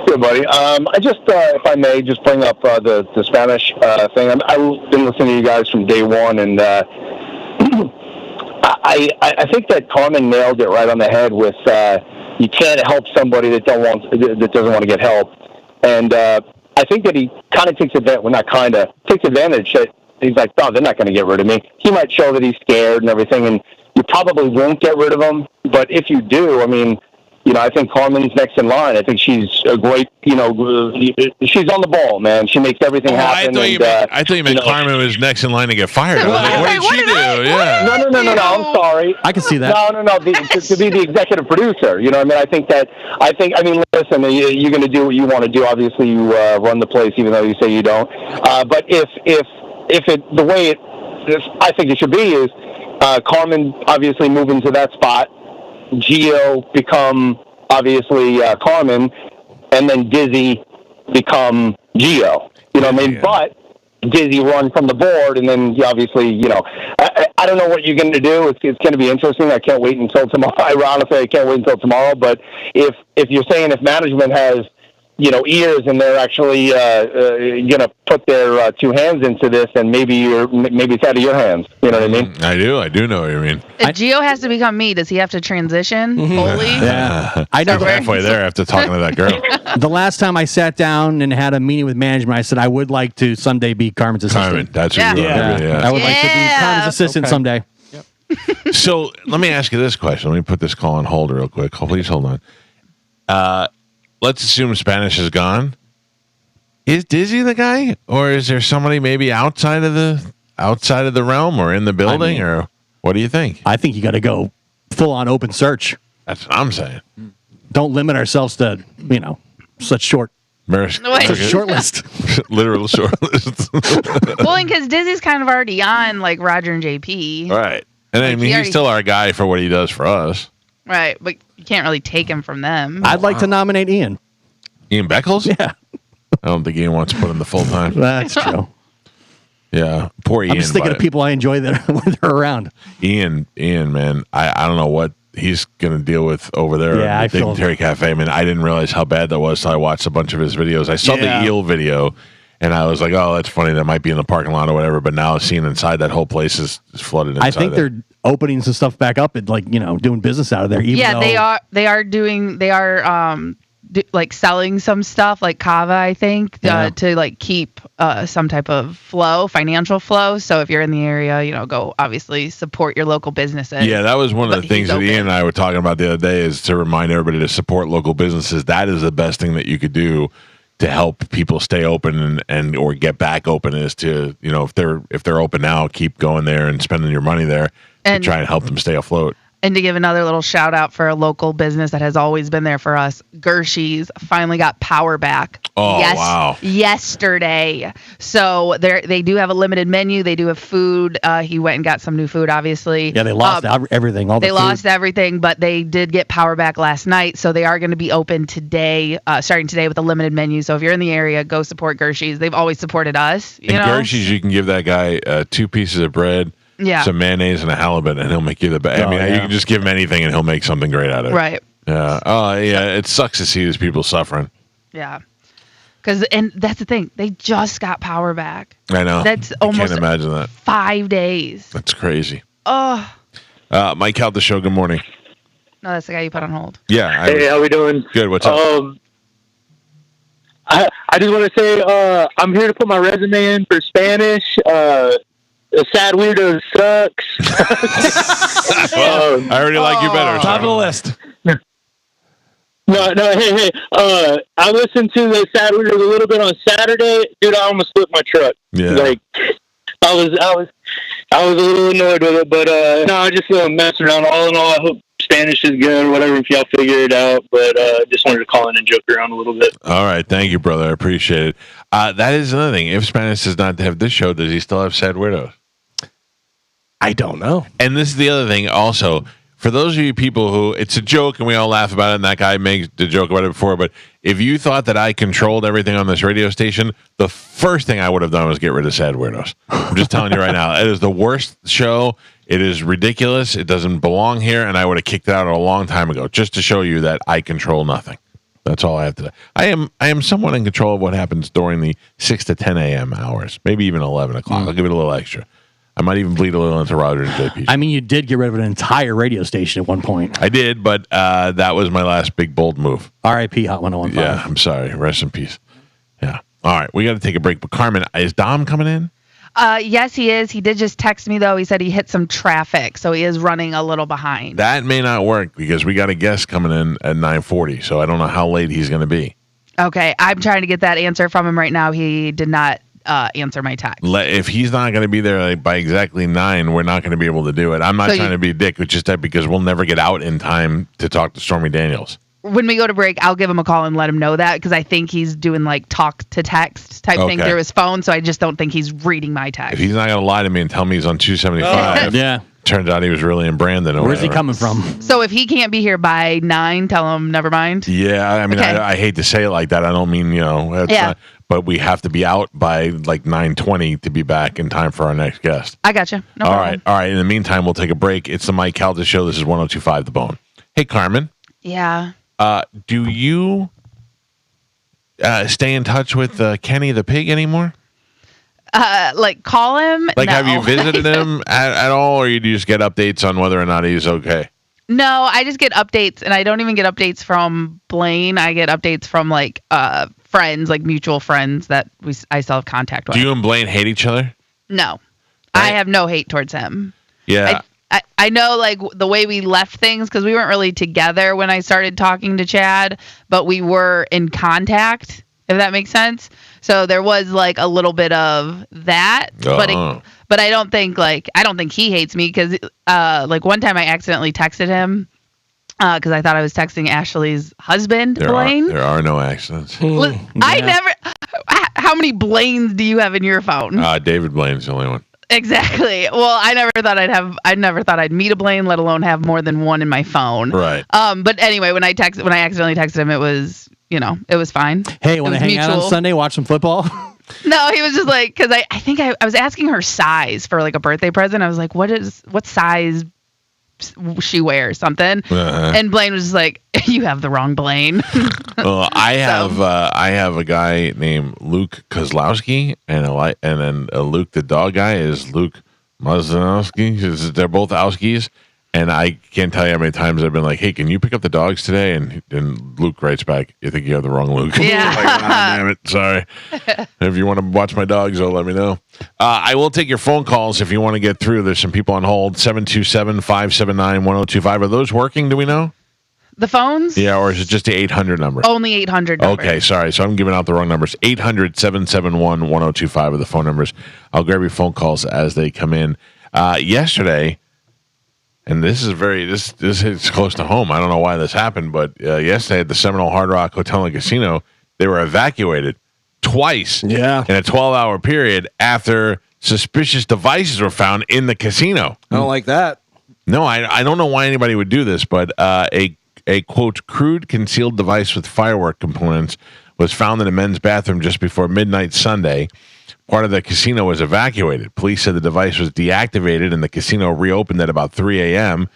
Good, buddy. I just, if I may, just bring up the Spanish thing. I've been listening to you guys from day one, and I think that Carmen nailed it right on the head with you can't help somebody that doesn't want to get help, and I think that he kind of takes advantage that he's like, oh, they're not going to get rid of me. He might show that he's scared and everything, and you probably won't get rid of him. But if you do, I mean, I think Carmen's next in line. I think she's a great, she's on the ball, man. She makes everything happen. I thought you meant Carmen was next in line to get fired. I was like, what did she do? Yeah. No, I'm sorry. I can see that. No. To be the executive producer, I mean, listen, you're going to do what you want to do. Obviously, you run the place, even though you say you don't. But if the way I think it should be is Carmen obviously moving to that spot, Gio become obviously Carmen, and then Dizzy become Gio. You know what I mean? But Dizzy run from the board, and then obviously, I don't know what you're going to do. It's going to be interesting. I can't wait until tomorrow. Honestly, I can't wait until tomorrow. But if you're saying if management has ears, and they're actually going to put their two hands into this, and maybe it's out of your hands. You know what I mean? I do know what you mean. If Gio has to become me, does he have to transition fully? Yeah. I know. Halfway there after talking to that girl. The last time I sat down and had a meeting with management, I said I would like to someday be Carmen's assistant. Carmen, that's what you want to be. I would like to be Carmen's assistant someday. So let me ask you this question. Let me put this call on hold real quick. Please hold on. Let's assume Spanish is gone. Is Dizzy the guy, or is there somebody maybe outside of the realm or in the building, or what do you think? I think you got to go full on open search. That's what I'm saying. Don't limit ourselves to such short. Short list. Literal short list. Well, because Dizzy's kind of already on like Roger and JP. Right. And I mean, he's still our guy for what he does for us. Right, but you can't really take him from them. I'd like to nominate Ian. Ian Beckles? Yeah. I don't think Ian wants to put in the full time. That's true. Yeah. Poor Ian. I'm just thinking of people I enjoy that when they're around. Ian, man, I don't know what he's going to deal with over there at the Dignitary Cafe. I mean, I didn't realize how bad that was until I watched a bunch of his videos. I saw the eel video, and I was like, oh, that's funny. That might be in the parking lot or whatever. But now seeing inside, that whole place is flooded inside. I think they're opening some stuff back up and doing business out of there. They are like selling some stuff like kava, I think, to like keep some type of financial flow. So if you're in the area, go obviously support your local businesses. Yeah, that was one of the things that Ian and I were talking about the other day, is to remind everybody to support local businesses. That is the best thing that you could do to help people stay open and or get back open, is to, if they're open now, keep going there and spending your money there to try and help them stay afloat. And to give another little shout out for a local business that has always been there for us, Gershie's finally got power back. Oh, wow. Yesterday. So they do have a limited menu. They do have food. He went and got some new food, obviously. Yeah, they lost everything. They lost everything, but they did get power back last night. So they are going to be open today, starting today with a limited menu. So if you're in the area, go support Gershie's. They've always supported us. Gershie's, you can give that guy 2 pieces of bread, some mayonnaise, and a halibut, and he'll make you the best. You can just give him anything, and he'll make something great out of it. Right. Yeah. Oh, yeah. It sucks to see these people suffering. Yeah. And that's the thing. They just got power back. I know. That's I almost can't imagine that. 5 days. That's crazy. Oh. Mike Calta Show, good morning. No, that's the guy you put on hold. Yeah. Hey, how we doing? Good. What's up? I just want to say I'm here to put my resume in for Spanish. Sad Weirdo sucks. I already like you better. Top of the list. No, hey. I listened to the Sad Weirdos a little bit on Saturday. Dude, I almost flipped my truck. Yeah. Like, I was a little annoyed with it, but no, I just messing around. All in all, I hope Spanish is good or whatever if y'all figure it out. But just wanted to call in and joke around a little bit. All right. Thank you, brother. I appreciate it. That is another thing. If Spanish does not have this show, does he still have Sad Weirdos? I don't know. And this is the other thing also. For those of you people who, it's a joke and we all laugh about it, and that guy makes the joke about it before, but if you thought that I controlled everything on this radio station, the first thing I would have done was get rid of Sad Weirdos. I'm just telling you right now. It is the worst show. It is ridiculous. It doesn't belong here, and I would have kicked it out a long time ago just to show you that I control nothing. That's all I have to do. I am somewhat in control of what happens during the 6 to 10 a.m. hours, maybe even 11 o'clock. I'll give it a little extra. I might even bleed a little into Roger and JP. I mean, you did get rid of an entire radio station at one point. I did, but that was my last big, bold move. R.I.P. Hot 101.5. Yeah, I'm sorry. Rest in peace. Yeah. All right, we got to take a break. But Carmen, is Dom coming in? Yes, he is. He did just text me, though. He said he hit some traffic, so he is running a little behind. That may not work because we got a guest coming in at 9:40, so I don't know how late he's going to be. Okay, I'm trying to get that answer from him right now. He did not answer my text. If he's not going to be there by exactly 9, we're not going to be able to do it. I'm not trying to be a dick, it's just that because we'll never get out in time to talk to Stormy Daniels. When we go to break, I'll give him a call and let him know that because I think he's doing like talk to text type thing through his phone. So I just don't think he's reading my text. If he's not going to lie to me and tell me he's on 275, yeah. Turns out he was really in Brandon. Where's he coming from? So if he can't be here by 9, tell him never mind. Yeah, I mean, okay. I hate to say it like that. I don't mean, not, but we have to be out by like 9:20 to be back in time for our next guest. I got you. No problem. All right. In the meantime, we'll take a break. It's the Mike Calta Show. This is 102.5 The Bone. Hey, Carmen. Yeah. Do you stay in touch with Kenny the pig anymore? Like call him. Like, No. have you visited him at all, or you just get updates on whether or not he's okay? No, I just get updates, and I don't even get updates from Blaine. I get updates from like friends, like mutual friends that I still have contact with. Do you and Blaine hate each other? No, I have no hate towards him. Yeah. I know like the way we left things, because we weren't really together when I started talking to Chad, but we were in contact, if that makes sense. So there was like a little bit of that, but I don't think he hates me, because like one time I accidentally texted him because I thought I was texting Ashley's husband, Blaine. There are no accidents. I never. How many Blaines do you have in your phone? David Blaine's the only one. Exactly. Well, I never thought I'd meet a Blaine, let alone have more than one in my phone. Right. But anyway, when I accidentally texted him, it was, it was fine. Hey, want to hang out on Sunday, watch some football? No, he was just like, because I think I was asking her size for like a birthday present. I was like, what size she wears, something. And Blaine was just like, you have the wrong Blaine. Well, I have a guy named Luke Kozlowski, and then Luke the dog guy is Luke Mazanowski. They're both Owskis, and I can't tell you how many times I've been like, hey, can you pick up the dogs today? And Luke writes back, you think you have the wrong Luke. Yeah. Like, damn it, sorry. If you want to watch my dogs, though, let me know. I will take your phone calls if you want to get through. There's some people on hold. 727-579-1025. Are those working, do we know? The phones? Yeah, or is it just the 800 number? Only 800 number. Okay, sorry. So I'm giving out the wrong numbers. 800-771-1025 are the phone numbers. I'll grab your phone calls as they come in. Yesterday, and this hits close to home. I don't know why this happened, but yesterday at the Seminole Hard Rock Hotel and Casino, they were evacuated twice in a 12-hour period after suspicious devices were found in the casino. I don't like that. No, I don't know why anybody would do this, but a quote crude concealed device with firework components was found in a men's bathroom just before midnight Sunday. Part of the casino was evacuated. Police said the device was deactivated and the casino reopened at about 3 a.m.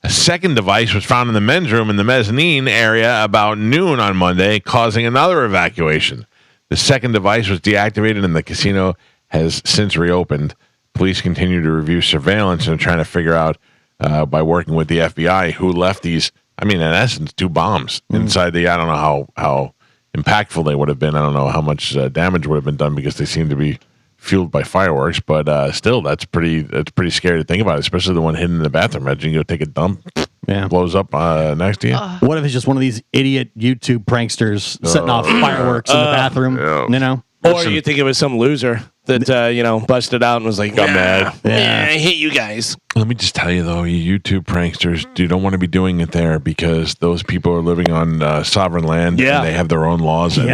A second device was found in the men's room in the mezzanine area about noon on Monday, causing another evacuation. The second device was deactivated and the casino has since reopened. Police continue to review surveillance and are trying to figure out by working with the FBI who left these, in essence, 2 bombs inside I don't know how impactful they would have been. I don't know how much damage would have been done because they seem to be fueled by fireworks, but still, that's pretty scary to think about, especially the one hidden in the bathroom. Imagine you go take a dump, blows up next to you. What if it's just one of these idiot YouTube pranksters setting off fireworks in the bathroom? Or you think it was some loser that busted out and was like, got mad. Yeah, I hate you guys. Let me just tell you though, you YouTube pranksters, you don't want to be doing it there because those people are living on sovereign land and they have their own laws and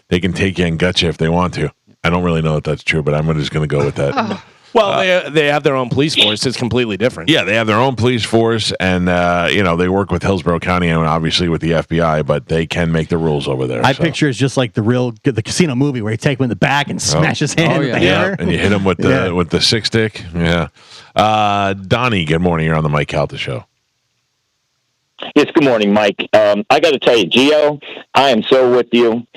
they can take you and gut you if they want to. I don't really know if that's true, but I'm just going to go with that. Well, they have their own police force. It's completely different. Yeah, they have their own police force, and they work with Hillsborough County and obviously with the FBI, but they can make the rules over there. I picture it's just like the casino movie where you take him in the back and smash his hand with the hammer. And you hit him with the stick stick. Yeah. Donnie, good morning. You're on the Mike Calta Show. Yes, good morning, Mike. I got to tell you, Gio, I am so with you.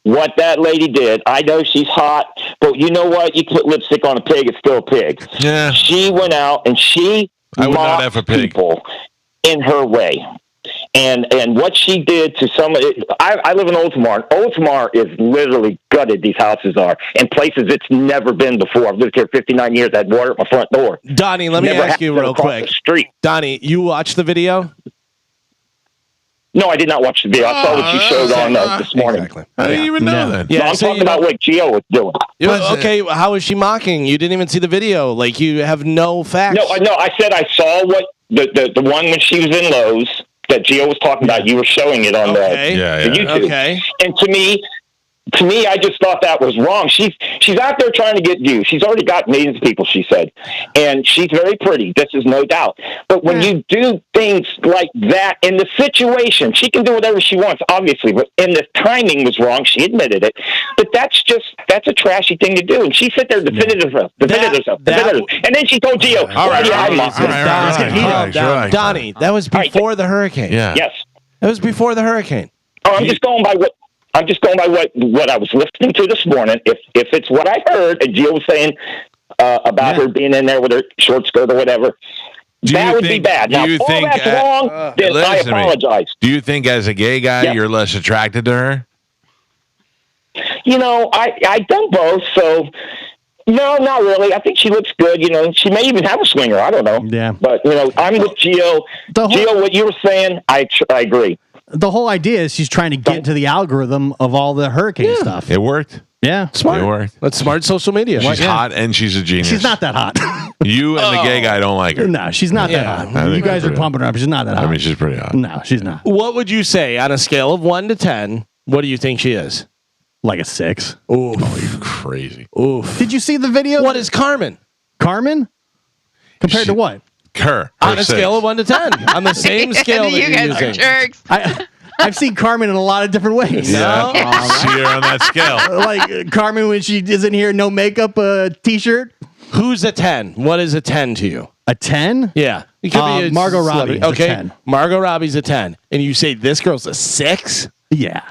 What that lady did, I know she's hot, but you know what? You put lipstick on a pig, it's still a pig. Yeah. She went out and she mocked people in her way. And what she did to I live in Oldsmar. Oldsmar is literally gutted, these houses are, in places it's never been before. I've lived here 59 years. I had water at my front door. Donnie, let me ask you real quick. Street. Donnie, you watched the video? No, I did not watch the video. I saw what you showed on this morning. Exactly. How do you even know that? Yeah, I'm talking about what Gio was doing. Okay, how is she mocking? You didn't even see the video. Like, you have no facts. No, I said I saw what the one when she was in Lowe's that Gio was talking about. You were showing it on the YouTube. Okay. And to me, I just thought that was wrong. She's out there trying to get views. She's already got millions of people, she said. And she's very pretty. This is no doubt. But when you do things like that in the situation, she can do whatever she wants, obviously. But the timing was wrong. She admitted it. But that's a trashy thing to do. And she sat there defended herself. And then she told Gio, Donnie, that was before the hurricane. Yeah. Yes. That was before the hurricane. Oh, I'm just going by what I'm just going by what I was listening to this morning. If it's what I heard, and Gio was saying about her being in there with her short skirt or whatever, that would be bad. Now, if all that's wrong, then I apologize. Do you think, as a gay guy, you're less attracted to her? You know, I've done both, so no, not really. I think she looks good. You know, she may even have a swinger. I don't know. Yeah. But, you know, I'm with Gio. Gio, what you were saying, I agree. The whole idea is she's trying to get into the algorithm of all the hurricane stuff. It worked. Yeah. Smart. It worked. That's smart social media. She's hot and she's a genius. She's not that hot. You and the gay guy don't like her. No, she's not that hot. You guys are pumping her up. She's not that hot. I mean, she's pretty hot. No, she's not. What would you say on a scale of 1 to 10? What do you think she is? Like a 6. Oof. Oh, you're crazy. Oof. Did you see the video? What is Carmen? Carmen? Compared to what? Her. On a scale of 1 to 10. On the same scale that you you're guys using. are jerks. I've seen Carmen in a lot of different ways. Yeah. See her on that scale. Like Carmen when she is in here, no makeup, t-shirt. Who's a 10? What is a 10 to you? A 10? Yeah. It could be a Margot Robbie. celebrity. Okay. A 10. Margot Robbie's a 10. And you say this girl's a 6? Yeah.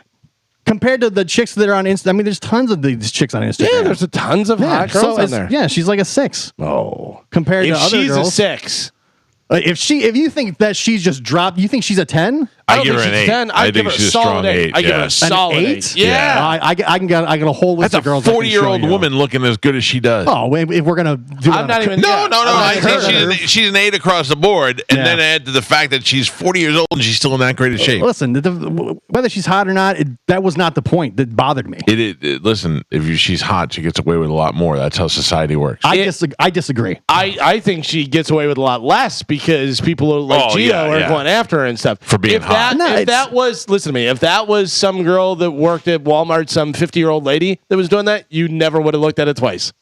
Compared to the chicks that are on Instagram, I mean, there's tons of these chicks on Instagram. Yeah, there's tons of hot girls on there. Yeah, she's like a 6. Oh. Compared If to other she's girls. a 6. If you think that she's just dropped, you think she's a 10? I give her an 8. 10. I think she's a strong 8. I give her a solid 8. Yeah. I got a whole list That's of girls. a 40-year-old woman looking as good as she does. Oh, if we're gonna do, I'm not even. No. I heard think she's an 8 across the board, and then add to the fact that she's 40 years old and she's still in that great of shape. Listen, whether she's hot or not, that was not the point that bothered me. Listen, if she's hot, she gets away with a lot more. That's how society works. I disagree. I think she gets away with a lot less because people like Gio are going after her and stuff for being hot. If that was, listen to me, if that was some girl that worked at Walmart, some 50-year-old lady that was doing that, you never would have looked at it twice.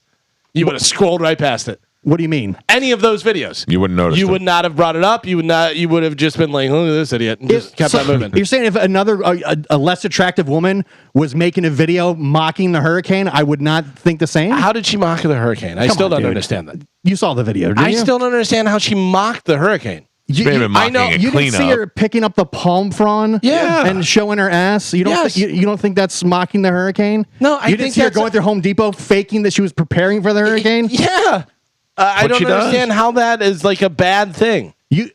You would have scrolled right past it. What do you mean? Any of those videos. You wouldn't notice. You would not have brought it up. You would have just been like, look at this idiot, and just kept on moving. You're saying if a less attractive woman was making a video mocking the hurricane, I would not think the same? How did she mock the hurricane? I still don't understand that. You saw the video, didn't you? I still don't understand how she mocked the hurricane. I know you didn't see her picking up the palm frond, and showing her ass. You don't, you don't think that's mocking the hurricane? No, I you didn't see her going through Home Depot faking that she was preparing for the hurricane. Yeah, I don't understand how that is like a bad thing. I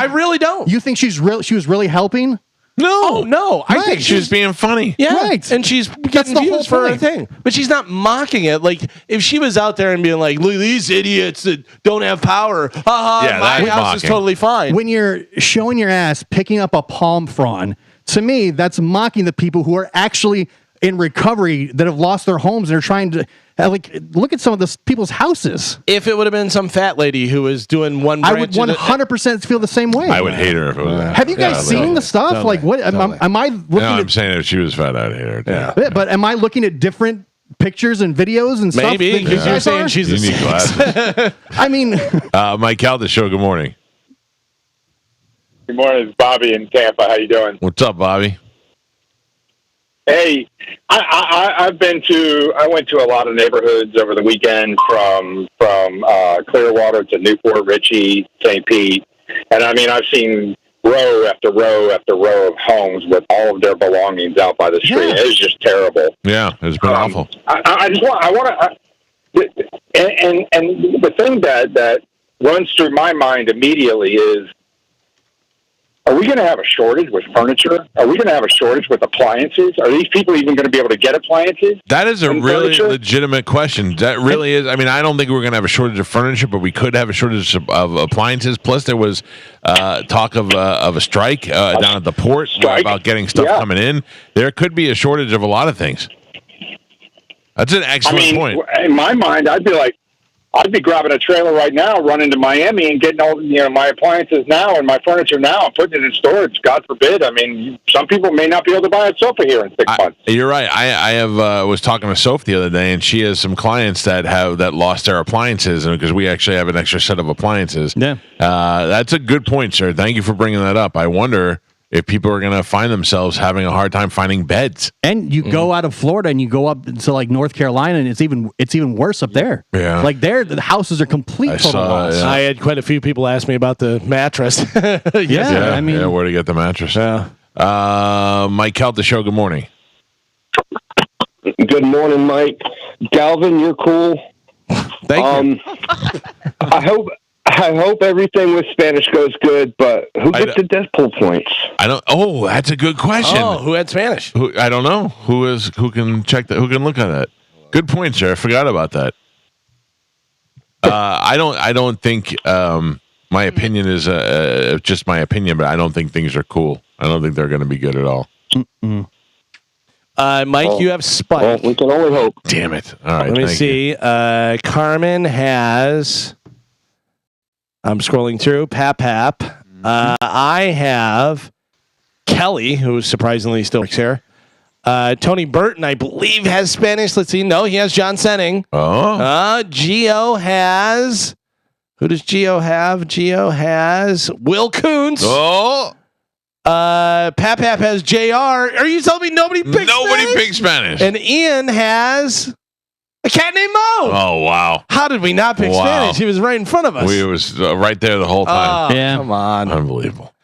really don't. You think she was really helping? No. I think she was being funny. Yeah, right. And she's getting the whole views for her point. thing, but she's not mocking it. Like if she was out there and being like, "Look, these idiots that don't have power, my house is totally fine." When you're showing your ass picking up a palm frond, to me, that's mocking the people who are actually in recovery that have lost their homes and are trying to look at some of the people's houses. If it would have been some fat lady who was doing one branch, I would 100% feel the same way. I would hate her if it was that. Have you guys seen the stuff? What am I looking No, at? I'm saying if she was fat, I'd hate her. Yeah, but am I looking at different pictures and videos and stuff? Maybe that you because you're guys saying are? she's You a need 6. glasses. I mean, Mike Calta Show. Good morning. Good morning, it's Bobby in Tampa. How you doing? What's up, Bobby? Hey, I went to a lot of neighborhoods over the weekend from Clearwater to Newport, Richie, St. Pete, and I mean I've seen row after row after row of homes with all of their belongings out by the street. It was just terrible. Yeah, it's been awful. I want to, and the thing that runs through my mind immediately is, are we going to have a shortage with furniture? Are we going to have a shortage with appliances? Are these people even going to be able to get appliances? That is a really furniture? legitimate question. That really is. I mean, I don't think we're going to have a shortage of furniture, but we could have a shortage of appliances. Plus, there was talk of a strike down at the port about getting stuff coming in. There could be a shortage of a lot of things. That's an excellent point. In my mind, I'd be grabbing a trailer right now, running to Miami and getting all my appliances now and my furniture now and putting it in storage. God forbid. I mean, some people may not be able to buy a sofa here in 6 months. You're right. I was talking to Soph the other day, and she has some clients that lost their appliances, and because we actually have an extra set of appliances. Yeah, that's a good point, sir. Thank you for bringing that up. I wonder if people are going to find themselves having a hard time finding beds. And you go out of Florida and you go up to like North Carolina, and it's even worse up there. Yeah, like there the houses are complete total loss. Yeah. I had quite a few people ask me about the mattress. I mean, where to get the mattress? Yeah. Mike Calta Show, good morning. Good morning, Mike. Galvin, you're cool. Thank you. I hope everything with Spanish goes good, but who gets the Deadpool points? I don't. Oh, that's a good question. Oh, who had Spanish? I don't know. Who can check that? Who can look at that? Good point, sir. I forgot about that. I don't think. My opinion is just my opinion, but I don't think things are cool. I don't think they're going to be good at all. Mike, you have Spike. Well, we can only hope. Damn it! All right, Let me thank see. Carmen has. I'm scrolling through. Pap. I have Kelly, who surprisingly still works here. Tony Burton, I believe, has Spanish. Let's see. No, he has John Senning. Oh. Gio has. Who does Gio have? Gio has Will Kuntz. Oh. Pap has JR. Are you telling me nobody picks Spanish? And Ian has a cat named Mo. Oh, wow. How did we not pick Spanish? He was right in front of us. We was right there the whole time. Oh, come on. Unbelievable.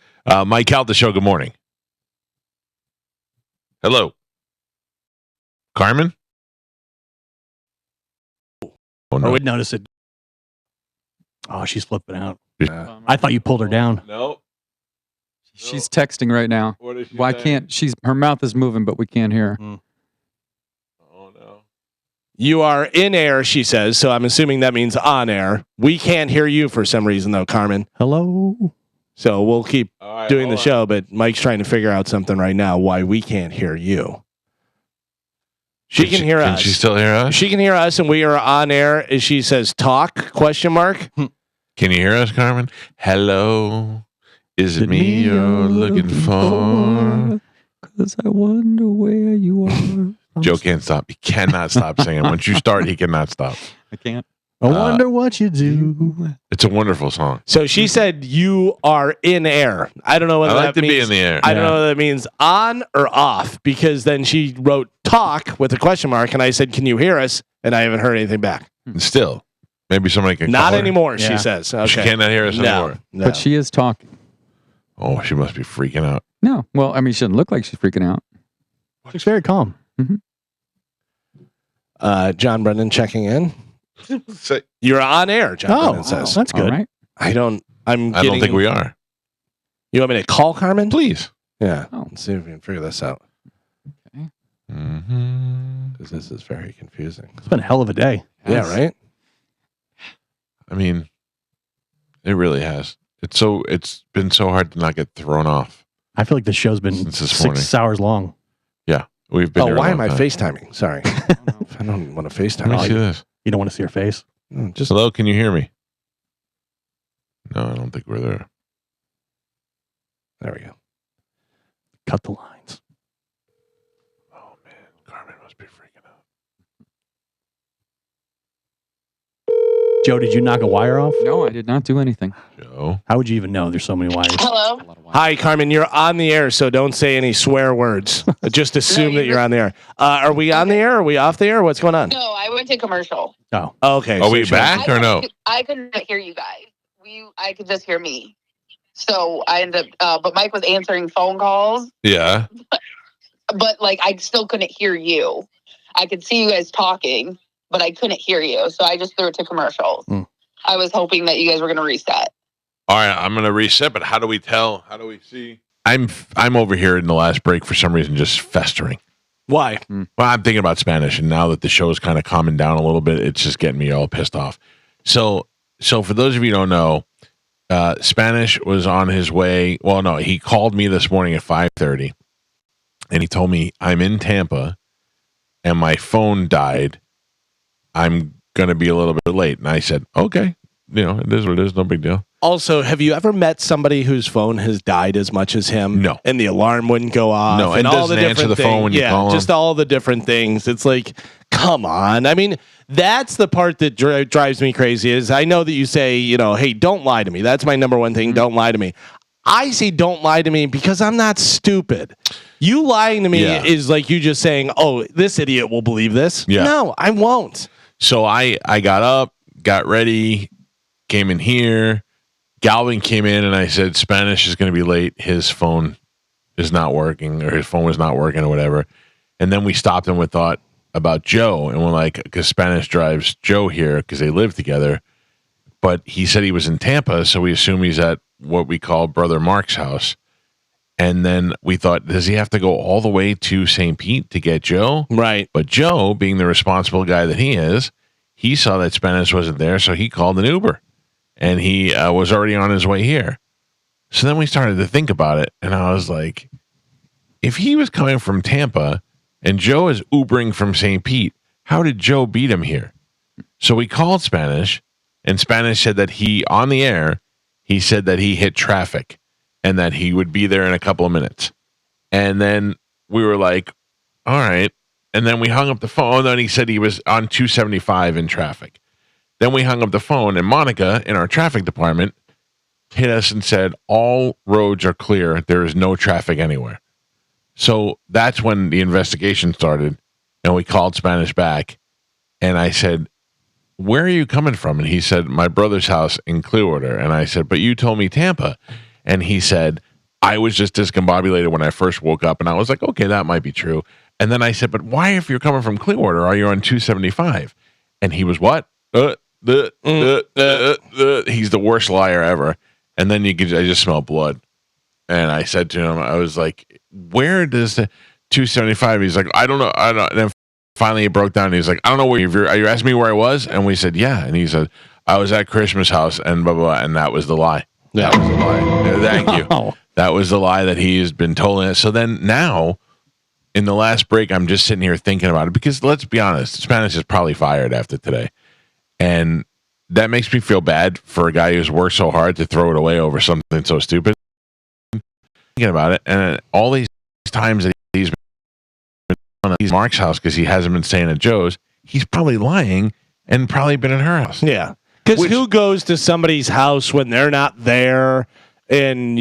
Mike Calta Show, good morning. Hello. Carmen? Oh, no. I would notice it. Oh, she's flipping out. I thought you pulled her down. No. She's texting right now. What is she Why saying? can't her mouth is moving, but we can't hear her. Oh, no. You are in air, she says, so I'm assuming that means on air. We can't hear you for some reason, though, Carmen. Hello? So we'll keep doing the show, but Mike's trying to figure out something right now why we can't hear you. She can hear us. Can she still hear us? She can hear us, and we are on air. As she says, "Talk?" ? Can you hear us, Carmen? Hello. Is it me you're looking for? Because I wonder where you are. Joe can't stop. He cannot stop singing. Once you start, he cannot stop. I can't. I wonder what you do. It's a wonderful song. So she said you are in air. I don't know whether I like that to means, be in the air. I don't know whether that means on or off, because then she wrote talk with a question mark, and I said, "Can you hear us?" And I haven't heard anything back. Still, maybe somebody can. Not call her. anymore, she says. Okay. She cannot hear us anymore. No. But she is talking. Oh, she must be freaking out. No. Well, I mean, she doesn't look like she's freaking out. She's very calm. John Brennan checking in. You're on air, John Brennan says. That's good. All right. I don't think we are. You want me to call Carmen? Please. Yeah. Oh. Let's see if we can figure this out. Okay. Because this is very confusing. It's been a hell of a day. Yeah, right? I mean, it really has. It's been so hard to not get thrown off. I feel like the show's been Since this morning. 6 hours long. Yeah, we've been. Oh, here a why long am I time. FaceTiming? Sorry. I don't want to FaceTime. Let me see this. You don't want to see her face? Just Hello, can you hear me? No, I don't think we're there. there we go. Cut the lines. Oh man, Carmen must be freaking out. Joe, did you knock a wire off? No, I did not do anything. Joe, How would you even know? There's so many wires. Hello. Hi, Carmen. You're on the air, so don't say any swear words. Just assume that you're on the air. Are we on the air? Are we off the air? What's going on? No, I went to commercial. Oh, Okay. are so we she- back or no? I couldn't hear you guys. I could just hear me. So I ended up, but Mike was answering phone calls, Yeah. but like I still couldn't hear you. I could see you guys talking, but I couldn't hear you. So I just threw it to commercials. I was hoping that you guys were going to reset. All right, I'm gonna reset. But how do we tell? How do we see? I'm over here in the last break for some reason, just festering. Why? Well, I'm thinking about Spanish, and now that the show is kind of calming down a little bit, it's just getting me all pissed off. So for those of you who don't know, Spanish was on his way. Well, no, he called me this morning at 5:30, and he told me I'm in Tampa, and my phone died. I'm gonna be a little bit late, and I said, okay, it is what it is, no big deal. Also, have you ever met somebody whose phone has died as much as him? No. And the alarm wouldn't go off. No, and all doesn't the answer different the phone things. when you yeah, call him. just all the different things. It's like, come on. I mean, that's the part that drives me crazy. Is I know that you say, hey, don't lie to me. That's my number one thing. Don't lie to me. I say don't lie to me because I'm not stupid. You lying to me is like you just saying, oh, this idiot will believe this. Yeah. No, I won't. So I got up, got ready, came in here. Galvin came in, and I said Spanish is going to be late. His phone is not working, or his phone was not working, or whatever. And then we stopped and we thought about Joe, and we're like, because Spanish drives Joe here because they live together. But he said he was in Tampa, so we assume he's at what we call Brother Mark's house. And then we thought, does he have to go all the way to St. Pete to get Joe? Right. But Joe, being the responsible guy that he is, he saw that Spanish wasn't there, so he called an Uber. And he was already on his way here. So then we started to think about it, and I was like, if he was coming from Tampa and Joe is Ubering from St. Pete, how did Joe beat him here? So we called Spanish, and Spanish said that on the air, he said that he hit traffic and that he would be there in a couple of minutes. And then we were like, all right. And then we hung up the phone. And then he said he was on 275 in traffic. Then we hung up the phone, and Monica in our traffic department hit us and said, all roads are clear. There is no traffic anywhere. So that's when the investigation started, and we called Spanish back, and I said, where are you coming from? And he said, my brother's house in Clearwater. And I said, but you told me Tampa. And he said, I was just discombobulated when I first woke up. And I was like, okay, that might be true. And then I said, but why, if you're coming from Clearwater, are you on 275? And he was what? He's the worst liar ever. And then I just smell blood. And I said to him, I was like, where does the 275? He's like, I don't know. And then finally he broke down and he's like, I don't know where are you asking me where I was? And we said, yeah. And he said, I was at Christmas house and blah, blah, blah. And that was the lie. Yeah. That was the lie. Thank you. That was the lie that he has been told. So then now, in the last break, I'm just sitting here thinking about it because let's be honest, Spanish is probably fired after today. And that makes me feel bad for a guy who's worked so hard to throw it away over something so stupid. Thinking about it, and all these times that he's been on Mark's house because he hasn't been staying at Joe's, he's probably lying and probably been at her house. Yeah. Because who goes to somebody's house when they're not there and,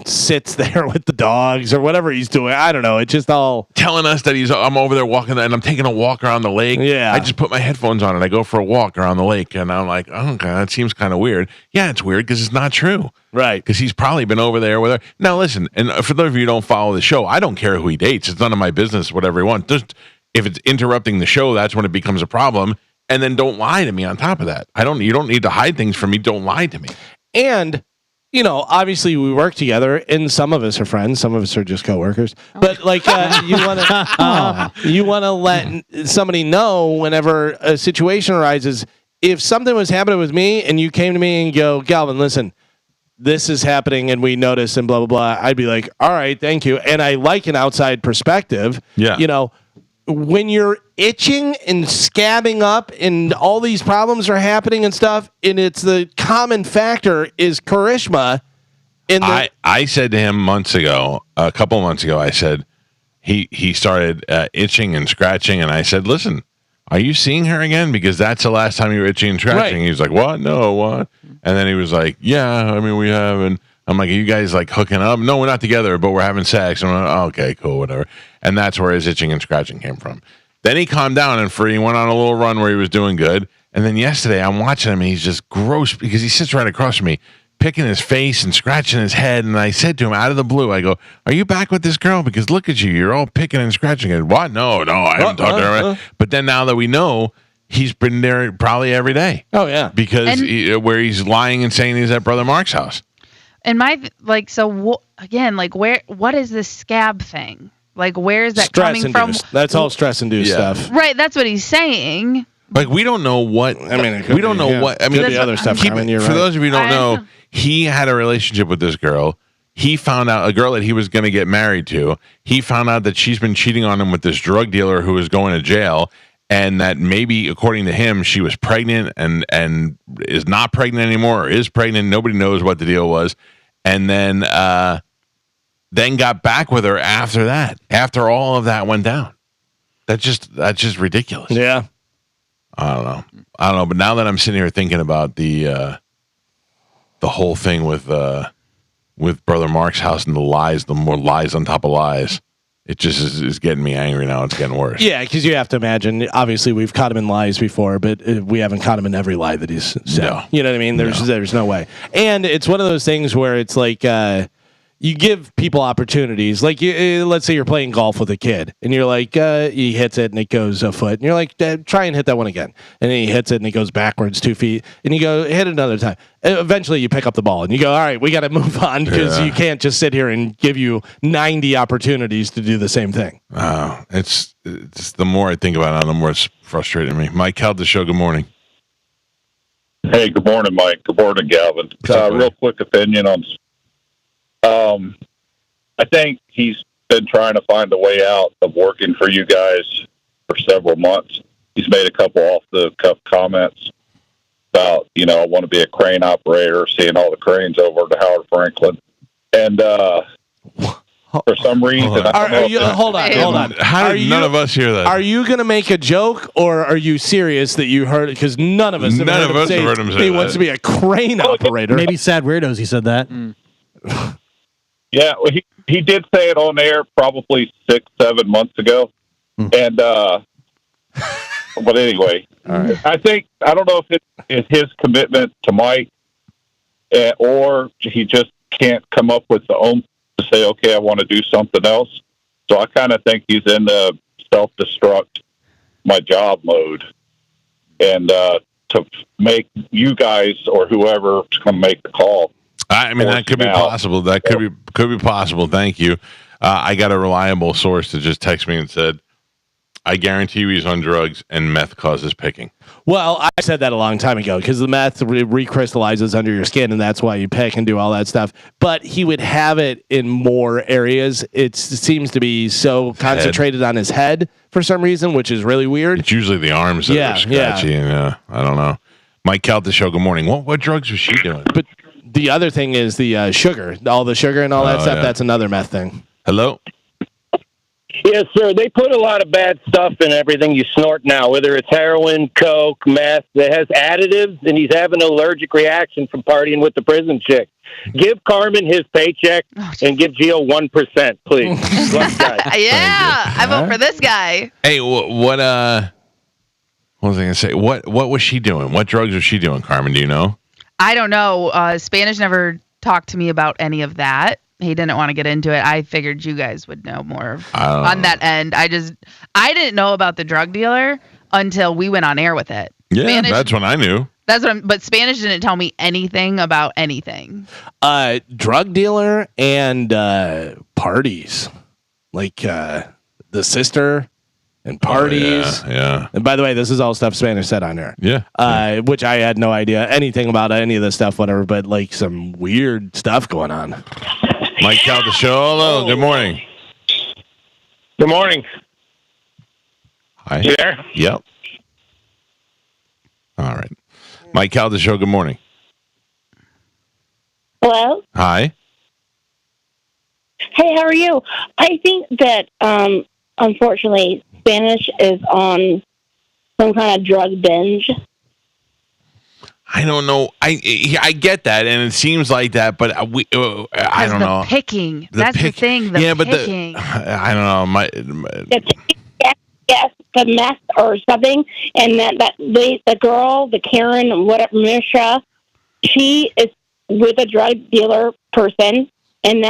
sits there with the dogs or whatever he's doing? I don't know. It's just all telling us that I'm over there walking and I'm taking a walk around the lake. Yeah. I just put my headphones on and I go for a walk around the lake. And I'm like, oh, okay, that seems kind of weird. Yeah, it's weird because it's not true. Right. Because he's probably been over there with her. Now, listen, and for those of you who don't follow the show, I don't care who he dates. It's none of my business, whatever he wants. Just if it's interrupting the show, that's when it becomes a problem. And then don't lie to me on top of that. You don't need to hide things from me. Don't lie to me. And, obviously we work together and some of us are friends. Some of us are just coworkers. But you want to let somebody know whenever a situation arises. If something was happening with me and you came to me and go, Galvin, listen, this is happening and we notice and blah, blah, blah. I'd be like, all right, thank you. And I like an outside perspective. Yeah. When you're itching and scabbing up and all these problems are happening and stuff, and it's the common factor is charisma. I said to him a couple months ago, I said, he started itching and scratching. And I said, listen, are you seeing her again? Because that's the last time you were itching and scratching. Right. He was like, what? No, what? And then he was like, yeah, I mean, we have. And I'm like, are you guys like hooking up? No, we're not together, but we're having sex. And I'm like, oh, okay, cool, whatever. And that's where his itching and scratching came from. Then he calmed down and he went on a little run where he was doing good. And then yesterday I'm watching him and he's just gross because he sits right across from me, picking his face and scratching his head. And I said to him out of the blue, I go, are you back with this girl? Because look at you. You're all picking and scratching it. What? No, I haven't talked to her. But then now that we know, he's been there probably every day. Oh, yeah. Because where he's lying and saying he's at Brother Mark's house. And what is this scab thing? Like, where is that stress coming from? That's all stress-induced stuff. Right, that's what he's saying. Like, we don't know what. I mean, we don't know what. I mean, the other stuff. For those of you who don't know, he had a relationship with this girl. He found out, a girl that he was going to get married to. He found out that she's been cheating on him with this drug dealer who is going to jail, and that maybe, according to him, she was pregnant and is not pregnant anymore or is pregnant. Nobody knows what the deal was. And then got back with her after that, after all of that went down. That's just ridiculous. Yeah. I don't know. But now that I'm sitting here thinking about the whole thing with Brother Mark's house and the more lies on top of lies, it just is getting me angry now. It's getting worse. Yeah, because you have to imagine, obviously we've caught him in lies before, but we haven't caught him in every lie that he's said. No. You know what I mean? There's no way. And it's one of those things where it's like, you give people opportunities. Like, let's say you're playing golf with a kid, and you're like, he hits it and it goes a foot, and you're like, try and hit that one again, and then he hits it and it goes backwards 2 feet, and you go hit it another time. Eventually, you pick up the ball and you go, all right, we got to move on because you can't just sit here and give you 90 opportunities to do the same thing. It's the more I think about it, the more it's frustrating me. Mike Calta Show. Good morning. Hey, good morning, Mike. Good morning, Galvin. Real quick opinion on. I think he's been trying to find a way out of working for you guys for several months. He's made a couple off-the-cuff comments about, I want to be a crane operator, seeing all the cranes over to Howard Franklin. And for some reason... Hold on. How did none of us hear that? Are you going to make a joke, or are you serious that you heard it? Because none of us have heard him say he wants to be a crane operator. Maybe Sad Weirdos, he said that. Yeah, well, he did say it on air probably 6-7 months ago. And, but anyway, I don't know if it's his commitment to Mike or he just can't come up with the own to say, okay, I want to do something else. So I kind of think he's in the self-destruct my job mode. And to make you guys or whoever to come make the call. I mean, that could be possible. That could be possible. Thank you. I got a reliable source that just texted me and said, I guarantee you he's on drugs and meth causes picking. Well, I said that a long time ago because the meth recrystallizes under your skin, and that's why you pick and do all that stuff. But he would have it in more areas. It seems to be so concentrated on his head for some reason, which is really weird. It's usually the arms that are scratchy. And, I don't know. Mike Calta Show, good morning. What drugs was she doing? But the other thing is the sugar. All the sugar and all that stuff, that's another meth thing. Hello? Yes, sir. They put a lot of bad stuff in everything you snort now, whether it's heroin, coke, meth. It has additives, and he's having an allergic reaction from partying with the prison chick. Give Carmen his paycheck and give Gio 1%, please. Love, guys. Yeah, I vote for this guy. Hey, what was I going to say? What was she doing? What drugs was she doing, Carmen? Do you know? I don't know. Spanish never talked to me about any of that. He didn't want to get into it. I figured you guys would know more on that end. I didn't know about the drug dealer until we went on air with it. Yeah, Spanish, that's when I knew. But Spanish didn't tell me anything about anything. Drug dealer and parties, like the sister and parties. Yeah. And by the way, this is all stuff Spanish said on there. Yeah. Which I had no idea anything about any of this stuff, whatever, but like some weird stuff going on. Mike Calta Show. Hello. Good morning. Good morning. Hi. You there? Yep. All right. Mike Calta Show. Good morning. Hello? Hi. Hey, how are you? I think that, unfortunately, Spanish is on some kind of drug binge. I don't know. I get that, and it seems like that, but I don't know. Picking. That's the thing. Picking. I don't know. Yes, the meth or something, and the girl, the Karen, whatever, Misha, she is with a drug dealer person, and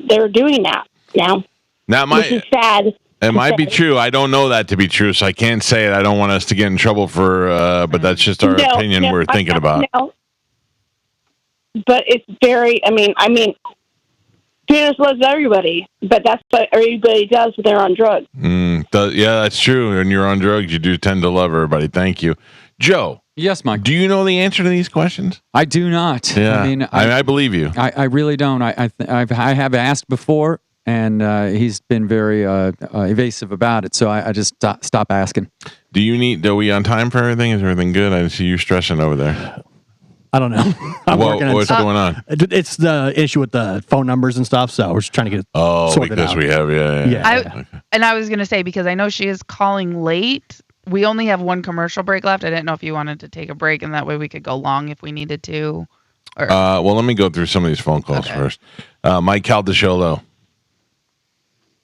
they're doing that now. Which is sad. It might be true. I don't know that to be true, so I can't say it. I don't want us to get in trouble for, but that's just our opinion we're thinking about. No. But it's very, I mean, Spanish loves everybody, but that's what everybody does when they're on drugs. Yeah, that's true. When you're on drugs, you do tend to love everybody. Thank you. Joe. Yes, Mike. Do you know the answer to these questions? I do not. Yeah. I believe you. I really don't. I have asked before, and he's been very evasive about it, so I just stop asking. Are we on time for everything? Is everything good? I see you stressing over there. I don't know. What's going on? It's the issue with the phone numbers and stuff, so we're just trying to get it sorted out. We have, And I was going to say, because I know she is calling late, we only have one commercial break left. I didn't know if you wanted to take a break, and that way we could go long if we needed to. Well, let me go through some of these phone calls first. Mike Calta Show, though.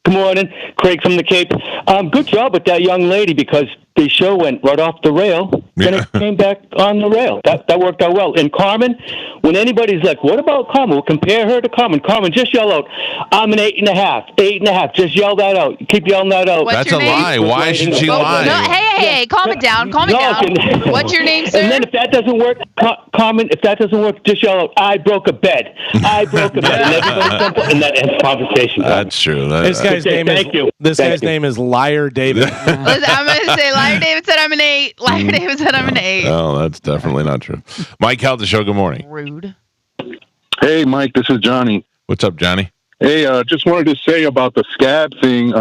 Good morning, Craig from the Cape. Good job with that young lady because the show went right off the rail. Then it came back on the rail. That worked out well. And Carmen, when anybody's like, what about Carmen? We'll compare her to Carmen. Carmen, just yell out, I'm an 8.5. 8.5. Just yell that out. Keep yelling that out. That's a lie. Why should she lie? No, hey, calm it down. Calm it down. What's your name, sir? And then if that doesn't work, Carmen, if that doesn't work, just yell out, I broke a bed. I broke a bed. And everybody's simple, and that ends conversation. That's true. This guy's name is Liar David. Listen, I'm going to say Liar David said I'm an 8. Liar David said I'm an 8. Oh, that's definitely not true. Mike Calta Show, good morning. Rude. Hey, Mike, this is Johnny. What's up, Johnny? Hey, just wanted to say about the scab thing.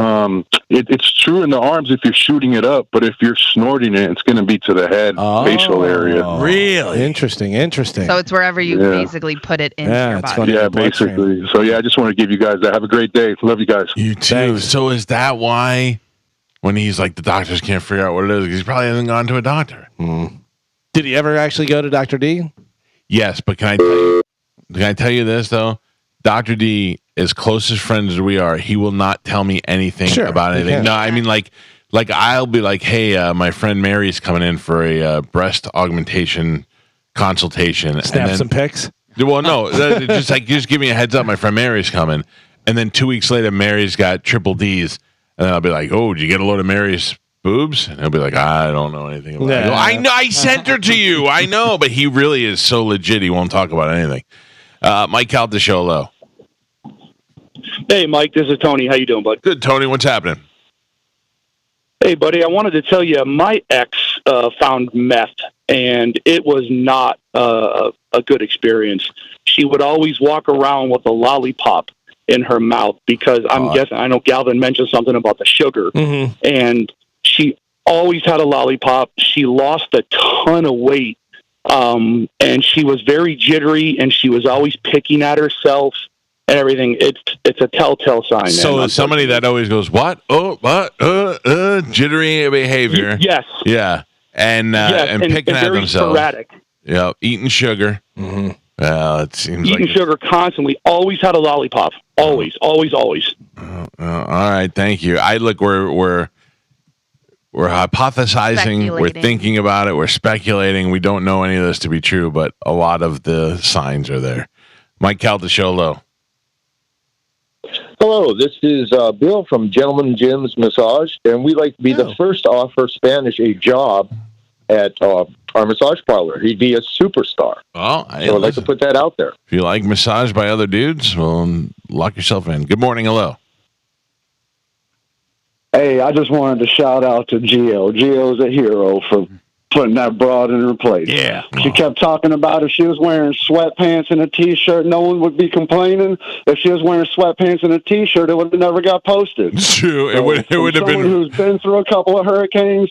It's true in the arms if you're shooting it up, but if you're snorting it, it's going to be to the head, facial area. Really? Interesting. So it's wherever you basically put it into your body. Yeah, basically. So, I just want to give you guys that. Have a great day. Love you guys. You too. Thanks. So is that why when he's like, the doctors can't figure out what it is, because he probably hasn't gone to a doctor? Did he ever actually go to Dr. D? Yes, but can I tell you this, though? Dr. D, as close as friends as we are, he will not tell me anything about anything. No, I mean, like I'll be like, hey, my friend Mary's coming in for a breast augmentation consultation. Snap some pics? Well, no, just give me a heads up. My friend Mary's coming. And then 2 weeks later, Mary's got triple D's. And then I'll be like, oh, did you get a load of Mary's boobs? And he'll be like, I don't know anything about it. I know, I sent her to you. I know, but he really is so legit, he won't talk about anything. Mike Calta Show, hello. Hey, Mike, this is Tony. How you doing, bud? Good, Tony. What's happening? Hey, buddy, I wanted to tell you my ex found meth, and it was not a good experience. She would always walk around with a lollipop in her mouth because I'm guessing, I know Galvin mentioned something about the sugar, and she always had a lollipop. She lost a ton of weight, and she was very jittery, and she was always picking at herself and everything. It's a telltale sign. So man. Somebody that always goes, what? Oh, what? Jittery behavior. Yes. Yeah. And picking at very themselves. Sporadic. Yeah. Eating sugar. Well, it seems Eating like sugar constantly. Always had a lollipop. Always. All right. Thank you. We're hypothesizing. We're thinking about it. We're speculating. We don't know any of this to be true, but a lot of the signs are there. Mike Calta Show, low. Hello, this is Bill from Gentleman Jim's Massage, and we'd like to be the first to offer Spanish a job at our massage parlor. He'd be a superstar. Oh, so I'd like to put that out there. If you like massage by other dudes, well, lock yourself in. Good morning, hello. Hey, I just wanted to shout out to Gio. Gio's a hero for putting that broad in her place. Yeah. She kept talking about if she was wearing sweatpants and a T-shirt, no one would be complaining. If she was wearing sweatpants and a T-shirt, it would have never got posted. It's true. So it would have been. Who's been through a couple of hurricanes.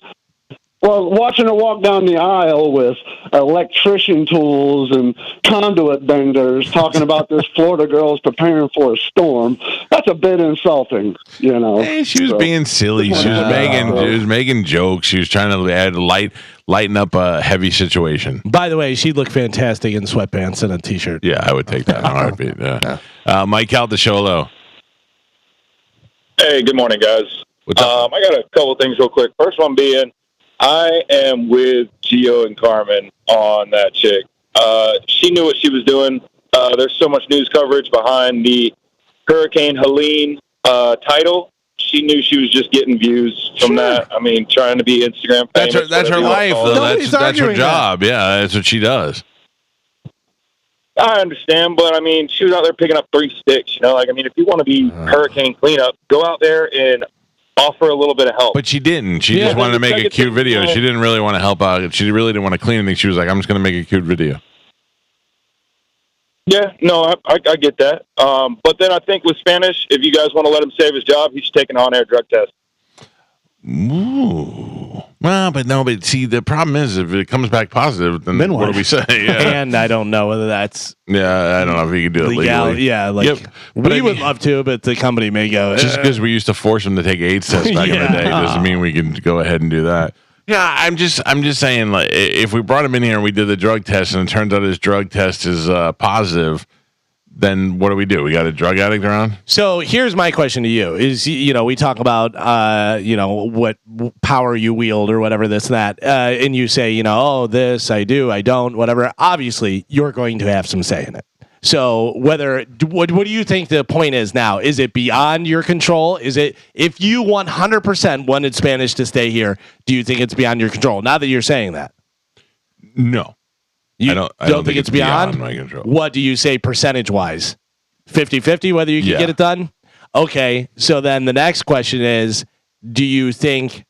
Well, watching her walk down the aisle with electrician tools and conduit benders talking about this Florida girl's preparing for a storm, that's a bit insulting, you know. Hey, she was being silly. She was making jokes. She was trying to lighten up a heavy situation. By the way, she'd look fantastic in sweatpants and a T-shirt. Yeah, I would take that in a heartbeat. Yeah. Mike Calta Show, low. Hey, good morning, guys. What's up? I got a couple things real quick. First one being, I am with Gio and Carmen on that chick. She knew what she was doing. There's so much news coverage behind the Hurricane Helene title. She knew she was just getting views from that. I mean, trying to be Instagram famous. That's her life, though. That's her job. Yeah, that's what she does. I understand, but I mean, she was out there picking up 3 sticks. You know, like, I mean, if you want to be hurricane cleanup, go out there and offer a little bit of help. But she didn't. She just wanted to make a cute video. She didn't really want to help out. She really didn't want to clean anything. She was like, I'm just going to make a cute video. Yeah, no, I get that. But then I think with Spanish, if you guys want to let him save his job, he should take an on-air drug test. Ooh. Well, but see, the problem is if it comes back positive, then what do we say? Yeah. And I don't know whether that's I don't know if he can do it legally. Yeah, we would love to, but the company may go. Just because we used to force him to take AIDS tests back in the day doesn't mean we can go ahead and do that. Yeah, I'm just saying, like, if we brought him in here and we did the drug test and it turns out his drug test is positive, then what do? We got a drug addict around? So here's my question to you: Is we talk about what power you wield or whatever this and that, and you say oh this I do I don't whatever. Obviously, you're going to have some say in it. So what do you think the point is now? Is it beyond your control? Is it if you 100% wanted Spanish to stay here? Do you think it's beyond your control? Now that you're saying that, no. I don't think it's beyond my control. What do you say percentage-wise? 50-50 whether you can get it done? Okay, so then the next question is, do you think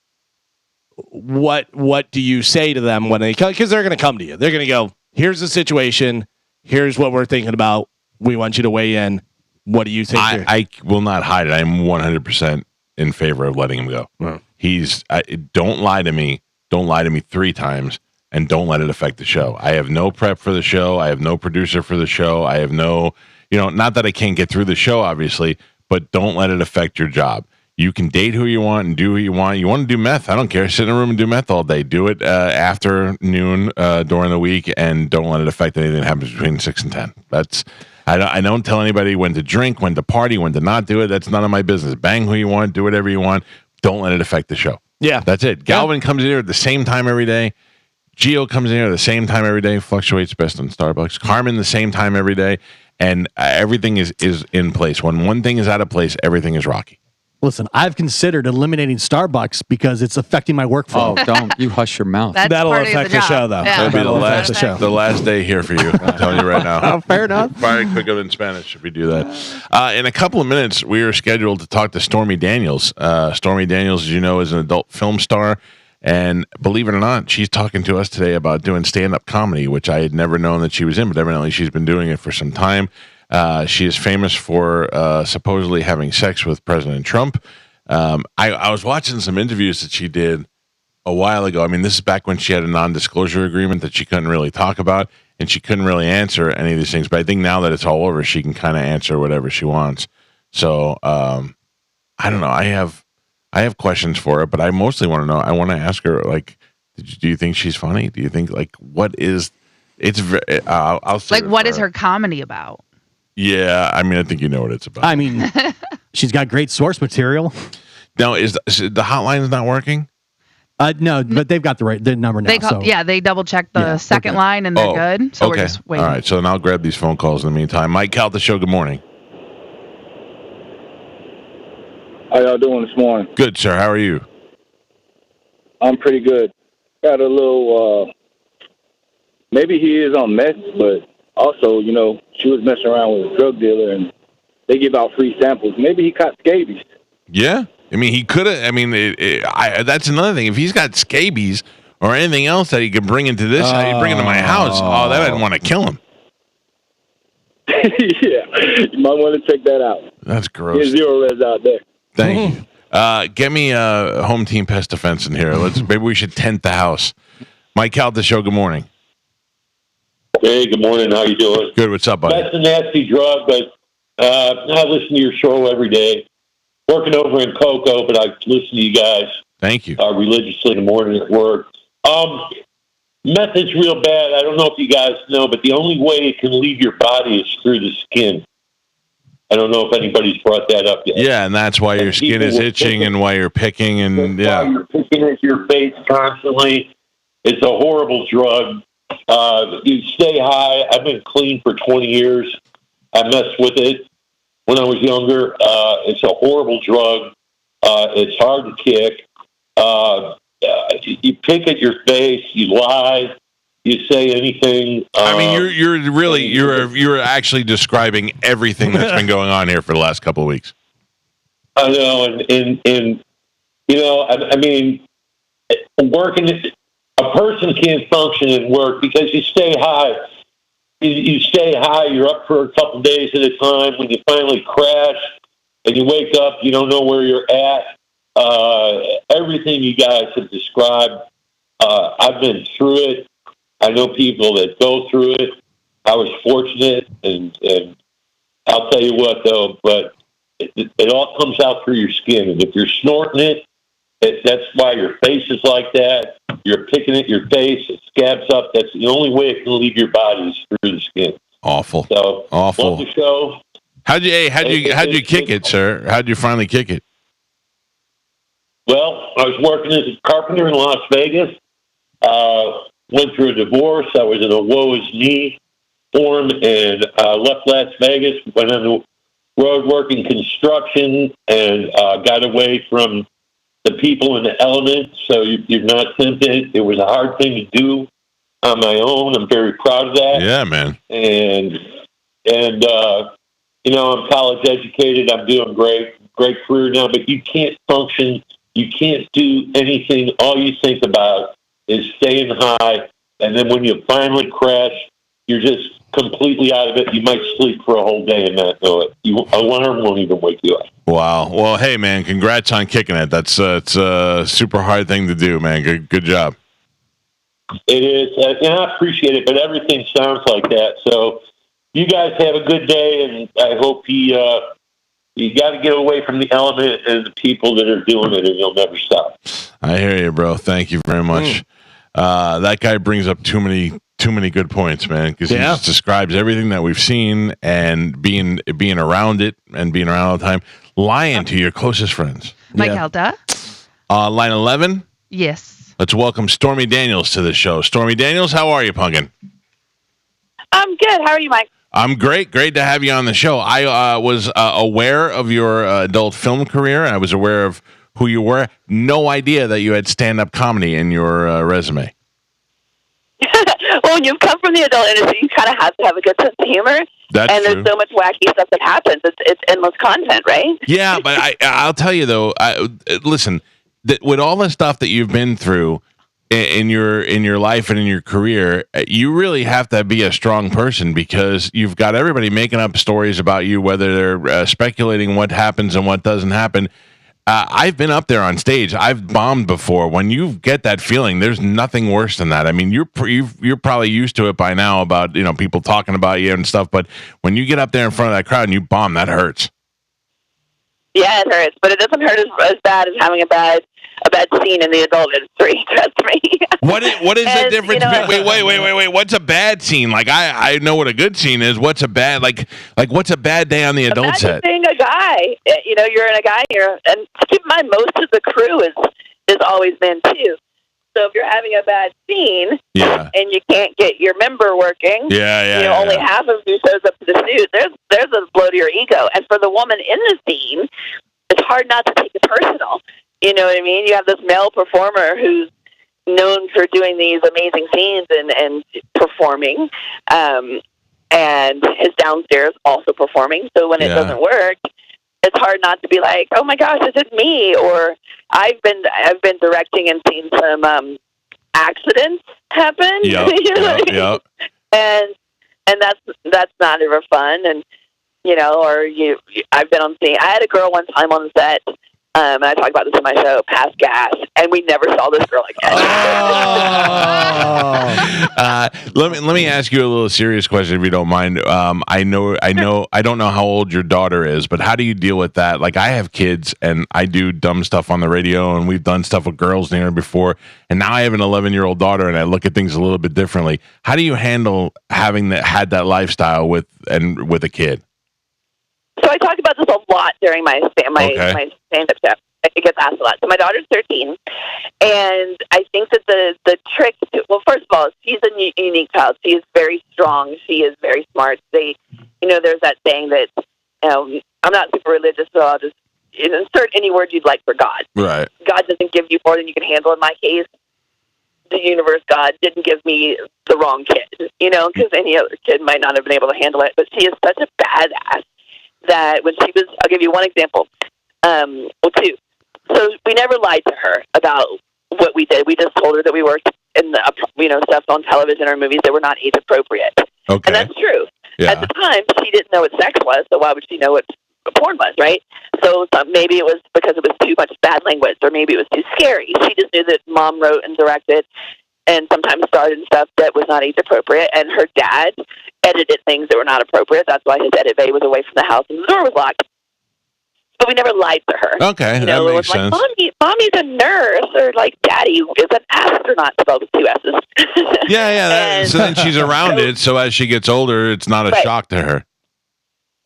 what do you say to them when they come? Because they're going to come to you. They're going to go, here's the situation. Here's what we're thinking about. We want you to weigh in. What do you think? I will not hide it. I'm 100% in favor of letting him go. Don't lie to me. Don't lie to me 3 times. And don't let it affect the show. I have no prep for the show. I have no producer for the show. I have no, not that I can't get through the show, obviously, but don't let it affect your job. You can date who you want and do who you want. You want to do meth? I don't care. Sit in a room and do meth all day. Do it after noon during the week, and don't let it affect anything that happens between 6 and 10. I don't tell anybody when to drink, when to party, when to not do it. That's none of my business. Bang who you want. Do whatever you want. Don't let it affect the show. Yeah. That's it. Galvin comes in here at the same time every day. Gio comes in here at the same time every day, fluctuates best on Starbucks. Carmen the same time every day, and everything is in place. When one thing is out of place, everything is rocky. Listen, I've considered eliminating Starbucks because it's affecting my workflow. Oh, don't. You hush your mouth. That'll affect the show, though. That'll be the last day here for you. I'm telling you right now. Oh, fair enough. Probably quicker than Spanish if we do that. In a couple of minutes, we are scheduled to talk to Stormy Daniels. Stormy Daniels, as you know, is an adult film star. And believe it or not, she's talking to us today about doing stand-up comedy, which I had never known that she was in, but evidently she's been doing it for some time. She is famous for supposedly having sex with President Trump. I was watching some interviews that she did a while ago. I mean, this is back when she had a non-disclosure agreement that she couldn't really talk about, and she couldn't really answer any of these things. But I think now that it's all over, she can kind of answer whatever she wants. So I don't know. I have questions for her, but I mostly want to know. I want to ask her, like, do you think she's funny? Do you think, like, what is? It's I'll say like, what is her comedy about? Yeah, I mean, I think you know what it's about. I mean, she's got great source material. Now, is the hotline not working? No, but they've got the number now. They double checked the second line and they're good. So we're just waiting. All right, so then I'll grab these phone calls in the meantime. Mike Calta Show. Good morning. How y'all doing this morning? Good, sir. How are you? I'm pretty good. Got a little, maybe he is on meth, but also, she was messing around with a drug dealer and they give out free samples. Maybe he caught scabies. Yeah. I mean, he could have. I mean, that's another thing. If he's got scabies or anything else that he could bring into this, he'd bring into my house. Oh, that I'd want to kill him. Yeah. You might want to check that out. That's gross. There's zero res out there. Thank you. Get me a home team pest defense in here. Maybe we should tent the house. Mike Calta Show. Good morning. Hey, good morning. How you doing? Good. What's up, buddy? That's a nasty drug, but I listen to your show every day. Working over in Cocoa, but I listen to you guys. Thank you. Religiously in the morning at work. Meth is real bad. I don't know if you guys know, but the only way it can leave your body is through the skin. I don't know if anybody's brought that up yet. Yeah, and that's why your skin is itching and why you're picking and why you're picking at your face constantly. It's a horrible drug. You stay high. I've been clean for 20 years. I messed with it when I was younger. It's a horrible drug. It's hard to kick. You pick at your face. You lie. You say anything. I mean, you're actually describing everything that's been going on here for the last couple of weeks. I know, and I mean, working. A person can't function at work because you stay high. You stay high. You're up for a couple days at a time. When you finally crash and you wake up, you don't know where you're at. Everything you guys have described, I've been through it. I know people that go through it. I was fortunate, and I'll tell you what, though, but it all comes out through your skin. And if you're snorting it, that's why your face is like that. You're picking at your face. It scabs up. That's the only way it can leave your body is through the skin. Awful. So Awful. love the show. How'd you kick it, sir? How'd you finally kick it? Well, I was working as a carpenter in Las Vegas. Went through a divorce. I was in a woe is me form and left Las Vegas. Went on the road working construction and got away from the people and the elements. So you're not tempted. It was a hard thing to do on my own. I'm very proud of that. Yeah, man. And I'm college educated. I'm doing great career now. But you can't function. You can't do anything. All you think about is staying high. And then when you finally crash, you're just completely out of it. You might sleep for a whole day and not know it. Alarm won't even wake you up. Wow. Well, hey, man, congrats on kicking it. That's it's a super hard thing to do, man. Good job. It is, and I appreciate it, but everything sounds like that. So you guys have a good day, and I hope you got to get away from the element and the people that are doing it, and you'll never stop. I hear you, bro. Thank you very much. That guy brings up too many good points, man, because he just describes everything that we've seen and being around it and being around all the time, lying to your closest friends. Mike Calta? Line 11? Yes. Let's welcome Stormy Daniels to the show. Stormy Daniels, how are you, Pumpkin? I'm good. How are you, Mike? I'm great. Great to have you on the show. I was aware of your adult film career. I was aware of who you were. No idea that you had stand-up comedy in your resume. Well, when you come from the adult industry, you kind of have to have a good sense of humor. That's and true. There's so much wacky stuff that happens. It's endless content, right? Yeah, but I'll tell you though. Listen, with all the stuff that you've been through in your life and in your career, you really have to be a strong person because you've got everybody making up stories about you, whether they're speculating what happens and what doesn't happen. I've been up there on stage. I've bombed before. When you get that feeling, there's nothing worse than that. I mean, you're probably used to it by now about people talking about you and stuff. But when you get up there in front of that crowd and you bomb, that hurts. Yeah, it hurts, but it doesn't hurt as bad as having a bad scene in the adult industry. Trust me. What is the difference? Wait. What's a bad scene? Like I know what a good scene is. What's a bad what's a bad day on the adult set? Being a guy, you're in a guy here, and keep in mind most of the crew is always men too. So if you're having a bad scene, and you can't get your member working, only half of you shows up to the shoot. There's a blow to your ego, and for the woman in the scene, it's hard not to take it personal. You know what I mean? You have this male performer who's known for doing these amazing scenes and performing, and his downstairs also performing. So when it doesn't work, it's hard not to be like, "Oh my gosh, is it me?" Or I've been directing and seen some accidents happen. Yep. And that's not ever fun. And I've been on scene. I had a girl one time on set. And I talk about this in my show, pass gas, and we never saw this girl again. Let me ask you a little serious question, if you don't mind. I don't know how old your daughter is, but how do you deal with that? Like, I have kids, and I do dumb stuff on the radio, and we've done stuff with girls near before, and now I have an 11-year-old daughter, and I look at things a little bit differently. How do you handle having had that lifestyle with a kid? So I talk about this a lot during my stand-up show. It gets asked a lot. So my daughter's 13, and I think that the trick well, first of all, she's a unique child. She is very strong. She is very smart. There's that saying that I'm not super religious, so I'll just insert any word you'd like for God. Right. God doesn't give you more than you can handle. In my case, the universe, God, didn't give me the wrong kid, because any other kid might not have been able to handle it. But she is such a badass that when she was, I'll give you one example, two. So we never lied to her about what we did. We just told her that we worked in stuff on television or movies that were not age appropriate. Okay. And that's true. Yeah. At the time, she didn't know what sex was, so why would she know what porn was, right? So maybe it was because it was too much bad language, or maybe it was too scary. She just knew that mom wrote and directed and sometimes started in stuff that was not age appropriate, and her dad edited things that were not appropriate. That's why his edit bay was away from the house and the door was locked. But we never lied to her. Okay, that makes sense. Like, Mommy's a nurse, or like Daddy is an astronaut, spelled with 2 S's. Yeah. So then she's around it. So as she gets older, it's not a shock to her.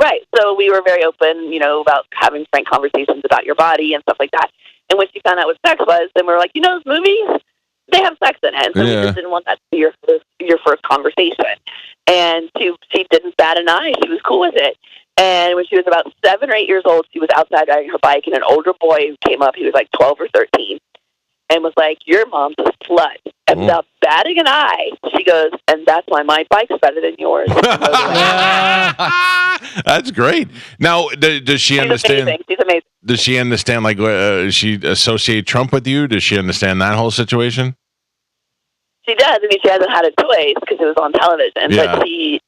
Right. So we were very open, about having frank conversations about your body and stuff like that. And when she found out what sex was, then we were like, those movies, they have sex in it. So we just didn't want that to be your first conversation. And she didn't bat an eye. She was cool with it. And when she was about 7 or 8 years old, she was outside riding her bike, and an older boy came up. He was like 12 or 13, and was like, "Your mom's a slut." And without batting an eye, she goes, "And that's why my bike's better than yours." That's great. Now, does she understand? Amazing. She's amazing. Does she understand? Like, she associate Trump with you? Does she understand that whole situation? She does. I mean, she hasn't had a choice because it was on television, but she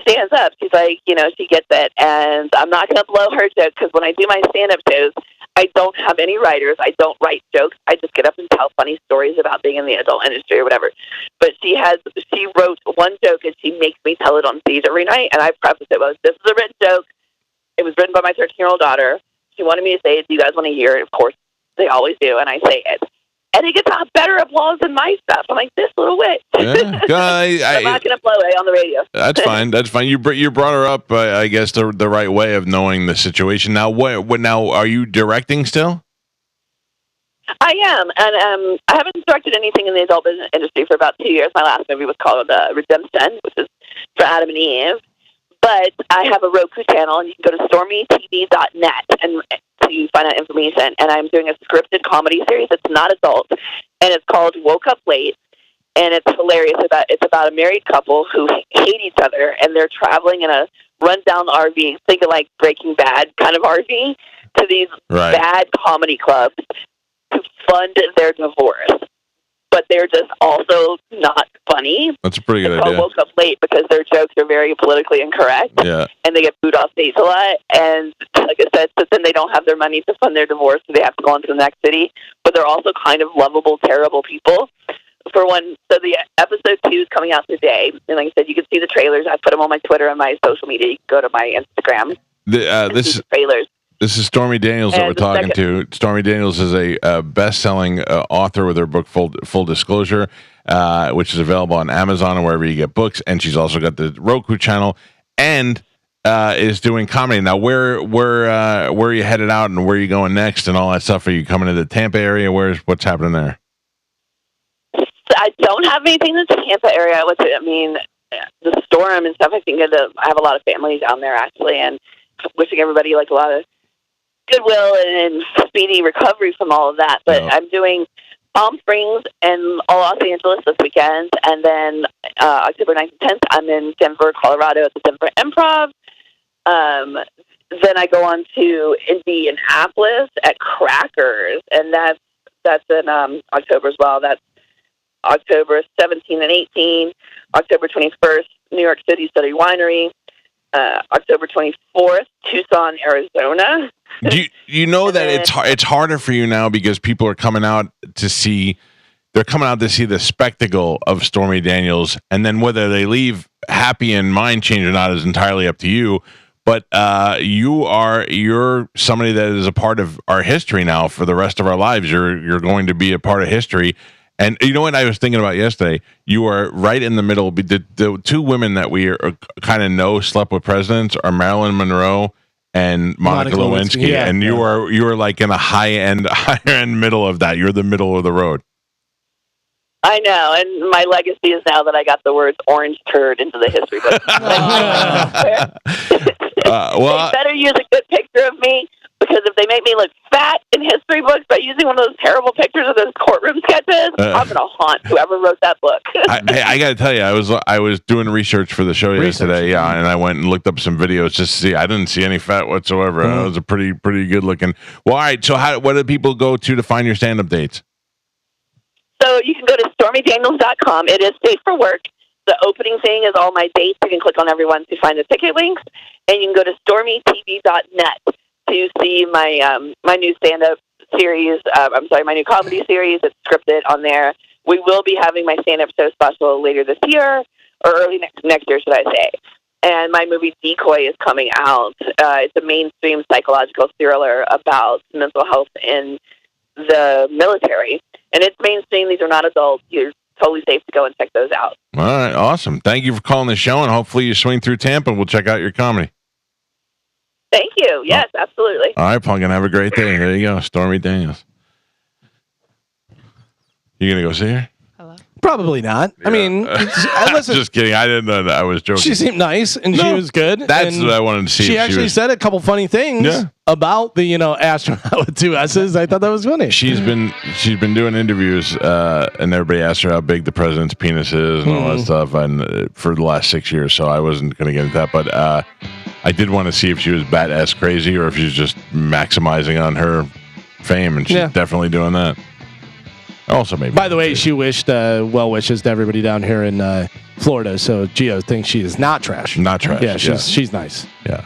stands up. She's like, she gets it, and I'm not going to blow her joke because when I do my stand-up shows, I don't have any writers. I don't write jokes. I just get up and tell funny stories about being in the adult industry or whatever. But she wrote one joke, and she makes me tell it on stage every night, and I preface it with, "This is a written joke. It was written by my 13-year-old daughter. She wanted me to say it. Do you guys want to hear it?" Of course, they always do, and I say it. And it gets a better applause than my stuff. I'm like, this little witch. Yeah. I'm not going to blow it on the radio. That's fine. That's fine. You brought her up, I guess, the right way of knowing the situation. Now, what? Now, are you directing still? I am, and I haven't directed anything in the adult business industry for about 2 years. My last movie was called Redemption, which is for Adam and Eve. But I have a Roku channel, and you can go to stormytv.net and to find out information. And I'm doing a scripted comedy series. It's not adult, and it's called Woke Up Late. And it's hilarious. It's about a married couple who hate each other, and they're traveling in a rundown RV, think of like Breaking Bad kind of RV, to these bad comedy clubs to fund their divorce. But they're just also not funny. That's a pretty good idea. Woke Up Late because their jokes are very politically incorrect. Yeah. And they get booed off stage a lot. And like I said, so then they don't have their money to fund their divorce, so they have to go on to the next city. But they're also kind of lovable, terrible people. So the episode 2 is coming out today. And like I said, you can see the trailers. I put them on my Twitter and my social media. You can go to my Instagram. This trailers. This is Stormy Daniels that we're talking to. Stormy Daniels is a best-selling author with her book Full Disclosure, which is available on Amazon and wherever you get books. And she's also got the Roku channel and is doing comedy. Now, where are you headed out and where are you going next and all that stuff? Are you coming to the Tampa area? What's happening there? I don't have anything in the Tampa area. The storm and stuff, I think I have a lot of family down there, actually, and wishing everybody like a lot of goodwill and speedy recovery from all of that. But I'm doing Palm Springs and Los Angeles this weekend, and then October 9th and 10th, I'm in Denver, Colorado at the Denver Improv. Then I go on to Indianapolis at Crackers, and that's in October as well. That's October 17 and 18, October 21st, New York City Study Winery, October 24th, Tucson, Arizona. Do you know that it's harder for you now because people are coming out to see the spectacle of Stormy Daniels, and then whether they leave happy and mind change or not is entirely up to you. But you're somebody that is a part of our history now for the rest of our lives. You're going to be a part of history. And you know what I was thinking about yesterday? You are right in the middle. The two women that we kind of know slept with presidents are Marilyn Monroe and Monica Lewinsky. Yeah, and you are like in a higher end middle of that. You're the middle of the road. I know, and my legacy is now that I got the words orange turd into the history book. They better use a good picture of me, because if they make me look fat in history books by using one of those terrible pictures of those courtroom sketches, I'm going to haunt whoever wrote that book. I got to tell you, I was doing research for the show yesterday, and I went and looked up some videos just to see. I didn't see any fat whatsoever. It was a pretty good looking. Well, all right. So what do people go to find your stand-up dates? So you can go to stormydaniels.com. It is safe for work. The opening thing is all my dates. You can click on everyone to find the ticket links, and you can go to stormytv.net to see my new stand-up series. My new comedy series. It's scripted on there. We will be having my stand-up show special later this year, or early next year, should I say. and my movie Decoy is coming out. It's a mainstream psychological thriller about mental health in the military, and it's mainstream. These are not adults. You're totally safe to go and check those out. All right, awesome. Thank you for calling the show, and hopefully you swing through Tampa. We'll check out your comedy. Thank you. Yes, absolutely. All right, Pumpkin, have a great day. There you go, Stormy Daniels. You gonna go see her? Probably not. I mean, listen. Just kidding. I didn't know that. I was joking. She seemed nice and she was good. That's and what I wanted to see. She actually said a couple funny things about the astronaut with 2 S's. I thought that was funny. She's been doing interviews, and everybody asked her how big the president's penis is and all that stuff, and for the last 6 years. So I wasn't going to get into that, but I did want to see if she was bat-ass crazy or if she's just maximizing on her fame, and she's definitely doing that. Also, maybe. By the way, she wished well wishes to everybody down here in Florida. So Gio thinks she is not trash. Not trash. Yeah, she's nice. Yeah.